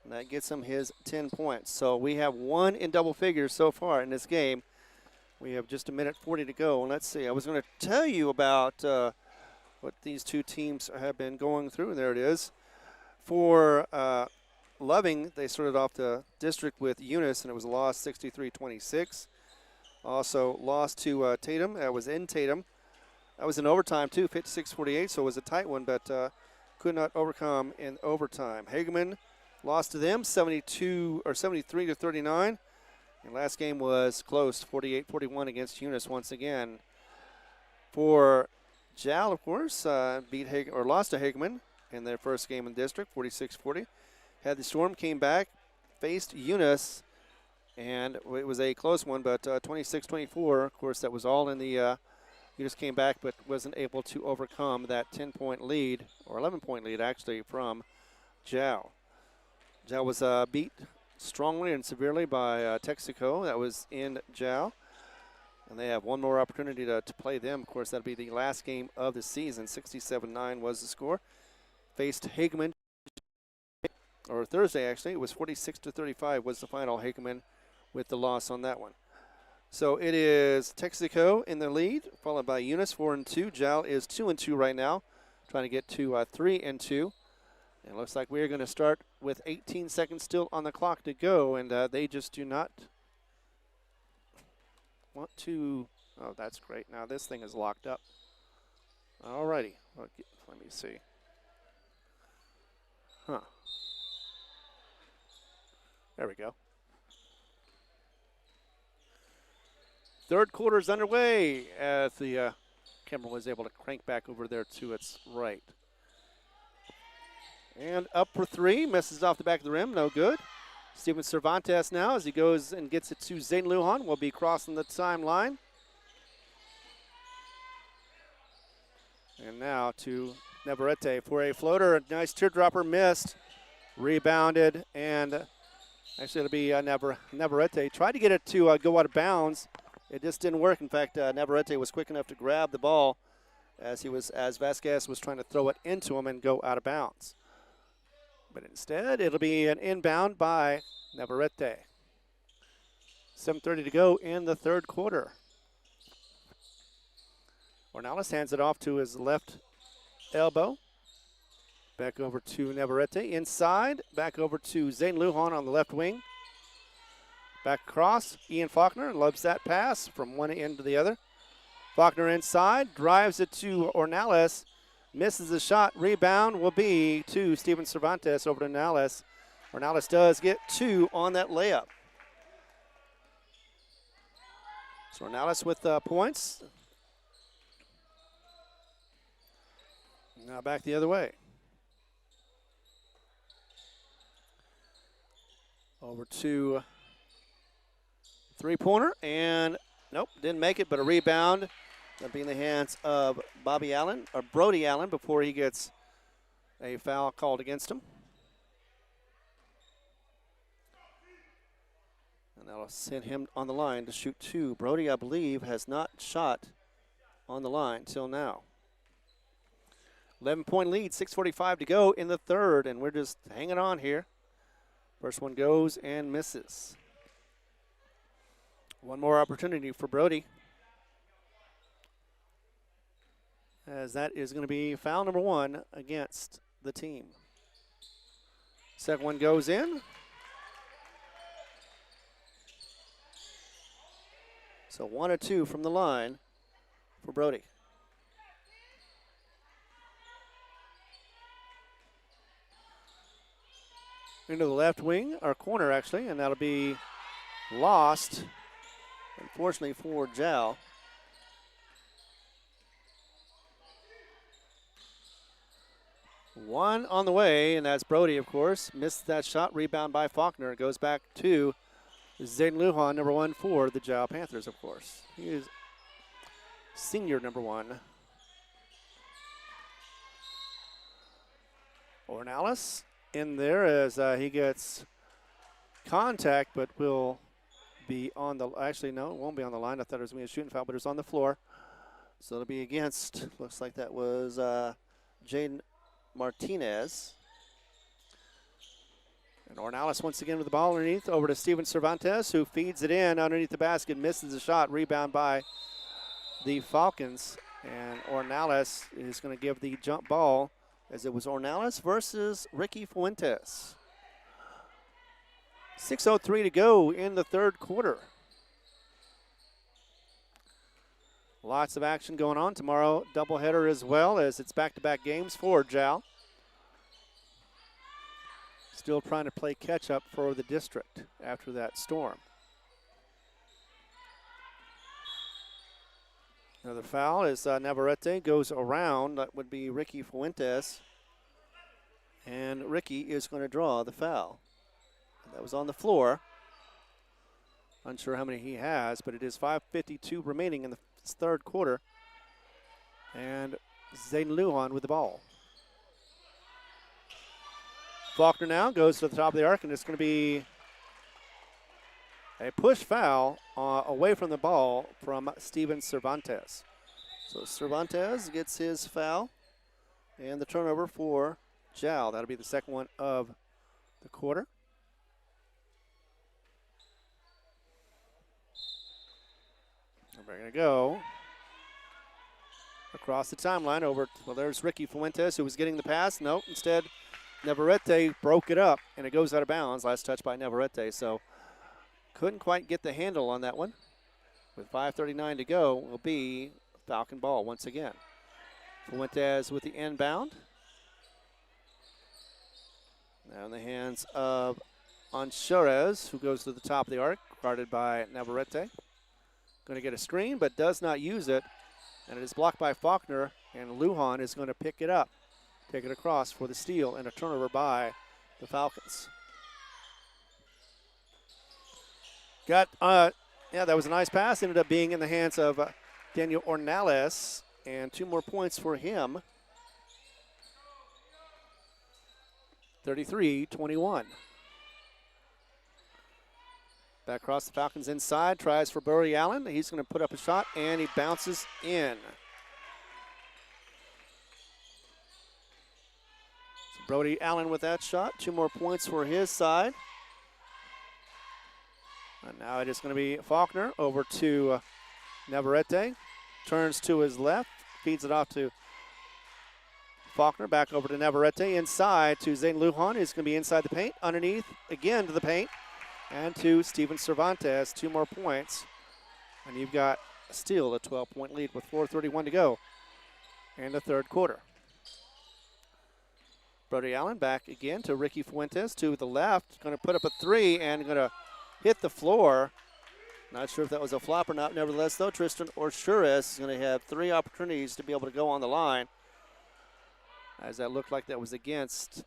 A: And that gets him his 10 points. So we have 1 in double figures so far in this game. We have just a minute 40 to go. And let's see. I was going to tell you about what these two teams have been going through. There it is. For Loving, they started off the district with Eunice, and it was a loss 63-26. Also lost to Tatum. That was in Tatum. That was in overtime, too, 56-48, so it was a tight one, but could not overcome in overtime. Hageman lost to them 73-39. And last game was close, 48-41 against Eunice once again. For Jal, of course, lost to Hageman in their first game in district, 46-40. Had the Storm, came back, faced Eunice, and it was a close one, but 26-24. Of course, that was all in the Eunice came back, but wasn't able to overcome that 10-point lead, or 11-point lead, actually, from Jal. Jal was beat strongly and severely by Texaco. That was in Jal. And they have one more opportunity to play them. Of course, that'll be the last game of the season. 67-9 was the score. Faced Hageman, or Thursday, actually. It was 46-35 was the final. Hageman with the loss on that one. So it is Texaco in the lead, followed by Eunice, 4-2. Jal is 2-2 right now, trying to get to 3-2. And it looks like we're going to start with 18 seconds still on the clock to go, and they just do not want to. Oh, that's great. Now this thing is locked up. All righty. Let me see. Huh. There we go. Third quarter is underway as the camera was able to crank back over there to its right. And up for 3, misses off the back of the rim, no good. Steven Cervantes now, as he goes and gets it to Zane Lujan, will be crossing the timeline. And now to Navarrete for a floater. A nice teardropper, missed. Rebounded, and actually it'll be Navarrete. Tried to get it to go out of bounds. It just didn't work. In fact, Navarrete was quick enough to grab the ball as Vasquez was trying to throw it into him and go out of bounds. But instead, it'll be an inbound by Navarrete. 7:30 to go in the third quarter. Ornelas hands it off to his left elbow. Back over to Navarrete. Inside, back over to Zane Lujan on the left wing. Back across, Ian Faulkner loves that pass from one end to the other. Faulkner inside, drives it to Ornelas. Misses the shot. Rebound will be to Steven Cervantes over to Ornelas. Ornelas does get 2 on that layup. So Ornelas with points. Now back the other way. Over to three-pointer, and nope, didn't make it, but a rebound. That'll be in the hands of Brody Allen before he gets a foul called against him. And that'll send him on the line to shoot 2. Brody, I believe, has not shot on the line till now. 11-point lead, 6:45 to go in the third, and we're just hanging on here. First one goes and misses. One more opportunity for Brody, as that is going to be foul number 1 against the team. Second one goes in. So 1 or 2 from the line for Brody. Into the left wing, or corner actually, and that'll be lost, unfortunately, for Jal. One on the way, and that's Brody, of course. Missed that shot, rebound by Faulkner. Goes back to Zayden Lujan, number 1 for the Jal Panthers, of course. He is senior number 1. Ornelas in there as he gets contact, but will be on the, actually no, it won't be on the line. I thought it was going to be a shooting foul, but it's on the floor. So it'll be against, looks like that was Jaden Martinez. And Ornelas once again with the ball underneath, over to Steven Cervantes, who feeds it in underneath the basket, misses the shot, rebound by the Falcons. And Ornelas is going to give the jump ball, as it was Ornelas versus Ricky Fuentes. 6:03 to go in the third quarter. Lots of action going on tomorrow. Doubleheader as well, as it's back-to-back games for Jal. Still trying to play catch-up for the district after that storm. Another foul as Navarrete goes around. That would be Ricky Fuentes. And Ricky is going to draw the foul. That was on the floor. Unsure how many he has, but it is 5:52 remaining in the third quarter. And Zayden Lujan with the ball. Faulkner now goes to the top of the arc, and it's going to be a push foul away from the ball from Steven Cervantes. So Cervantes gets his foul, and the turnover for Jal. That'll be the second one of the quarter. And we're going to go across the timeline over, well, there's Ricky Fuentes, who was getting the pass. Nope, instead Navarrete broke it up, and it goes out of bounds. Last touch by Navarrete, so couldn't quite get the handle on that one. With 5:39 to go, will be Falcon ball once again. Fuentes with the inbound. Now in the hands of Anchorez, who goes to the top of the arc, guarded by Navarrete. Going to get a screen, but does not use it. And it is blocked by Faulkner, and Lujan is going to pick it up. Take it across for the steal, and a turnover by the Falcons. Yeah, that was a nice pass. Ended up being in the hands of Daniel Ornelas. and 2 more points for him. 33-21. Back across the Falcons inside, tries for Brody Allen. He's going to put up a shot, and he bounces in. So Brody Allen with that shot. 2 more points for his side. And now it is going to be Faulkner over to Navarrete. Turns to his left, feeds it off to Faulkner, back over to Navarrete, inside to Zane Lujan. He's going to be inside the paint, underneath, again to the paint, and to Steven Cervantes. 2 more points, and you've got still a 12-point lead with 4:31 to go in the third quarter. Brody Allen back again to Ricky Fuentes to the left, going to put up a 3 and going to hit the floor. Not sure if that was a flop or not. Nevertheless, though, Tristan Orchuris is going to have 3 opportunities to be able to go on the line, as that looked like that was against,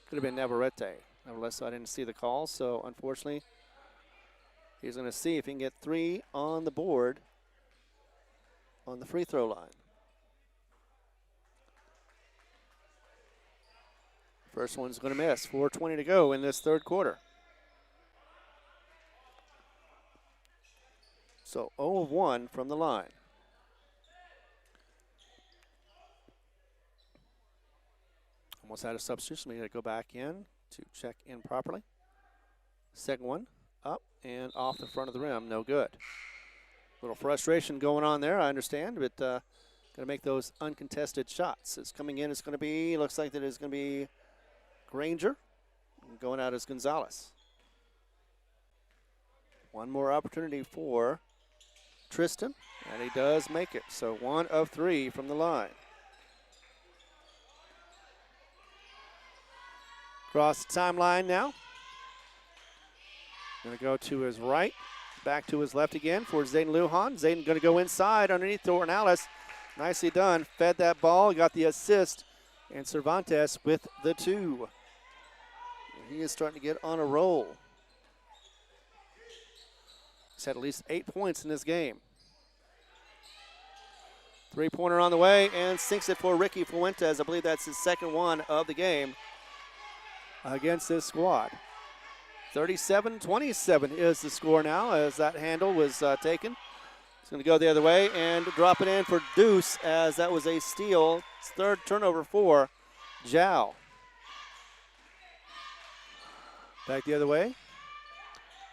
A: could have been Navarrete. Nevertheless, I didn't see the call, so unfortunately, he's going to see if he can get 3 on the board on the free throw line. First one's going to miss. 4:20 to go in this third quarter. So 0 of 1 from the line. Almost had a substitution. We got to go back in to check in properly. Second one up and off the front of the rim. No good. A little frustration going on there, I understand, but going to make those uncontested shots. It's coming in. It's going to be, looks like that it's going to be Granger. And going out as Gonzalez. One more opportunity for Tristan, and he does make it. So 1 of 3 from the line. Across the timeline now. Going to go to his right, back to his left again for Zayden Lujan. Zayden going to go inside underneath Thornton Alice. Nicely done. Fed that ball, got the assist, and Cervantes with the 2. He is starting to get on a roll. He's had at least 8 points in this game. 3-pointer on the way and sinks it for Ricky Fuentes. I believe that's his second one of the game against this squad. 37-27 is the score now as that handle was taken. He's going to go the other way and drop it in for Deuce as that was a steal. It's 3rd turnover for Jal. Back the other way.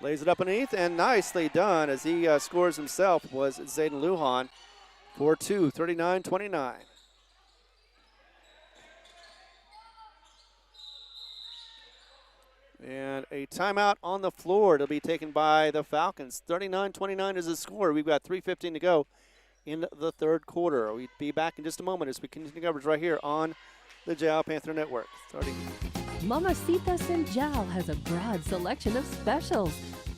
A: Lays it up underneath, and nicely done as he scores himself was Zayden Lujan for 2, 39-29. And a timeout on the floor to be taken by the Falcons. 39-29 is the score. We've got 3:15 to go in the third quarter. We'll be back in just a moment as we continue coverage right here on the Jal Panther Network.
D: Mamacitas and Jal has a broad selection of specials.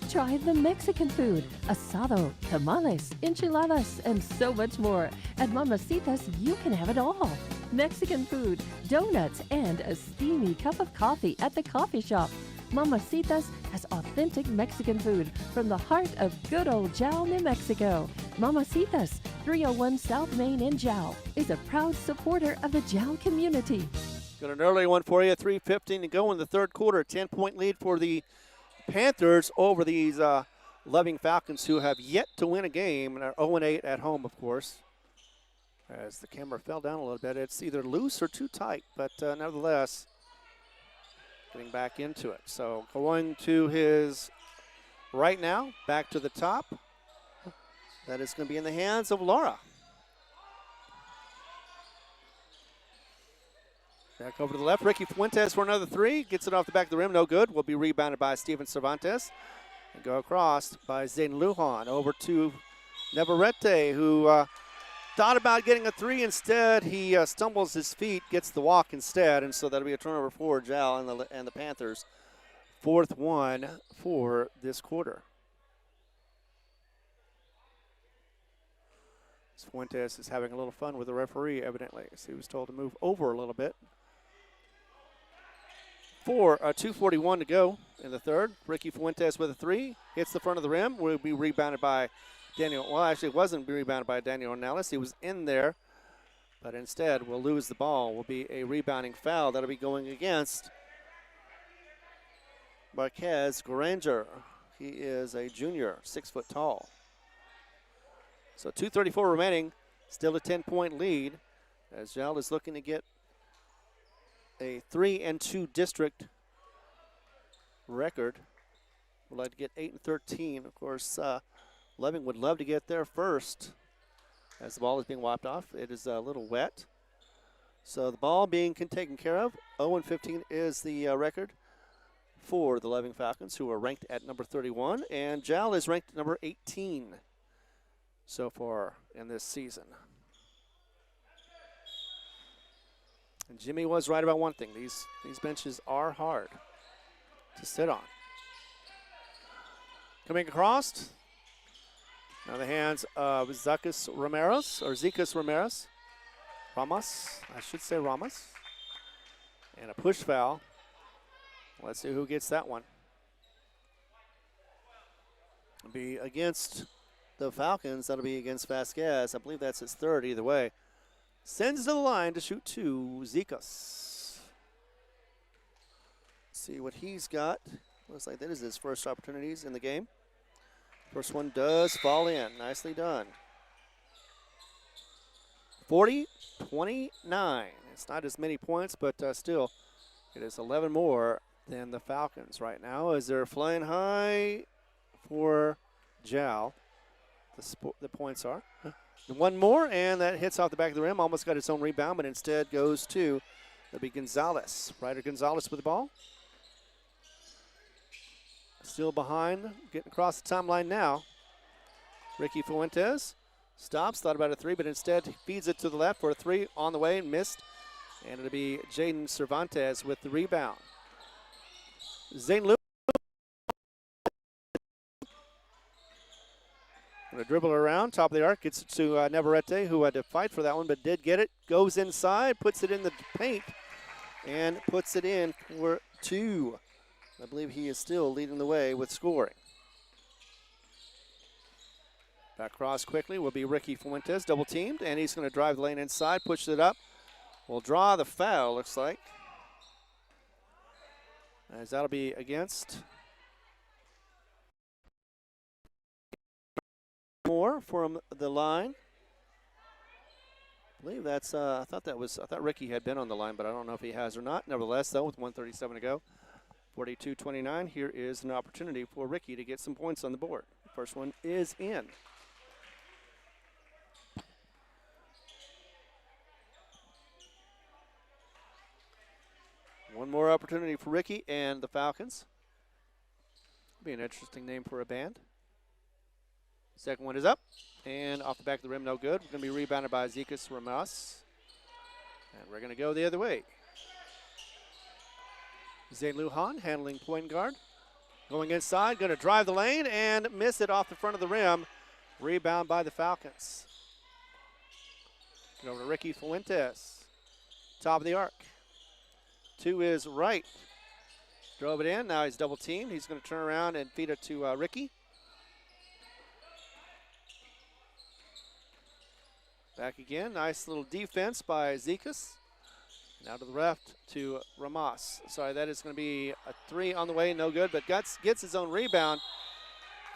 D: Try the Mexican food, asado, tamales, enchiladas, and so much more. At Mamacitas, you can have it all. Mexican food, donuts, and a steamy cup of coffee at the coffee shop. Mamacitas has authentic Mexican food from the heart of good old Jal, New Mexico. Mamacitas, 301 South Main in Jal, is a proud supporter of the Jal community.
A: Got an early one for you, 3:15 to go in the third quarter. 10-point lead for the Panthers over these Loving Falcons, who have yet to win a game and are 0-8 at home, of course. As the camera fell down a little bit, it's either loose or too tight, but nevertheless, getting back into it. So going to his right now, back to the top. That is going to be in the hands of Laura. Back over to the left, Ricky Fuentes for another 3. Gets it off the back of the rim, no good. Will be rebounded by Steven Cervantes. And go across by Zayden Lujan over to Navarrete, who thought about getting a 3 instead. He stumbles his feet, gets the walk instead, and so that'll be a turnover for Jal and the Panthers. 4th one for this quarter. Fuentes is having a little fun with the referee, evidently. So he was told to move over a little bit. 2:41 to go in the third. Ricky Fuentes with a 3. Hits the front of the rim. Will be rebounded by Actually, it wasn't rebounded by Daniel Ornelas. He was in there, but instead will lose the ball. Will be a rebounding foul. That'll be going against Marquez Granger. He is a junior, 6 foot tall. So 2:34 remaining, still a 10-point lead as Jal is looking to get a 3-2 district record. Would like to get 8-13. Of course, Loving would love to get there first as the ball is being wiped off. It is a little wet. So the ball being taken care of. 0-15 is the record for the Loving Falcons, who are ranked at number 31, and Jal is ranked number 18 so far in this season. And Jimmy was right about one thing. These benches are hard to sit on. Coming across, now the hands of Zekas Ramirez. Ramos, I should say Ramos. And a push foul. Let's see who gets that one. It'll be against the Falcons. That'll be against Vasquez. I believe that's his third either way. Sends to the line to shoot 2, Zekas. See what he's got. Looks like that is his first opportunities in the game. First one does fall in. Nicely done. 40-29. It's not as many points, but still, it is 11 more than the Falcons right now as they're flying high for Jal. The points are. One more, and that hits off the back of the rim. Almost got its own rebound, but instead goes to, that'll be Gonzalez. Ryder Gonzalez with the ball. Still behind, getting across the timeline now. Ricky Fuentes stops, thought about a 3, but instead feeds it to the left for a 3 on the way and missed. And it'll be Jaden Cervantes with the rebound. Zane Luke. Going to dribble around, top of the arc, gets it to Navarrete, who had to fight for that one, but did get it. Goes inside, puts it in the paint, and puts it in for 2. I believe he is still leading the way with scoring. Back cross quickly will be Ricky Fuentes, double teamed, and he's going to drive the lane inside, push it up. Will draw the foul, looks like. As that'll be against Moore from the line. I believe that's, I thought Ricky had been on the line, but I don't know if he has or not. Nevertheless, though, with 1:37 to go, 42-29, here is an opportunity for Ricky to get some points on the board. First one is in. One more opportunity for Ricky and the Falcons. Be an interesting name for a band. Second one is up, and off the back of the rim, no good. Going to be rebounded by Zekas Ramirez. And we're going to go the other way. Zane Lujan handling point guard. Going inside, going to drive the lane and miss it off the front of the rim. Rebound by the Falcons. Get over to Ricky Fuentes. Top of the arc. 2 is right. Drove it in. Now he's double teamed. He's going to turn around and feed it to Ricky. Back again. Nice little defense by Zekas. Now to the left to Ramos. Sorry, that is going to be a 3 on the way. No good, but gets his own rebound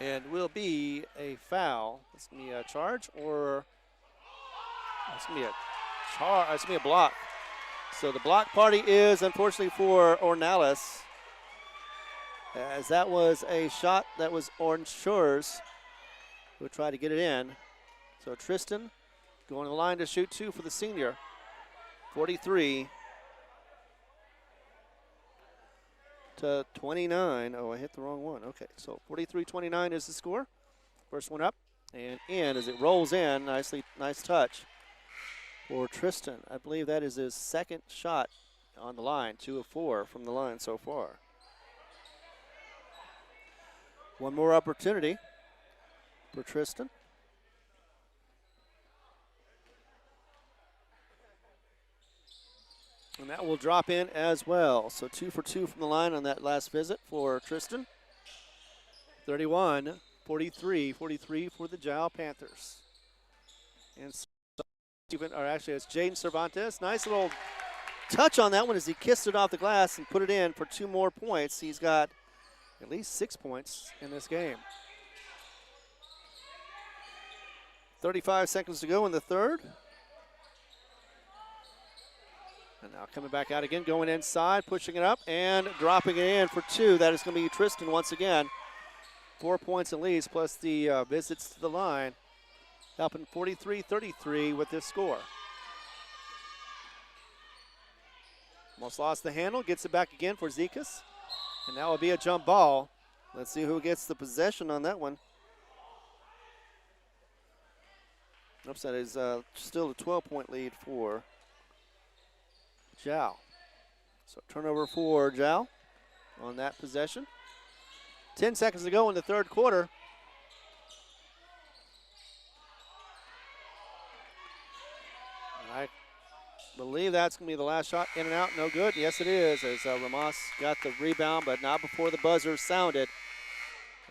A: and will be a foul. It's going to be a charge or it's going to be it's going to be a block. So the block party is, unfortunately, for Ornelas, as that was a shot that was Orange Shores who tried to get it in. So Tristan going to the line to shoot 2 for the senior. 43-29. Oh, I hit the wrong one. Okay, so 43-29 is the score. First one up and in as it rolls in. Nice touch for Tristan. I believe that is his second shot on the line. 2 of 4 from the line so far. One more opportunity for Tristan. And that will drop in as well. So 2 for 2 from the line on that last visit for Tristan. 31-29. 43 for the Jal Panthers. And it's Jaden Cervantes. Nice little touch on that one as he kissed it off the glass and put it in for 2 more points. He's got at least 6 points in this game. 35 seconds to go in the third. And now coming back out again, going inside, pushing it up, and dropping it in for 2. That is going to be Tristan once again. 4 points at least, plus the visits to the line. Helping 43-33 with this score. Almost lost the handle, gets it back again for Zekas. And that will be a jump ball. Let's see who gets the possession on that one. Upset is still a 12-point lead for Jal. So turnover for Jal on that possession. 10 seconds to go in the third quarter. And I believe that's going to be the last shot. In and out, no good. Yes, it is, as Ramos got the rebound, but not before the buzzer sounded.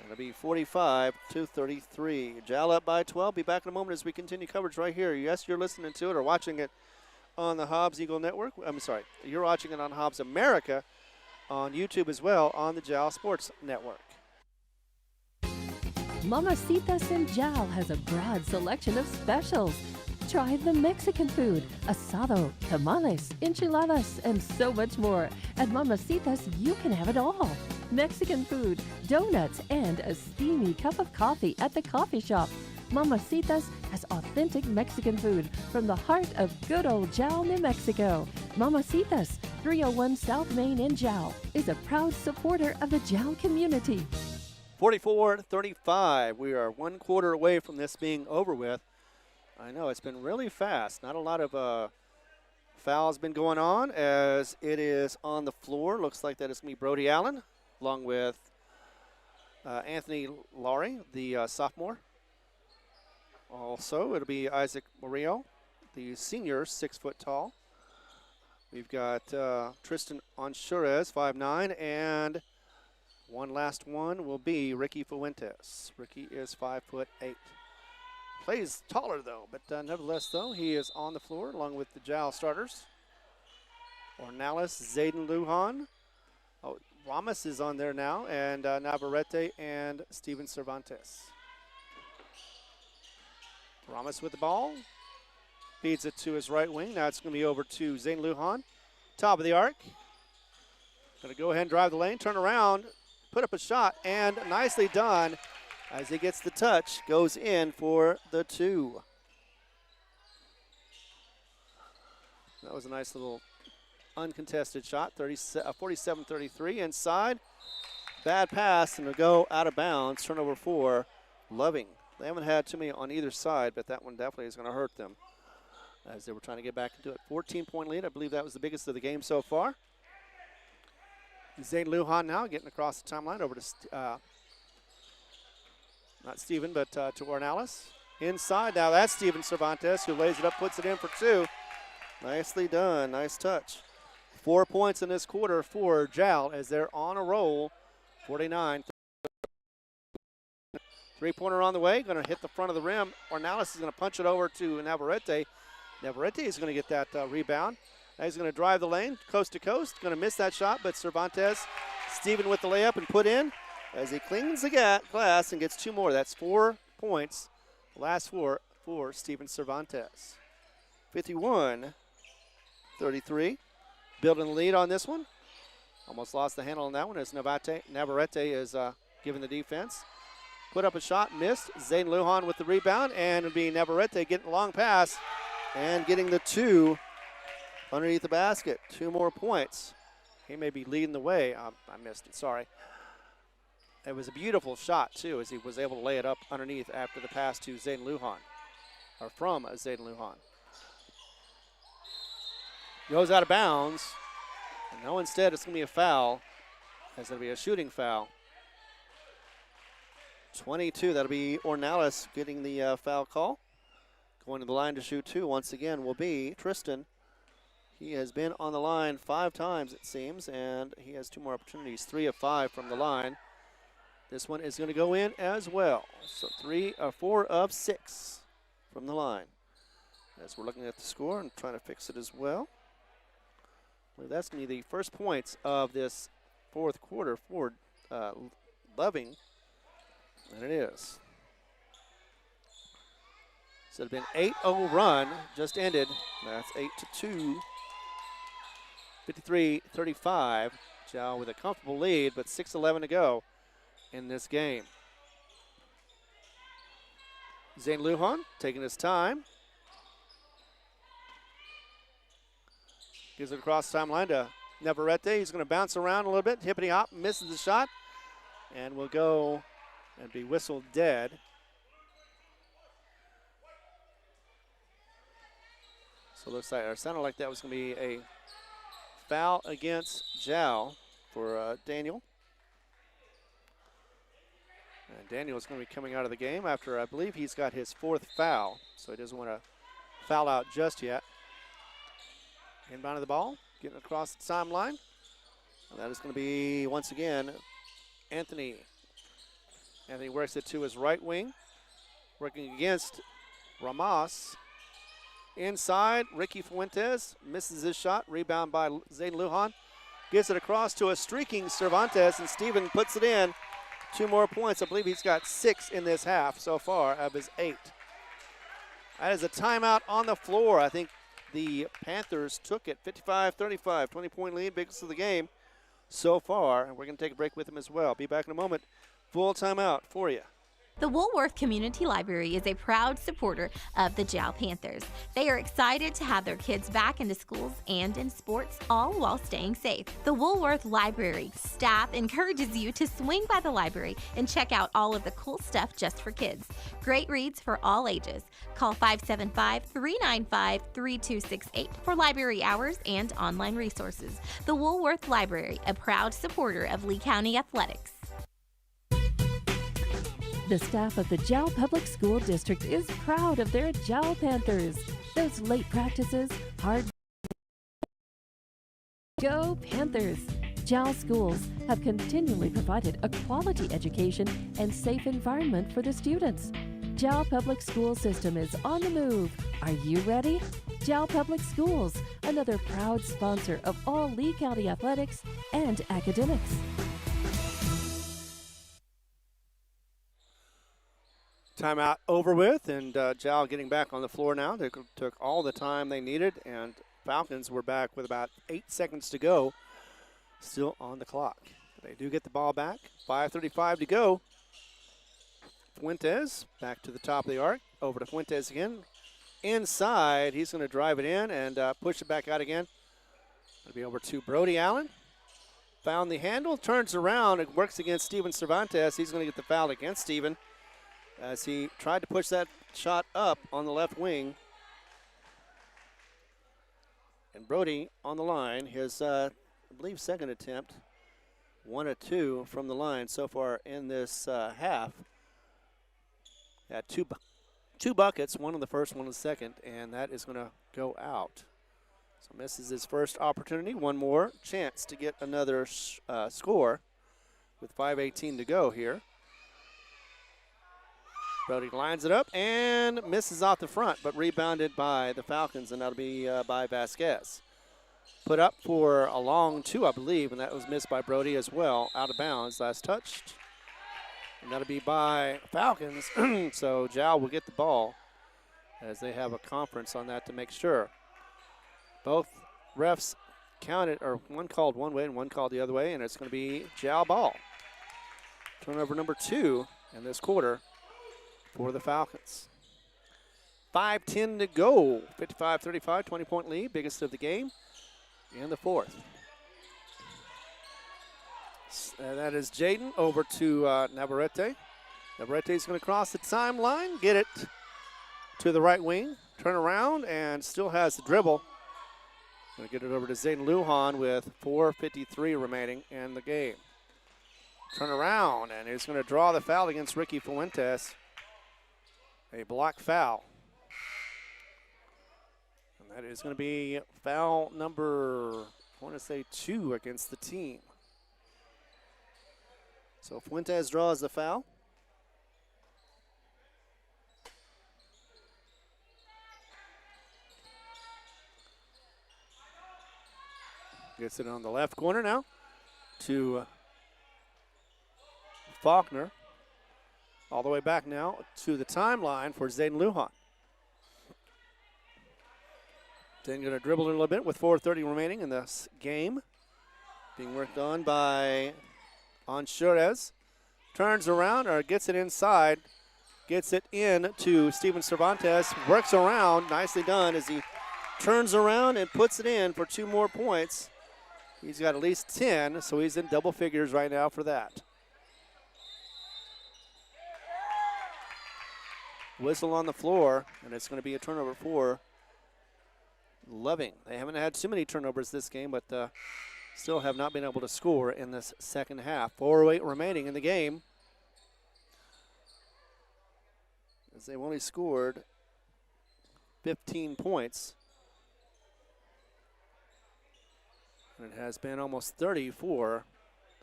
A: It'll be 45-33. Jal up by 12. Be back in a moment as we continue coverage right here. Yes, you're listening to it or watching it on the Hobbs Eagle Network. I'm sorry, you're watching it on Hobbs America on YouTube as well on the Jal Sports Network.
D: Mamacitas in Jal has a broad selection of specials. Try the Mexican food, asado, tamales, enchiladas, and so much more. At Mamacitas, you can have it all. Mexican food, donuts, and a steamy cup of coffee at the coffee shop. Mamacitas has authentic Mexican food from the heart of good old Jal, New Mexico. Mamacitas, 301 South Main in Jal, is a proud supporter of the Jal community.
A: 44-35. We are 1 quarter away from this being over with. I know it's been really fast. Not a lot of fouls been going on as it is on the floor. Looks like that is going to be Brody Allen along with Anthony Laurie, the sophomore. Also, it'll be Isaac Murillo, the senior, 6 foot tall. We've got Tristan Onchurez, 5'9", and one last one will be Ricky Fuentes. Ricky is 5'8". Plays taller though, but nevertheless though, he is on the floor along with the Jal starters. Ornalis, Zayden Lujan. Oh, Ramos is on there now, and Navarrete and Steven Cervantes. Ramos with the ball. Feeds it to his right wing. Now it's going to be over to Zayden Lujan. Top of the arc. Going to go ahead and drive the lane, turn around, put up a shot, and nicely done. As he gets the touch, goes in for the 2. That was a nice little uncontested shot, 47-33 inside. Bad pass, and it'll go out of bounds. Turnover for Loving. They haven't had too many on either side, but that one definitely is going to hurt them as they were trying to get back into it. 14-point lead. I believe that was the biggest of the game so far. Zayden Lujan now getting across the timeline over to not Steven, but to Ornalis. Inside now, that's Steven Cervantes who lays it up, puts it in for 2. Nicely done, nice touch. 4 points in this quarter for Jal as they're on a roll, 49. 3-pointer on the way, going to hit the front of the rim. Ornalis is going to punch it over to Navarrete. Navarrete is going to get that rebound. Now he's going to drive the lane, coast to coast. Going to miss that shot, but Cervantes, Steven with the layup and put in. As he cleans the glass and gets 2 more. That's 4 points. Last 4 for Steven Cervantes. 51-33. Building the lead on this one. Almost lost the handle on that one as Navarrete is giving the defense. Put up a shot, missed. Zayden Lujan with the rebound, and it'll be Navarrete getting a long pass and getting the 2 underneath the basket. 2 more points. He may be leading the way. I missed it, sorry. It was a beautiful shot, too, as he was able to lay it up underneath after the pass to Zayden Lujan, or from Zayden Lujan. Goes out of bounds, and now instead it's going to be a foul, as it'll be a shooting foul. 22, that'll be Ornalis getting the foul call. Going to the line to shoot 2 once again will be Tristan. He has been on the line 5 times, it seems, and he has 2 more opportunities, 3 of 5 from the line. This one is going to go in as well. So 4 of 6 from the line. As we're looking at the score and trying to fix it as well. Well, that's going to be the first points of this fourth quarter for Loving. And it is. So it's been 8-0 run, just ended. That's 8-2. 53-35. Jal with a comfortable lead, but 6:11 to go in this game. Zane Lujan taking his time. Gives it across the timeline to Navarrete. He's going to bounce around a little bit. Hippity hop, misses the shot, and will go and be whistled dead. So it looks like, or sounded like that was going to be a foul against Jal for Daniel. And Daniel is going to be coming out of the game after I believe he's got his 4th foul, so he doesn't want to foul out just yet. Inbound of the ball, getting across the timeline. And that is going to be, once again, Anthony. Anthony works it to his right wing, working against Ramos. Inside, Ricky Fuentes misses his shot. Rebound by Zayden Lujan. Gets it across to a streaking Cervantes, and Steven puts it in. 2 more points. I believe he's got 6 in this half so far of his 8. That is a timeout on the floor. I think the Panthers took it 55-35, 20-point lead, biggest of the game so far. And we're going to take a break with them as well. Be back in a moment. Full timeout for you.
B: The Woolworth Community Library is a proud supporter of the Jal Panthers. They are excited to have their kids back into schools and in sports, all while staying safe. The Woolworth Library staff encourages you to swing by the library and check out all of the cool stuff just for kids. Great reads for all ages. Call 575-395-3268 for library hours and online resources. The Woolworth Library, a proud supporter of Lee County Athletics.
D: The staff of the Jal Public School District is proud of their Jal Panthers. Those late practices, hard. Go Panthers! Jal schools have continually provided a quality education and safe environment for the students. Jal Public School System is on the move. Are you ready? Jal Public Schools, another proud sponsor of all Lee County athletics and academics.
A: Timeout over with, and Jal getting back on the floor now. They took all the time they needed, and Falcons were back with about 8 seconds to go, still on the clock. They do get the ball back. 5:35 to go. Fuentes back to the top of the arc. Over to Fuentes again. Inside, he's going to drive it in and push it back out again. It'll be over to Brody Allen. Found the handle, turns around, it works against Steven Cervantes. He's going to get the foul against Steven, as he tried to push that shot up on the left wing. And Brody on the line, his, I believe, second attempt. 1 of 2 from the line so far in this half. Had two buckets, one on the first, one on the second, and that is going to go out. So misses his first opportunity. One more chance to get another score with 5:18 to go here. Brody lines it up and misses off the front, but rebounded by the Falcons, and that'll be by Vasquez. Put up for a long 2, I believe, and that was missed by Brody as well. Out of bounds, last touched. And that'll be by Falcons. So Jal will get the ball as they have a conference on that to make sure. Both refs counted, or one called one way and one called the other way, and it's going to be Jal ball. Turnover number 2 in this quarter for the Falcons. 5:10 to go. 55-35, 20-point lead, biggest of the game in the fourth. That is Jaden over to Navarrete. Navarrete's going to cross the timeline, get it to the right wing, turn around, and still has the dribble. Going to get it over to Zayden Lujan with 4:53 remaining in the game. Turn around, and he's going to draw the foul against Ricky Fuentes. A block foul. And that is going to be foul number, I want to say 2 against the team. So Fuentes draws the foul. Gets it on the left corner now to Faulkner. All the way back now to the timeline for Zayden Lujan. Then going to dribble a little bit with 4:30 remaining in this game. Being worked on by Anchores. Turns around or gets it inside. Gets it in to Steven Cervantes. Works around. Nicely done as he turns around and puts it in for 2 more points. He's got at least 10, so he's in double figures right now for that. Whistle on the floor, and it's going to be a turnover for Loving. They haven't had too many turnovers this game, but still have not been able to score in this second half. 4:08 remaining in the game. As they've only scored 15 points. And it has been almost 30 for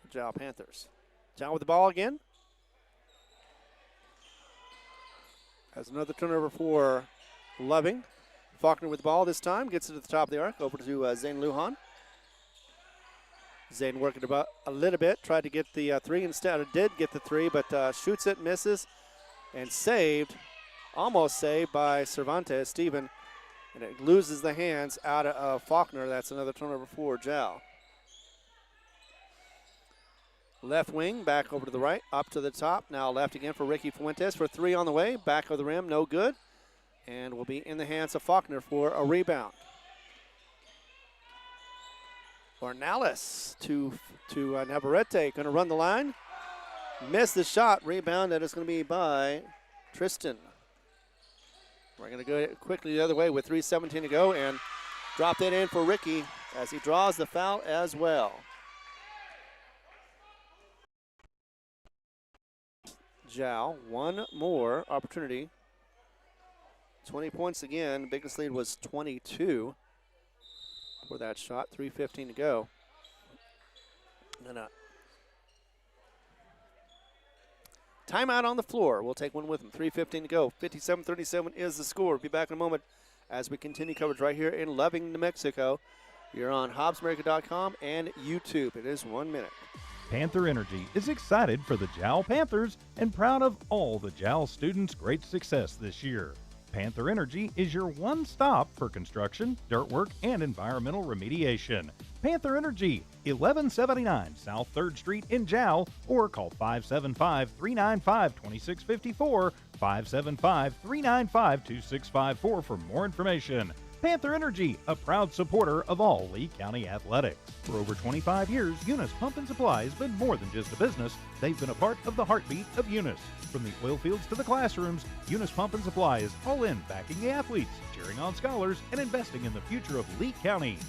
A: the Jal Panthers. Jal with the ball again. Has another turnover for Loving. Faulkner with the ball this time. Gets it to the top of the arc. Over to Zayden Lujan. Zayden working about a little bit. Tried to get the 3 instead. Did get the 3, but shoots it, misses, and saved. Almost saved by Cervantes, Steven. And it loses the hands out of Faulkner. That's another turnover for Jal. Left wing, back over to the right, up to the top. Now left again for Ricky Fuentes for 3 on the way. Back of the rim, no good. And will be in the hands of Faulkner for a rebound. Ornales to Navarrete, going to run the line. Missed the shot, rebound, that is going to be by Tristan. We're going to go quickly the other way with 3:17 to go and drop that in for Ricky as he draws the foul as well. Jal, one more opportunity. 20 points again. Biggest lead was 22 for that shot. 3:15 to go. And timeout on the floor. We'll take one with them. 3:15 to go. 57-37 is the score. We'll be back in a moment as we continue coverage right here in Loving, New Mexico. You're on HobbsAmerica.com and YouTube. It is 1 minute.
C: Panther Energy is excited for the Jal Panthers and proud of all the Jal students' great success this year. Panther Energy is your one stop for construction, dirt work, and environmental remediation. Panther Energy, 1179 South 3rd Street in Jal, or call 575-395-2654, 575-395-2654 for more information. Panther Energy, a proud supporter of all Lee County athletics. For over 25 years, Eunice Pump and Supply has been more than just a business. They've been a part of the heartbeat of Eunice. From the oil fields to the classrooms, Eunice Pump and Supply is all in backing the athletes, cheering on scholars, and investing in the future of Lee County.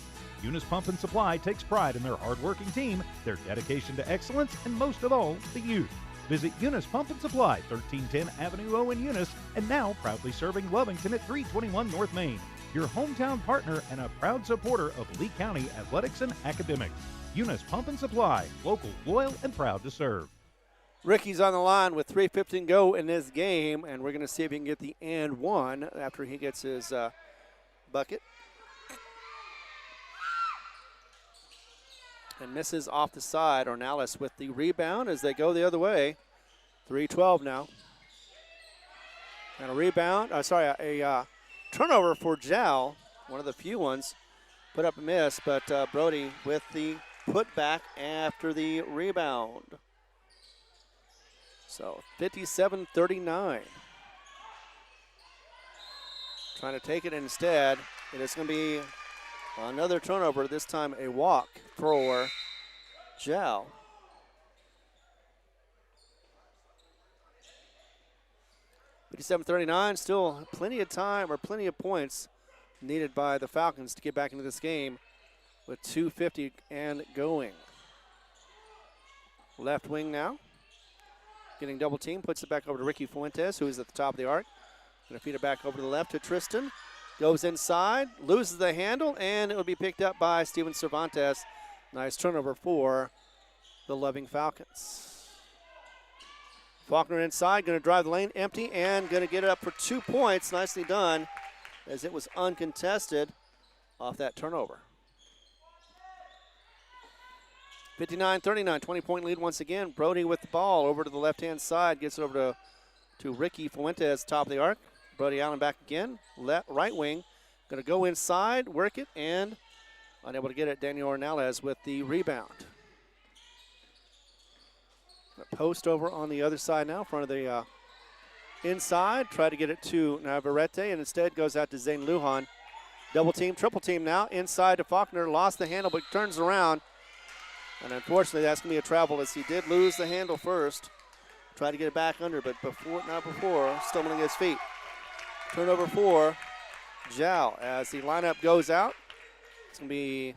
C: Eunice Pump and Supply takes pride in their hard-working team, their dedication to excellence, and most of all, the youth. Visit Eunice Pump and Supply, 1310 Avenue O in Eunice, and now proudly serving Lovington at 321 North Main. Your hometown partner and a proud supporter of Lee County athletics and academics. Eunice Pump and Supply, local, loyal, and proud to serve.
A: Ricky's on the line with 3:15 go in this game, and we're going to see if he can get the and one after he gets his bucket. And misses off the side. Ornales with the rebound as they go the other way. 3:12 now. And a rebound, a turnover for Jal, one of the few ones. Put up a miss, but Brody with the putback after the rebound. So 57-39. Trying to take it instead. It is going to be another turnover, this time a walk for Jal. 57-39, still plenty of time or plenty of points needed by the Falcons to get back into this game with 2:50 and going. Left wing now. Getting double team, puts it back over to Ricky Fuentes, who is at the top of the arc. Going to feed it back over to the left to Tristan. Goes inside, loses the handle, and it will be picked up by Steven Cervantes. Nice turnover for the Loving Falcons. Faulkner inside, going to drive the lane, empty, and going to get it up for 2 points. Nicely done, as it was uncontested off that turnover. 59-39, 20-point lead once again. Brody with the ball over to the left-hand side, gets it over to Ricky Fuentes, top of the arc. Brody Allen back again, right wing. Going to go inside, work it, and unable to get it. Daniel Ornelas with the rebound. A post over on the other side now, in front of the inside. Try to get it to Navarrete, and instead goes out to Zane Lujan. Double team, triple team now. Inside to Faulkner, lost the handle, but turns around. And unfortunately, that's going to be a travel, as he did lose the handle first. Tried to get it back under, but not before, stumbling his feet. Turnover for Jal as the lineup goes out. It's going to be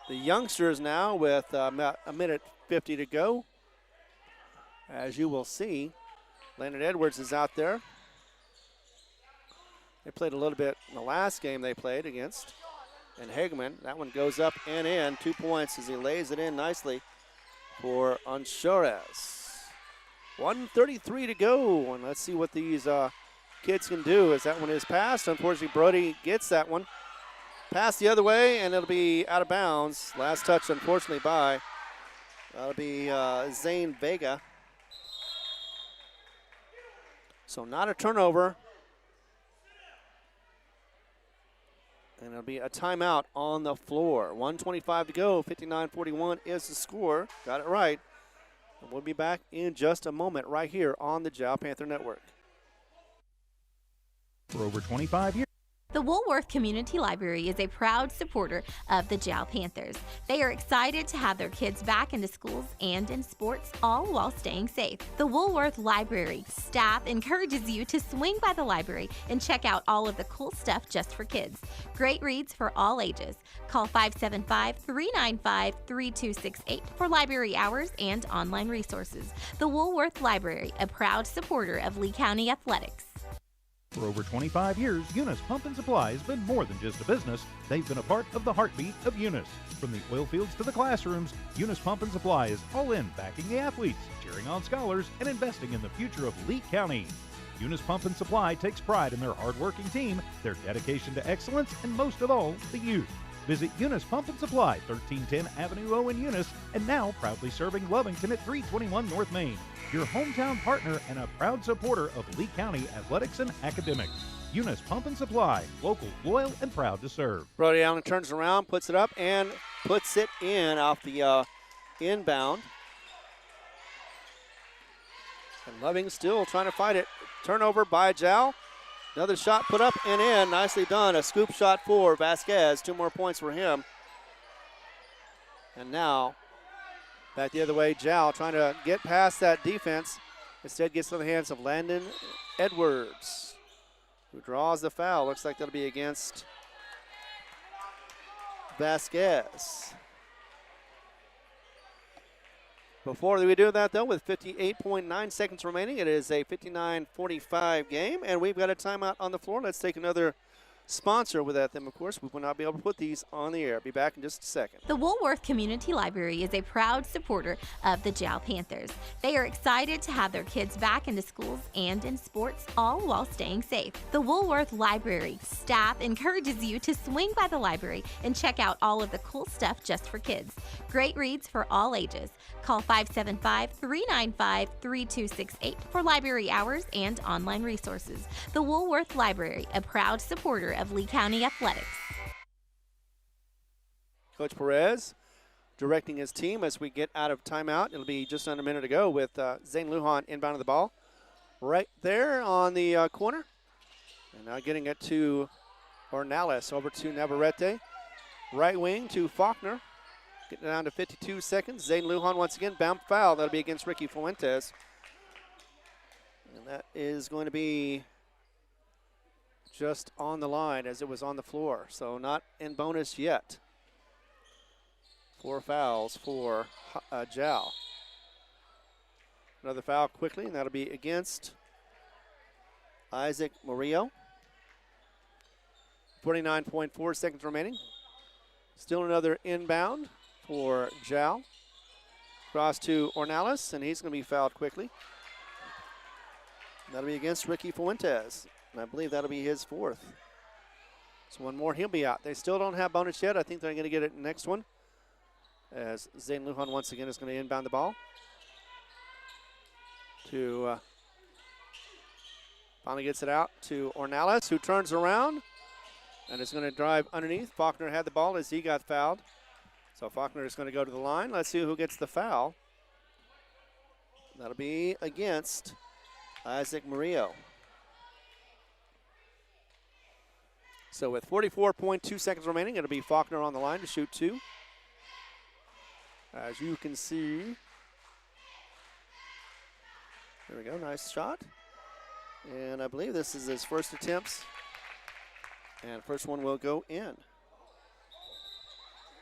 A: the youngsters now with about a minute 50 to go. As you will see, Landon Edwards is out there. They played a little bit in the last game they played against. And Hageman, that one goes up and in. 2 points as he lays it in nicely for Anchores. 1:33 to go, and let's see what these kids can do as that one is passed. Unfortunately, Brody gets that one. Pass the other way, and it'll be out of bounds. Last touch, unfortunately, that'll be Zane Vega. So not a turnover. And it'll be a timeout on the floor. 1:25 to go, 59-41 is the score. Got it right. And we'll be back in just a moment right here on the Jal Panther Network.
C: For over 25 years.
B: The Woolworth Community Library is a proud supporter of the Jal Panthers. They are excited to have their kids back into schools and in sports, all while staying safe. The Woolworth Library staff encourages you to swing by the library and check out all of the cool stuff just for kids. Great reads for all ages. Call 575-395-3268 for library hours and online resources. The Woolworth Library, a proud supporter of Lee County Athletics.
C: For over 25 years, Eunice Pump and Supply has been more than just a business. They've been a part of the heartbeat of Eunice. From the oil fields to the classrooms, Eunice Pump and Supply is all in, backing the athletes, cheering on scholars, and investing in the future of Lee County. Eunice Pump and Supply takes pride in their hard-working team, their dedication to excellence, and most of all, the youth. Visit Eunice Pump and Supply, 1310 Avenue O in Eunice, and now proudly serving Lovington at 321 North Main. Your hometown partner and a proud supporter of Lee County athletics and academics. Eunice Pump and Supply, local, loyal, and proud to serve.
A: Brody Allen turns around, puts it up, and puts it in off the inbound. And Loving still trying to fight it. Turnover by Jal. Another shot put up and in. Nicely done. A scoop shot for Vasquez. 2 more points for him. And now, back the other way, Jal trying to get past that defense. Instead gets to the hands of Landon Edwards, who draws the foul. Looks like that'll be against Vasquez. Before we do that, though, with 58.9 seconds remaining, it is a 59-45 game, and we've got a timeout on the floor. Let's take another sponsor with them, of course. We will not be able to put these on the air. Be back in just a second.
B: The Woolworth Community Library is a proud supporter of the Jal Panthers. They are excited to have their kids back into schools and in sports, all while staying safe. The Woolworth Library staff encourages you to swing by the library and check out all of the cool stuff just for kids. Great reads for all ages. Call 575-395-3268 for library hours and online resources. The Woolworth Library, a proud supporter of Lee County Athletics.
A: Coach Perez directing his team as we get out of timeout. It'll be just under a minute to go with Zane Lujan inbound of the ball. Right there on the corner. And now getting it to Ornelas, over to Navarrete. Right wing to Faulkner. Getting down to 52 seconds. Zane Lujan once again, bound foul. That'll be against Ricky Fuentes. And that is going to be just on the line as it was on the floor. So not in bonus yet. 4 fouls for Jal. Another foul quickly, and that'll be against Isaac Murillo. 49.4 seconds remaining. Still another inbound for Jal. Cross to Ornelas, and he's going to be fouled quickly. That'll be against Ricky Fuentes, and I believe that'll be his 4th. So one more, he'll be out. They still don't have bonus yet. I think they're going to get it in the next one, as Zane Lujan once again is going to inbound the ball to finally gets it out to Ornelas, who turns around and is going to drive underneath. Faulkner had the ball as he got fouled. So Faulkner is going to go to the line. Let's see who gets the foul. That'll be against Isaac Murillo. So with 44.2 seconds remaining, it'll be Faulkner on the line to shoot 2. As you can see. There we go, nice shot. And I believe this is his first attempts. And first one will go in.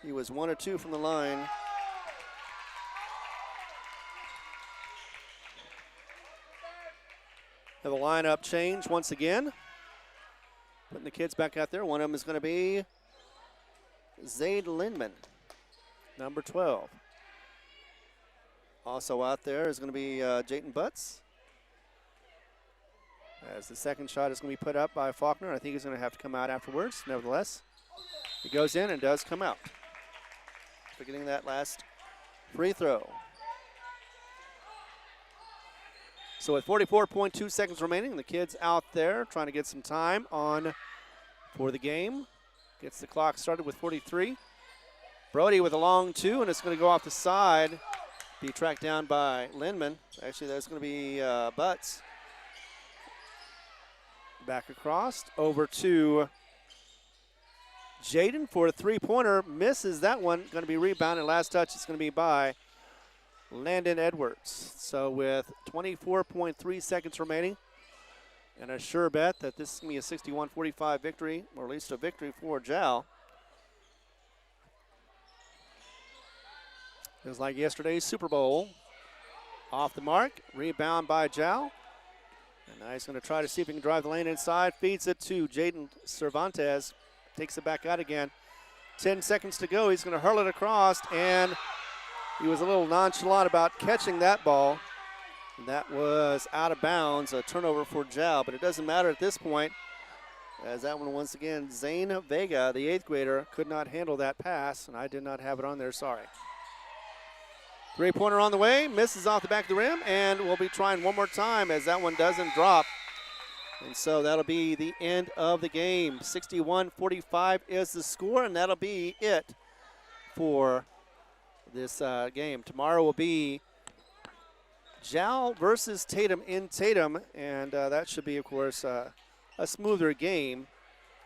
A: He was 1 or 2 from the line. Have a lineup change once again. Putting the kids back out there. One of them is going to be Zaid Lindman, number 12. Also out there is going to be Jayton Butts. As the second shot is going to be put up by Faulkner. I think he's going to have to come out afterwards. Nevertheless, he goes in and does come out. Forgetting that last free throw. So with 44.2 seconds remaining, the kids out there trying to get some time on for the game. Gets the clock started with 43. Brody with a long 2, and it's going to go off the side. Be tracked down by Lindman. Actually, that's going to be Butts. Back across, over to Jaden for a 3-pointer. Misses that one. Going to be rebounded. Last touch is going to be by Landon Edwards. So with 24.3 seconds remaining, and a sure bet that this is going to be a 61-45 victory, or at least a victory for Jal. It was like yesterday's Super Bowl. Off the mark, rebound by Jal. And now he's going to try to see if he can drive the lane inside. Feeds it to Jaden Cervantes. Takes it back out again. 10 seconds to go. He's going to hurl it across, and he was a little nonchalant about catching that ball. That was out of bounds, a turnover for Jal, but it doesn't matter at this point, as that one once again, Zane Vega, the 8th grader, could not handle that pass, and I did not have it on there, sorry. 3-pointer on the way, misses off the back of the rim, and we'll be trying one more time as that one doesn't drop. And so that'll be the end of the game. 61-45 is the score, and that'll be it for this game. Tomorrow will be Jal versus Tatum in Tatum, and that should be, of course, a smoother game,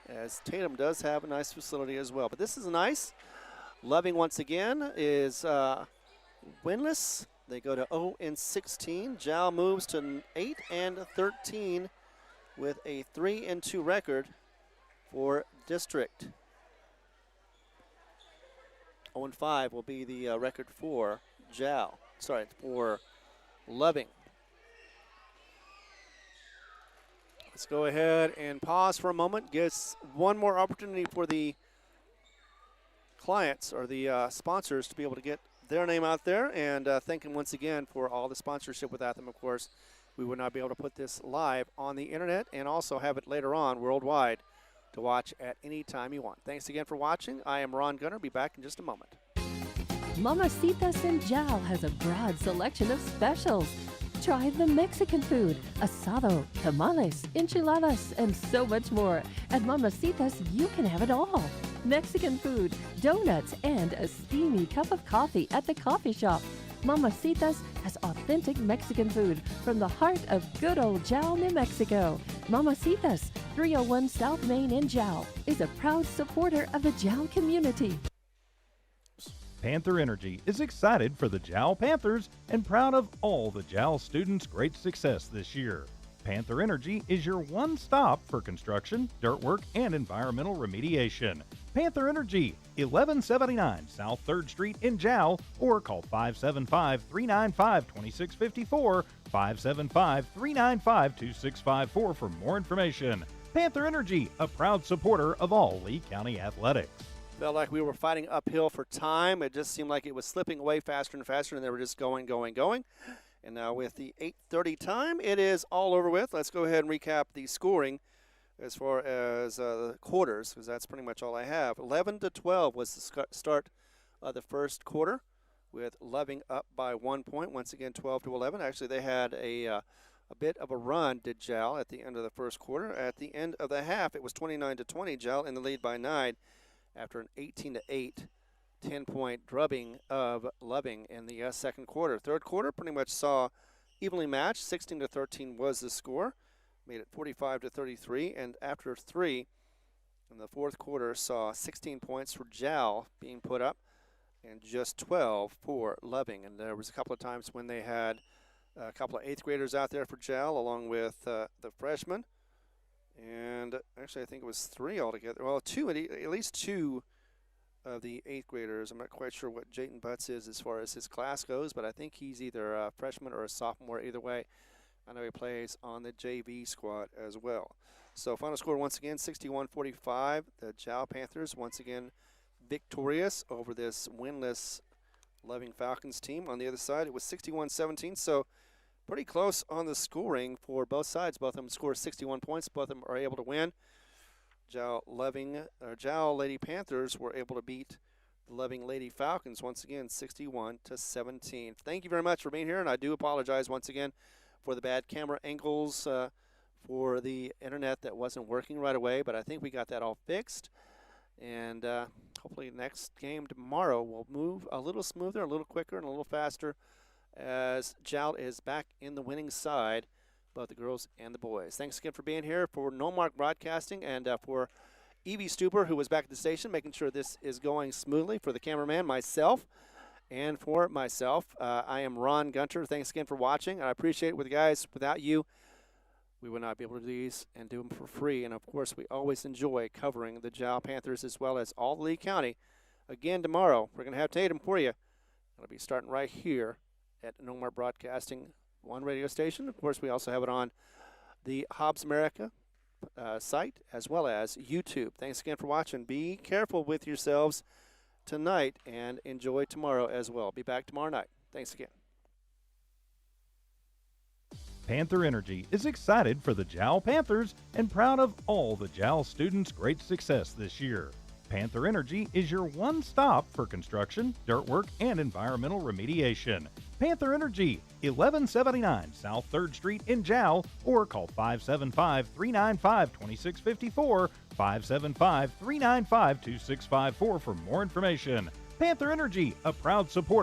A: as Tatum does have a nice facility as well. But this is nice. Loving, once again, is winless. They go to 0-16. Jal moves to 8-13 with a 3-2 record for district. 0-5 will be the record for Jal. Sorry, for Loving. Let's go ahead and pause for a moment. Gives one more opportunity for the clients or the sponsors to be able to get their name out there, and thank them once again for all the sponsorship. Without them, of course, we would not be able to put this live on the internet and also have it later on worldwide to watch at any time you want. Thanks again for watching. I am Ron Gunner. Be back in just a moment.
D: Mamacitas and Jal has a broad selection of specials. Try the Mexican food, asado, tamales, enchiladas, and so much more. At Mamacitas, you can have it all. Mexican food, donuts, and a steamy cup of coffee at the coffee shop. Mamacitas has authentic Mexican food from the heart of good old Jal, New Mexico. Mamacitas, 301 South Main in Jal, is a proud supporter of the Jal community.
C: Panther Energy is excited for the Jal Panthers and proud of all the Jal students' great success this year. Panther Energy is your one stop for construction, dirt work, and environmental remediation. Panther Energy, 1179 South 3rd Street in Jal, or call 575-395-2654, 575-395-2654 for more information. Panther Energy, a proud supporter of all Lee County athletics.
A: Felt like we were fighting uphill for time. It just seemed like it was slipping away faster and faster, and they were just going. And now with the 8:30 time, it is all over with. Let's go ahead and recap the scoring as far as the quarters, because that's pretty much all I have. 11-12 was the start of the first quarter, with Loving up by 1 point. Once again, 12-11. Actually, they had a bit of a run, did Jal, at the end of the first quarter. At the end of the half, it was 29-20. Jal in the lead by 9 after an 18-8 10-point drubbing of Loving in the second quarter. Third quarter pretty much saw evenly matched. 16-13 was the score. Made it 45-33, and after 3 in the fourth quarter saw 16 points for Jal being put up and just 12 for Loving. And there was a couple of times when they had a couple of 8th graders out there for Jal along with the freshmen. And actually I think it was 3 altogether. Well, at least 2 of the 8th graders. I'm not quite sure what Jayton Butts is as far as his class goes, but I think he's either a freshman or a sophomore. Either way, I know he plays on the JV squad as well. So final score once again, 61-45. The Jal Panthers once again victorious over this winless Loving Falcons team. On the other side, it was 61-17, so pretty close on the scoring for both sides. Both of them scored 61 points. Both of them are able to win. Jal Lady Panthers were able to beat the Loving Lady Falcons once again, 61-17. Thank you very much for being here, and I do apologize once again for the bad camera angles, for the internet that wasn't working right away, but I think we got that all fixed. And hopefully next game tomorrow will move a little smoother, a little quicker, and a little faster as Jal is back in the winning side, both the girls and the boys. Thanks again for being here for No Mark Broadcasting, and for Evie Stuber, who was back at the station, making sure this is going smoothly, for the cameraman, myself, and for myself. I am Ron Gunter. Thanks again for watching. I appreciate it with you guys. Without you, we would not be able to do these and do them for free. And, of course, we always enjoy covering the Jal Panthers as well as all Lee County. Again, tomorrow, we're going to have Tatum for you. It'll be starting right here at No More Broadcasting, one radio station. Of course, we also have it on the Hobbs America site as well as YouTube. Thanks again for watching. Be careful with yourselves tonight and enjoy tomorrow as well. Be back tomorrow night. Thanks again.
C: Panther Energy is excited for the Jal Panthers and proud of all the Jal students' great success this year. Panther Energy is your one stop for construction, dirt work, and environmental remediation. Panther Energy, 1179 South 3rd Street in Jal, or call 575-395-2654, 575-395-2654 for more information. Panther Energy, a proud supporter